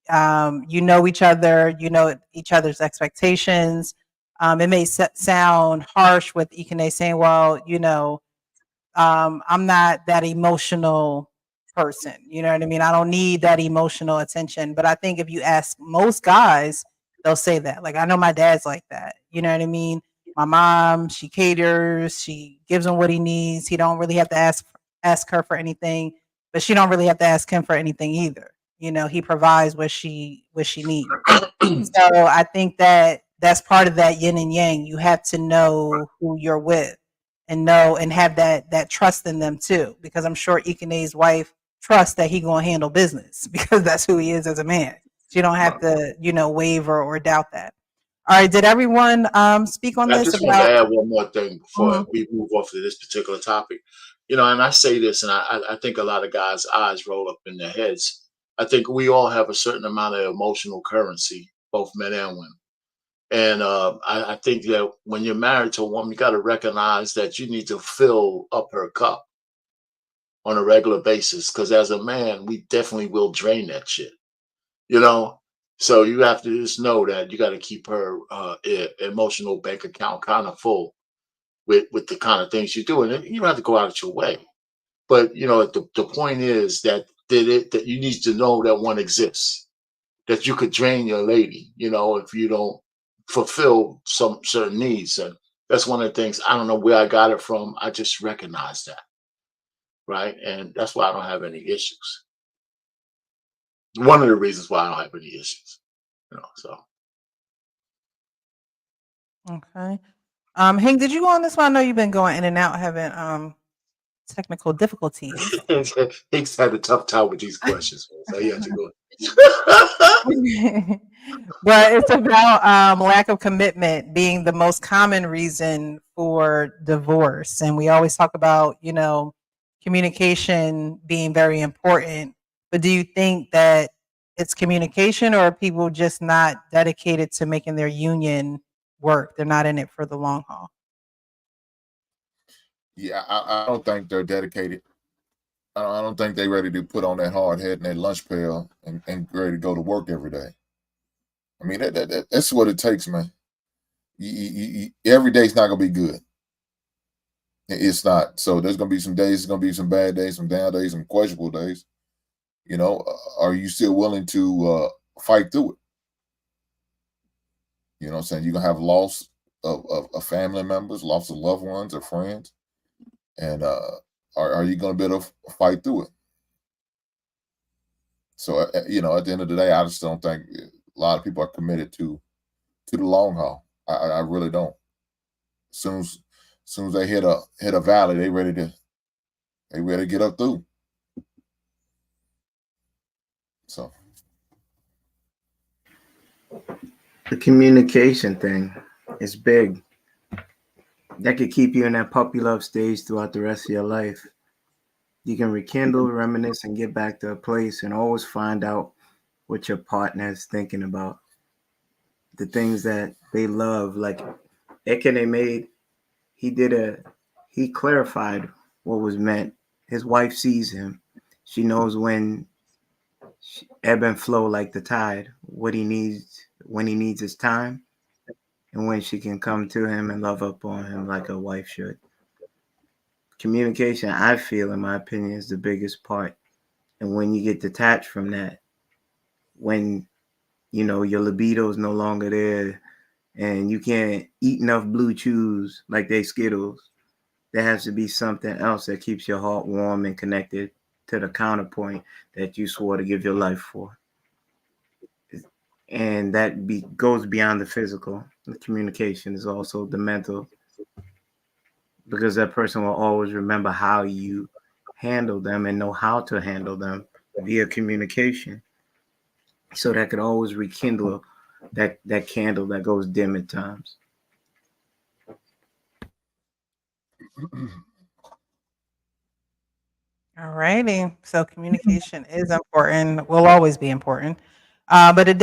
You know each other, you know each other's expectations. It may sound harsh with Ikene saying, well, I'm not that emotional person. You know what I mean? I don't need that emotional attention. But I think if you ask most guys, they'll say that. Like, I know my dad's like that. You know what I mean? My mom, she caters, she gives him what he needs. He don't really have to ask her for anything, but she don't really have to ask him for anything either. He provides what she needs. So I think that that's part of that yin and yang. You have to know who you're with and know and have that trust in them too. Because I'm sure Ikene's wife trusts that he gonna handle business because that's who he is as a man. So you don't have to, waver or doubt that. All right, did everyone speak on I this just wanted to about add one more thing before Mhm. we move off of this particular topic. You know, and I say this, and I think a lot of guys' eyes roll up in their heads. I think we all have a certain amount of emotional currency, both men and women. And I think that when you're married to a woman, you got to recognize that you need to fill up her cup on a regular basis. Because as a man, we definitely will drain that shit. You know, so you have to just know that you got to keep her emotional bank account kind of full with the kind of things you do, and you don't have to go out of your way. But the point is that you need to know that one exists, that you could drain your lady, if you don't fulfill some certain needs. And that's one of the things. I don't know where I got it from. I just recognize that, right? And that's why I don't have any issues. One of the reasons why I don't have any issues, so. Okay. Hank, did you go on this one? I know you've been going in and out having technical difficulties. He's had a tough time with these questions, so he had to go. But it's about lack of commitment being the most common reason for divorce. And we always talk about, communication being very important. But do you think that it's communication or are people just not dedicated to making their union work? They're not in it for the long haul. Yeah, I don't think they're dedicated. I don't think they're ready to put on that hard head and that lunch pail and ready to go to work every day. I mean, that's what it takes, man. Every day's not gonna be good. It's not. So there's gonna be some days. It's gonna be some bad days, some down days, some questionable days. Are you still willing to fight through it? You know what I'm saying? You're gonna have loss of family members, loss of loved ones or friends, and are you gonna be able to fight through it? So at the end of the day, I just don't think lot of people are committed to the long haul. I really don't. Soon as they hit a valley, they ready to get up through. So The communication thing is big. That could keep you in that puppy love stage throughout the rest of your life. You can rekindle, reminisce, and get back to a place and always find out what your partner is thinking about. The things that they love. Like Ekene made, he clarified what was meant. His wife sees him. She knows when ebb and flow like the tide, what he needs, when he needs his time, and when she can come to him and love up on him like a wife should. Communication, I feel, in my opinion, is the biggest part. And when you get detached from that, when your libido is no longer there and you can't eat enough blue chews like they Skittles, there has to be something else that keeps your heart warm and connected to the counterpoint that you swore to give your life for. And that goes beyond the physical. The communication is also the mental, because that person will always remember how you handle them and know how to handle them via communication. So that could always rekindle that candle that goes dim at times. All righty. So communication is important. Will always be important. But did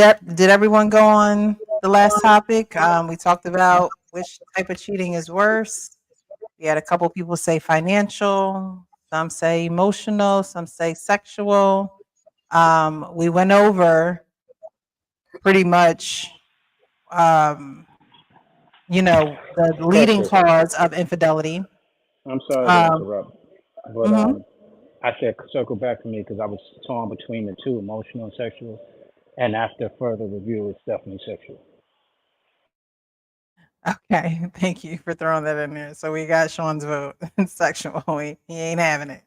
everyone go on the last topic? We talked about which type of cheating is worse. We had a couple people say financial, some say emotional, some say sexual. We went over pretty much, the leading Precious. cause of infidelity. I'm sorry to Um, interrupt, but mhm. I said circle back to me because I was torn between the two, emotional and sexual. And after further review, it's definitely sexual. Okay, thank you for throwing that in there. So we got Sean's vote. Sexual. He ain't having it.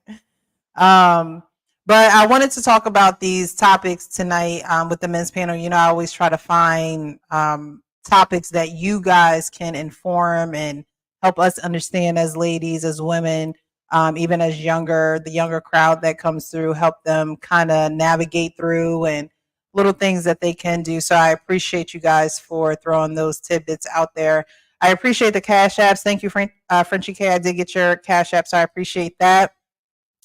Um, but I wanted to talk about these topics tonight with the men's panel. I always try to find topics that you guys can inform and help us understand as ladies, as women, even as the younger crowd that comes through, help them kind of navigate through and little things that they can do. So I appreciate you guys for throwing those tidbits out there. I appreciate the cash apps. Thank you, Frenchie K. I did get your cash app, so I appreciate that.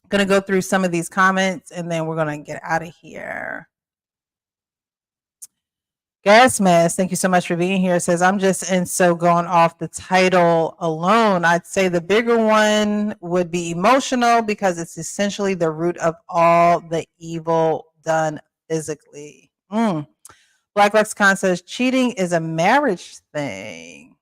Going to go through some of these comments and then we're going to get out of here. Gas Mask, thank you so much for being here. It says, I'm just going off the title alone. I'd say the bigger one would be emotional because it's essentially the root of all the evil done physically. Black Lexicon says, cheating is a marriage thing.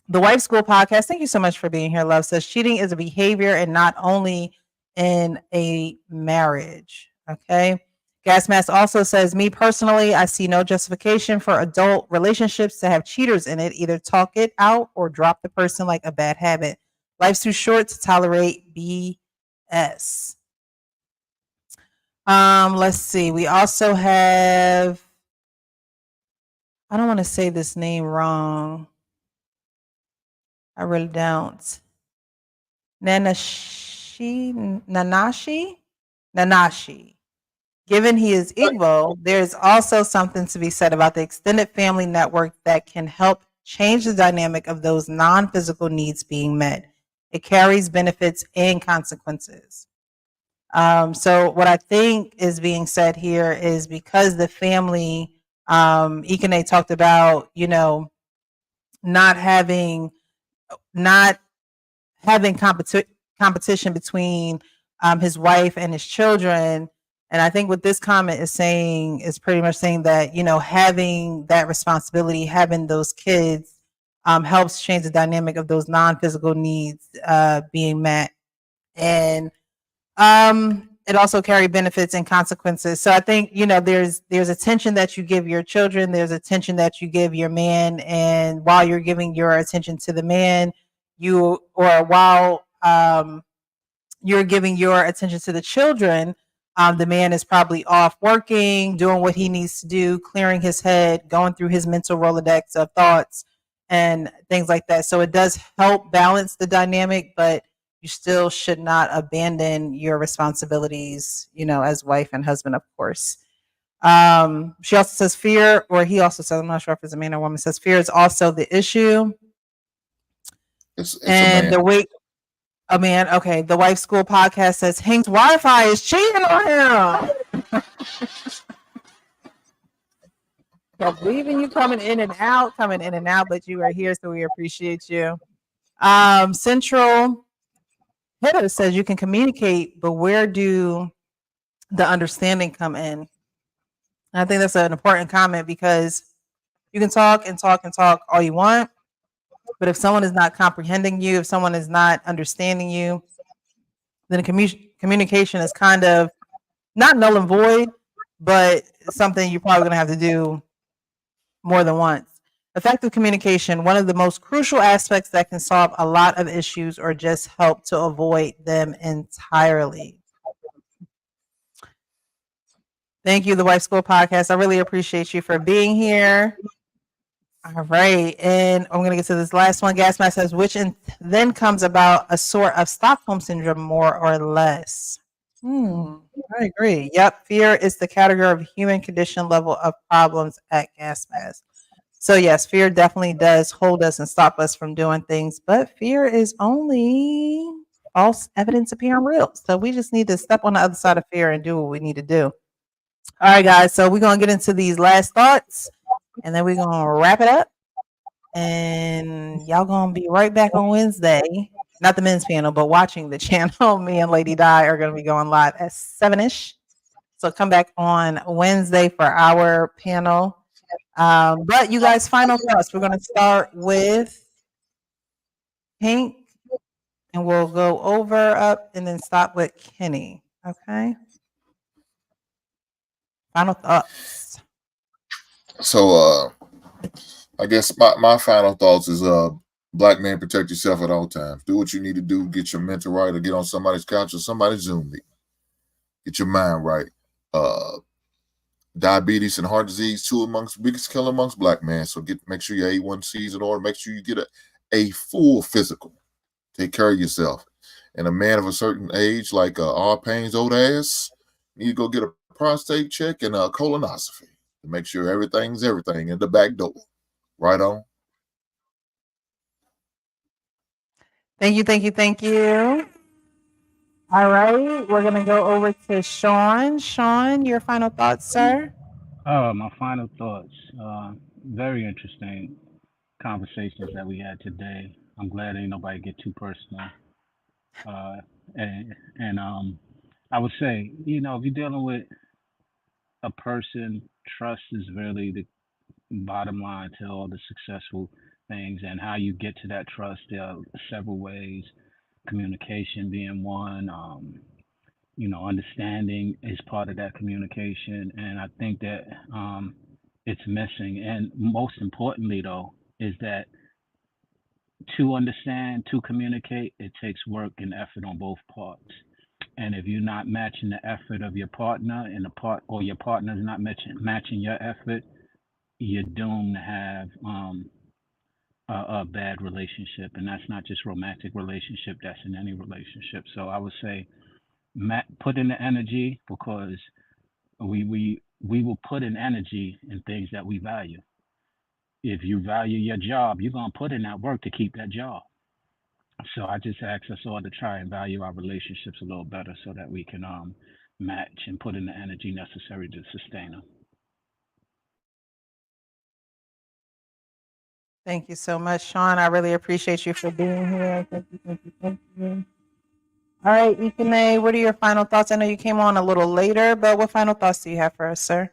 The Wife School Podcast, thank you so much for being here, love, says cheating is a behavior and not only in a marriage. Okay. Gas Mask also says, me personally, I see no justification for adult relationships to have cheaters in it. Either talk it out or drop the person like a bad habit. Life's too short to tolerate BS. Let's see. We also have, I don't want to say this name wrong. I really don't. Nanashi. Given he is Igbo, there's also something to be said about the extended family network that can help change the dynamic of those non-physical needs being met. It carries benefits and consequences. So what I think is being said here is because the family, Ikene talked about, not having competition between his wife and his children. And I think what this comment is saying is pretty much saying that, having that responsibility, having those kids helps change the dynamic of those non-physical needs being met. And it also carry benefits and consequences. So I think, there's attention that you give your children, there's attention that you give your man, and while you're giving your attention to the man, while you're giving your attention to the children, The man is probably off working, doing what he needs to do, clearing his head, going through his mental Rolodex of thoughts and things like that. So it does help balance the dynamic, but you still should not abandon your responsibilities, as wife and husband, of course. She also says fear, or he also says, I'm not sure if it's a man or woman, says fear is also the issue. It's and a the man. weight, a man. Okay. The Wife School podcast says Hank's Wi-Fi is cheating on him. So believing you coming in and out, but you are here, so we appreciate you. Central Hitter says you can communicate, but where do the understanding come in? And I think that's an important comment, because you can talk and talk and talk all you want, but if someone is not comprehending you, if someone is not understanding you, then communication is kind of not null and void, but something you're probably going to have to do more than once. Effective communication, one of the most crucial aspects that can solve a lot of issues or just help to avoid them entirely. Thank you, the Wife School podcast. I really appreciate you for being here. All right. And I'm going to get to this last one. Gasmask says, which then comes about a sort of Stockholm syndrome, more or less. I agree. Yep. Fear is the category of human condition level of problems at Gasmask. So yes, fear definitely does hold us and stop us from doing things, but fear is only false evidence appearing real. So we just need to step on the other side of fear and do what we need to do. All right, guys. So we're going to get into these last thoughts, and then we're going to wrap it up. And y'all going to be right back on Wednesday. Not the men's panel, but watching the channel. Me and Lady Di are going to be going live at 7-ish. So come back on Wednesday for our panel. But you guys, final thoughts. We're going to start with Hank, and we'll go over, up, and then stop with Kenny. Okay? Final thoughts. So I guess my final thoughts is black man, protect yourself at all times. Do what you need to do, get your mental right, or get on somebody's couch or somebody's Zoom meeting. Get your mind right. Diabetes and heart disease, two amongst the biggest killer amongst black men. So make sure your A1C's in order. Make sure you get a full physical. Take care of yourself. And a man of a certain age, like R. Payne's old ass, need to go get a prostate check and a colonoscopy to make sure everything's everything in the back door. Right on. Thank you, thank you, thank you. All right, we're going to go over to Sean. Sean, your final thoughts, sir? My final thoughts. Very interesting conversations that we had today. I'm glad ain't nobody get too personal. And I would say, if you're dealing with a person, trust is really the bottom line to all the successful things, and how you get to that trust. There are several ways, communication being one. Understanding is part of that communication, and I think that it's missing. And most importantly, though, is that to understand, to communicate, it takes work and effort on both parts. And if you're not matching the effort of your partner, and or your partner's not matching your effort, you're doomed to have a bad relationship. And that's not just romantic relationship; that's in any relationship. So I would say, put in the energy, because we will put in energy in things that we value. If you value your job, you're gonna put in that work to keep that job. So I just ask us all to try and value our relationships a little better, so that we can match and put in the energy necessary to sustain them. Thank you so much, Sean. I really appreciate you for being here. Thank you, thank you, thank you. All right, Ikene, what are your final thoughts? I know you came on a little later, but what final thoughts do you have for us, sir?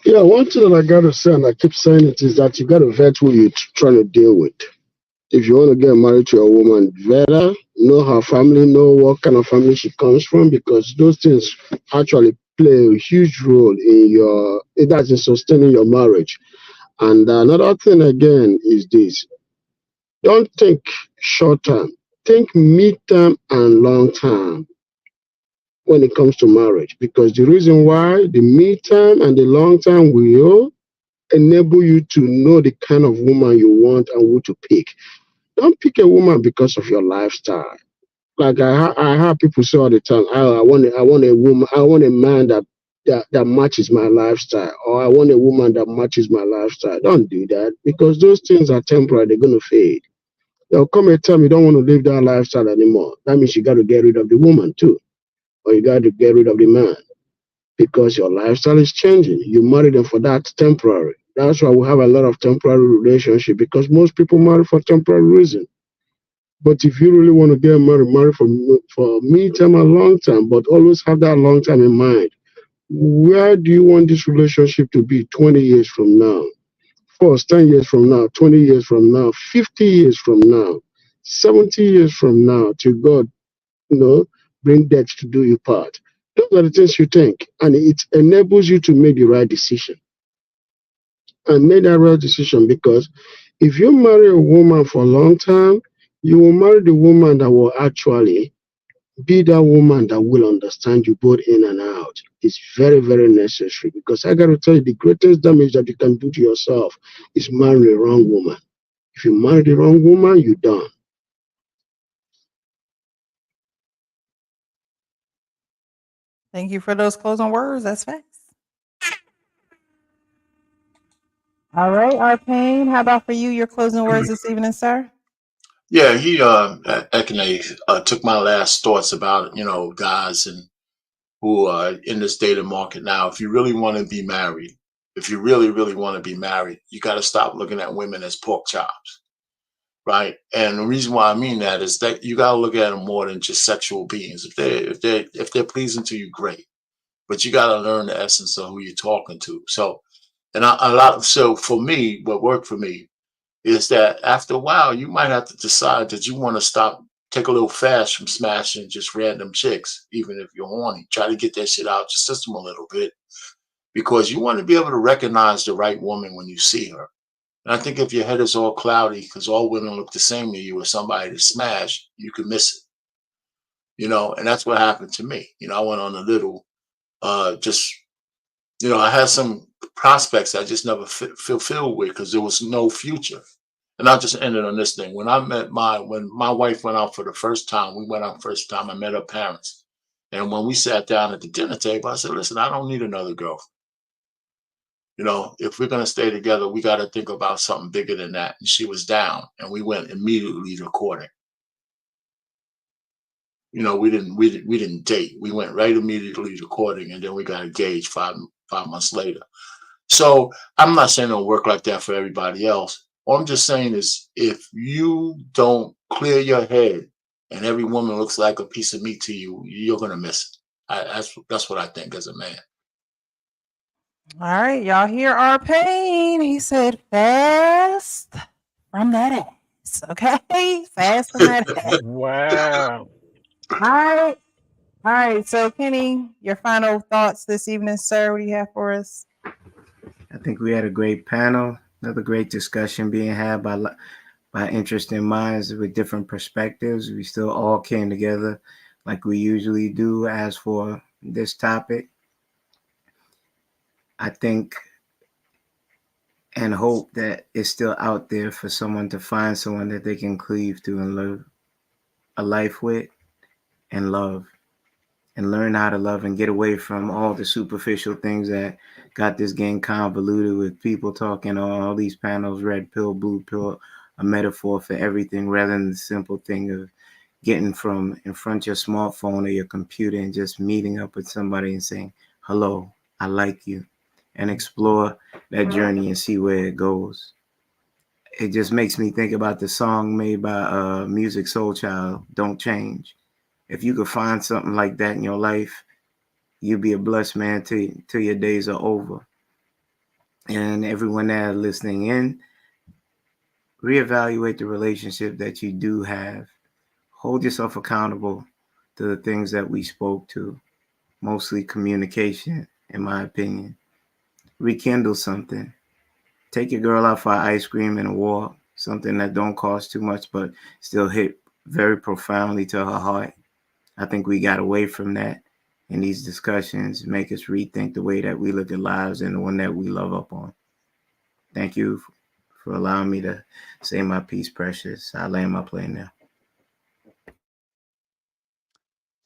Yeah, one thing that I gotta say, and I keep saying it, is that you gotta vet who you're trying to deal with. If you want to get married to a woman, vet her, know her family, know what kind of family she comes from, because those things actually play a huge role in sustaining your marriage. And another thing again is this: don't think short term, think mid term and long term. when it comes to marriage, because the reason why the mid-term and the long-term will enable you to know the kind of woman you want and who to pick. Don't pick a woman because of your lifestyle. Like I have people say all the time, I want a woman, I want a man that matches my lifestyle, or I want a woman that matches my lifestyle. Don't do that, because those things are temporary. They're gonna fade. There'll come a time you don't want to live that lifestyle anymore. That means you got to get rid of the woman too, or you got to get rid of the man, because your lifestyle is changing. You marry them for that temporary. That's why we have a lot of temporary relationship, because most people marry for temporary reason. But if you really want to get married, marry for mid-term and long term, but always have that long term in mind. Where do you want this relationship to be 20 years from now? First, 10 years from now, 20 years from now, 50 years from now, 70 years from now, till God, bring death to do you part. Those are the things you think, and it enables you to make the right decision. And make that right decision, because if you marry a woman for a long time, you will marry the woman that will actually be that woman that will understand you both in and out. It's very, very necessary, because I got to tell you, the greatest damage that you can do to yourself is marry the wrong woman. If you marry the wrong woman, you're done. Thank you for those closing words. That's facts. All right, Arpane, how about for you, your closing words this evening, sir? Yeah, he Ekene took my last thoughts about guys and who are in this dating market now. If you really want to be married, if you really really want to be married, you got to stop looking at women as pork chops, right? And the reason why I mean that is that you got to look at them more than just sexual beings. If they're pleasing to you, great, but you got to learn the essence of who you're talking to. So, so for me, what worked for me is that after a while, you might have to decide that you want to take a little fast from smashing just random chicks, even if you're horny. Try to get that shit out your system a little bit, because you want to be able to recognize the right woman when you see her. And I think if your head is all cloudy because all women look the same to you, or somebody to smash, you could miss it. And that's what happened to me. I went on a little, I had some prospects I just never fulfilled with, because there was no future. And I'll just end it on this thing. When my wife went out for the first time, we went out first time, I met her parents. And when we sat down at the dinner table, I said, listen, I don't need another girl. If we're going to stay together, we got to think about something bigger than that. And she was down, and we went immediately to courting. We didn't date. We went right immediately to courting, and then we got engaged five months later. So I'm not saying it'll work like that for everybody else. All I'm just saying is, if you don't clear your head and every woman looks like a piece of meat to you, you're gonna miss it. That's what I think as a man. All right, y'all hear Arpane. He said fast from that ass. Okay, fast from that ass. Wow. All right. All right. So, Kenny, your final thoughts this evening, sir. What do you have for us? I think we had a great panel, another great discussion being had by interesting minds with different perspectives. We still all came together like we usually do as for this topic. I think and hope that it's still out there for someone to find someone that they can cleave to and live a life with and love, and learn how to love and get away from all the superficial things that got this game convoluted, with people talking on all these panels, red pill, blue pill, a metaphor for everything, rather than the simple thing of getting from in front of your smartphone or your computer and just meeting up with somebody and saying, hello, I like you, and explore that journey and see where it goes. It just makes me think about the song made by Music Soul Child, Don't Change. If you could find something like that in your life, you'll be a blessed man till your days are over. And everyone that listening in, reevaluate the relationship that you do have. Hold yourself accountable to the things that we spoke to, mostly communication, in my opinion. Rekindle something. Take your girl out for ice cream and a walk, something that don't cost too much but still hit very profoundly to her heart. I think we got away from that. and these discussions make us rethink the way that we look at lives and the one that we love up on. Thank you for allowing me to say my piece, Precious. I land my plane now.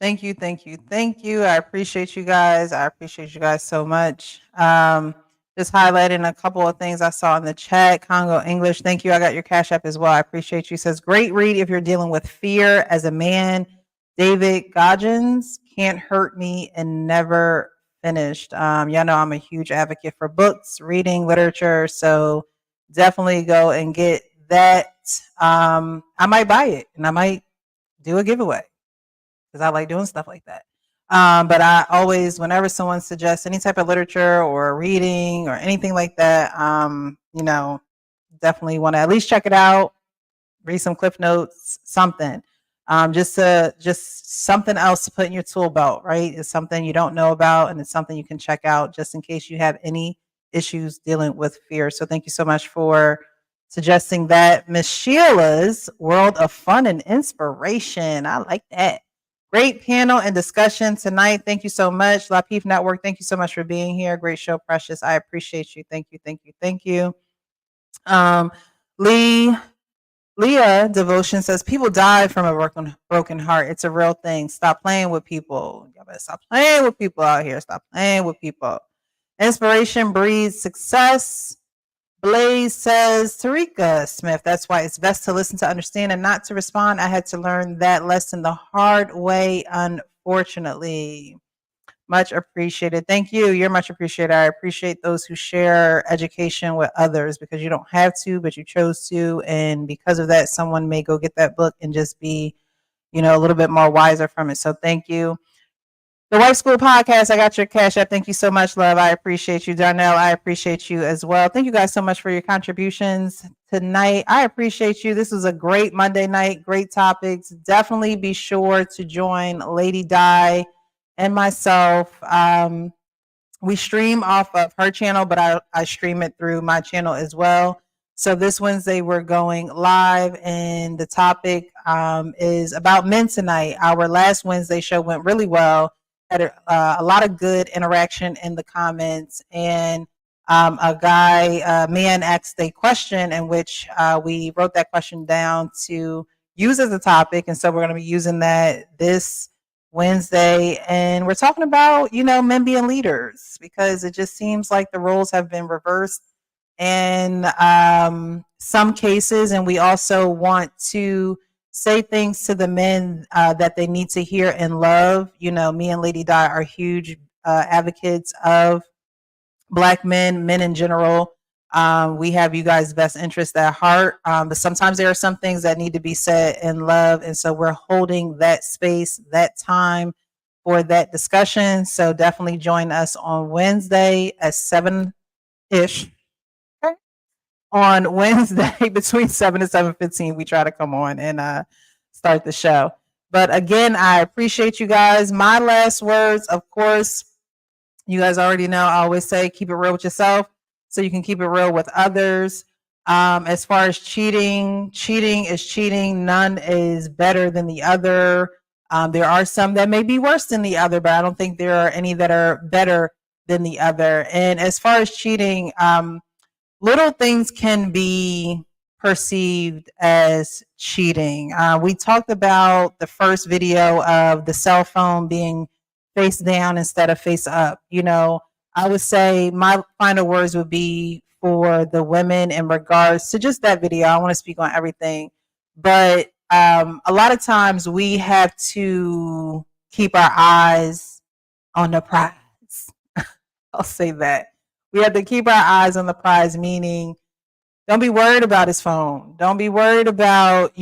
Thank you, thank you, thank you. I appreciate you guys. I appreciate you guys so much. Just highlighting a couple of things I saw in the chat. Congo English, thank you. I got your Cash App as well. I appreciate you. Says, great read if you're dealing with fear as a man. David Goggins, Can't Hurt Me and Never Finished. Y'all know I'm a huge advocate for books, reading, literature. So definitely go and get that. I might buy it and I might do a giveaway because I like doing stuff like that. But I always, whenever someone suggests any type of literature or reading or anything like that, definitely want to at least check it out, read some cliff notes, something. Just something else to put in your tool belt, right? It's something you don't know about, and it's something you can check out just in case you have any issues dealing with fear. So thank you so much for suggesting that. Miss Sheila's World of Fun and Inspiration. I like that. Great panel and discussion tonight. Thank you so much. Lapeef Network, thank you so much for being here. Great show, Precious. I appreciate you. Thank you, thank you, thank you. Leah Devotion says, people die from a broken heart. It's a real thing. Stop playing with people. Y'all better stop playing with people out here. Stop playing with people. Inspiration breeds success. Blaze says, Tarika Smith, that's why it's best to listen to understand and not to respond. I had to learn that lesson the hard way, unfortunately. Much appreciated. Thank you. You're much appreciated. I appreciate those who share education with others because you don't have to, but you chose to. And because of that, someone may go get that book and just be, a little bit more wiser from it. So thank you. The Wife School Podcast, I got your Cash App. Thank you so much, love. I appreciate you. Darnell, I appreciate you as well. Thank you guys so much for your contributions tonight. I appreciate you. This was a great Monday night, great topics. Definitely be sure to join Lady Di and myself. We stream off of her channel, but I stream it through my channel as well. So this Wednesday we're going live, and the topic is about men tonight. Our last Wednesday show went really well. Had a lot of good interaction in the comments, and a man asked a question in which we wrote that question down to use as a topic, and so we're going to be using that this Wednesday, and we're talking about men being leaders because it just seems like the roles have been reversed in some cases, and we also want to say things to the men that they need to hear and love. Me and Lady Di are huge advocates of Black men in general. We have you guys' best interest at heart, but sometimes there are some things that need to be said in love, and so we're holding that space, that time for that discussion. So definitely join us on Wednesday at 7-ish. Okay. On Wednesday between 7 and 7:15, we try to come on and start the show. But again, I appreciate you guys. My last words, of course, you guys already know, I always say keep it real with yourself so you can keep it real with others. As far as cheating is cheating. None is better than the other. There are some that may be worse than the other, but I don't think there are any that are better than the other. And as far as cheating, little things can be perceived as cheating. We talked about the first video of the cell phone being face down instead of face up. I would say my final words would be for the women in regards to just that video. I want to speak on everything, but a lot of times we have to keep our eyes on the prize. I'll say that. We have to keep our eyes on the prize, meaning don't be worried about his phone. Don't be worried about,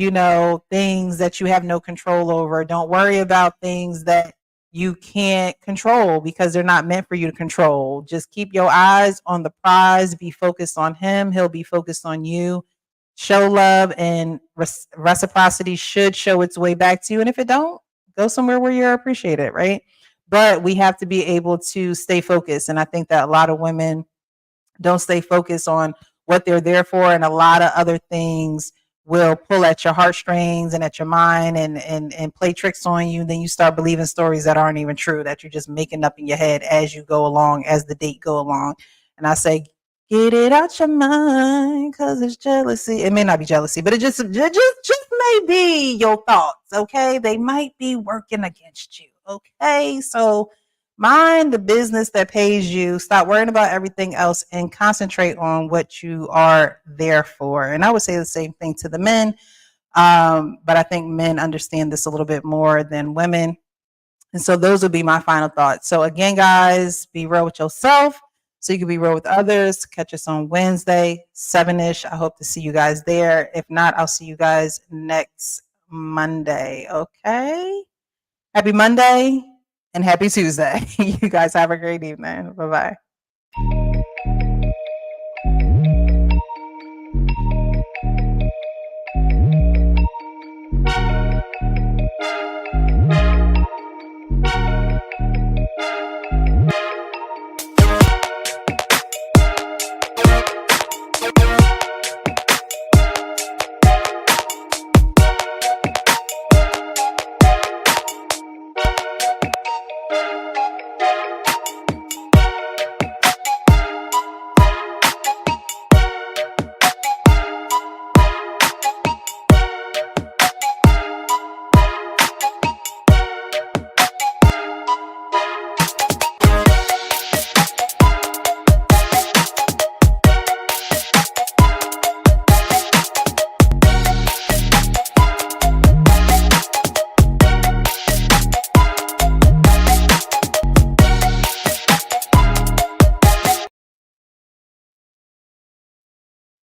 things that you have no control over. Don't worry about things that you can't control because they're not meant for you to control. Just keep your eyes on the prize. Be focused on him. He'll be focused on you. Show love, and reciprocity should show its way back to you. And if it don't, go somewhere where you're appreciated, right? But we have to be able to stay focused. And I think that a lot of women don't stay focused on what they're there for, and a lot of other things will pull at your heartstrings and at your mind and play tricks on you. Then you start believing stories that aren't even true, that you're just making up in your head as you go along, as the date go along. And I say, get it out your mind, because it's jealousy. It may not be jealousy, but it just may be your thoughts, okay? They might be working against you, okay? So mind the business that pays you. Stop worrying about everything else and concentrate on what you are there for. And I would say the same thing to the men, but I think men understand this a little bit more than women. And so those would be my final thoughts. So again, guys, be real with yourself so you can be real with others. Catch us on Wednesday, 7-ish. I hope to see you guys there. If not, I'll see you guys next Monday, okay? Happy Monday. And happy Tuesday. You guys have a great evening. Bye-bye.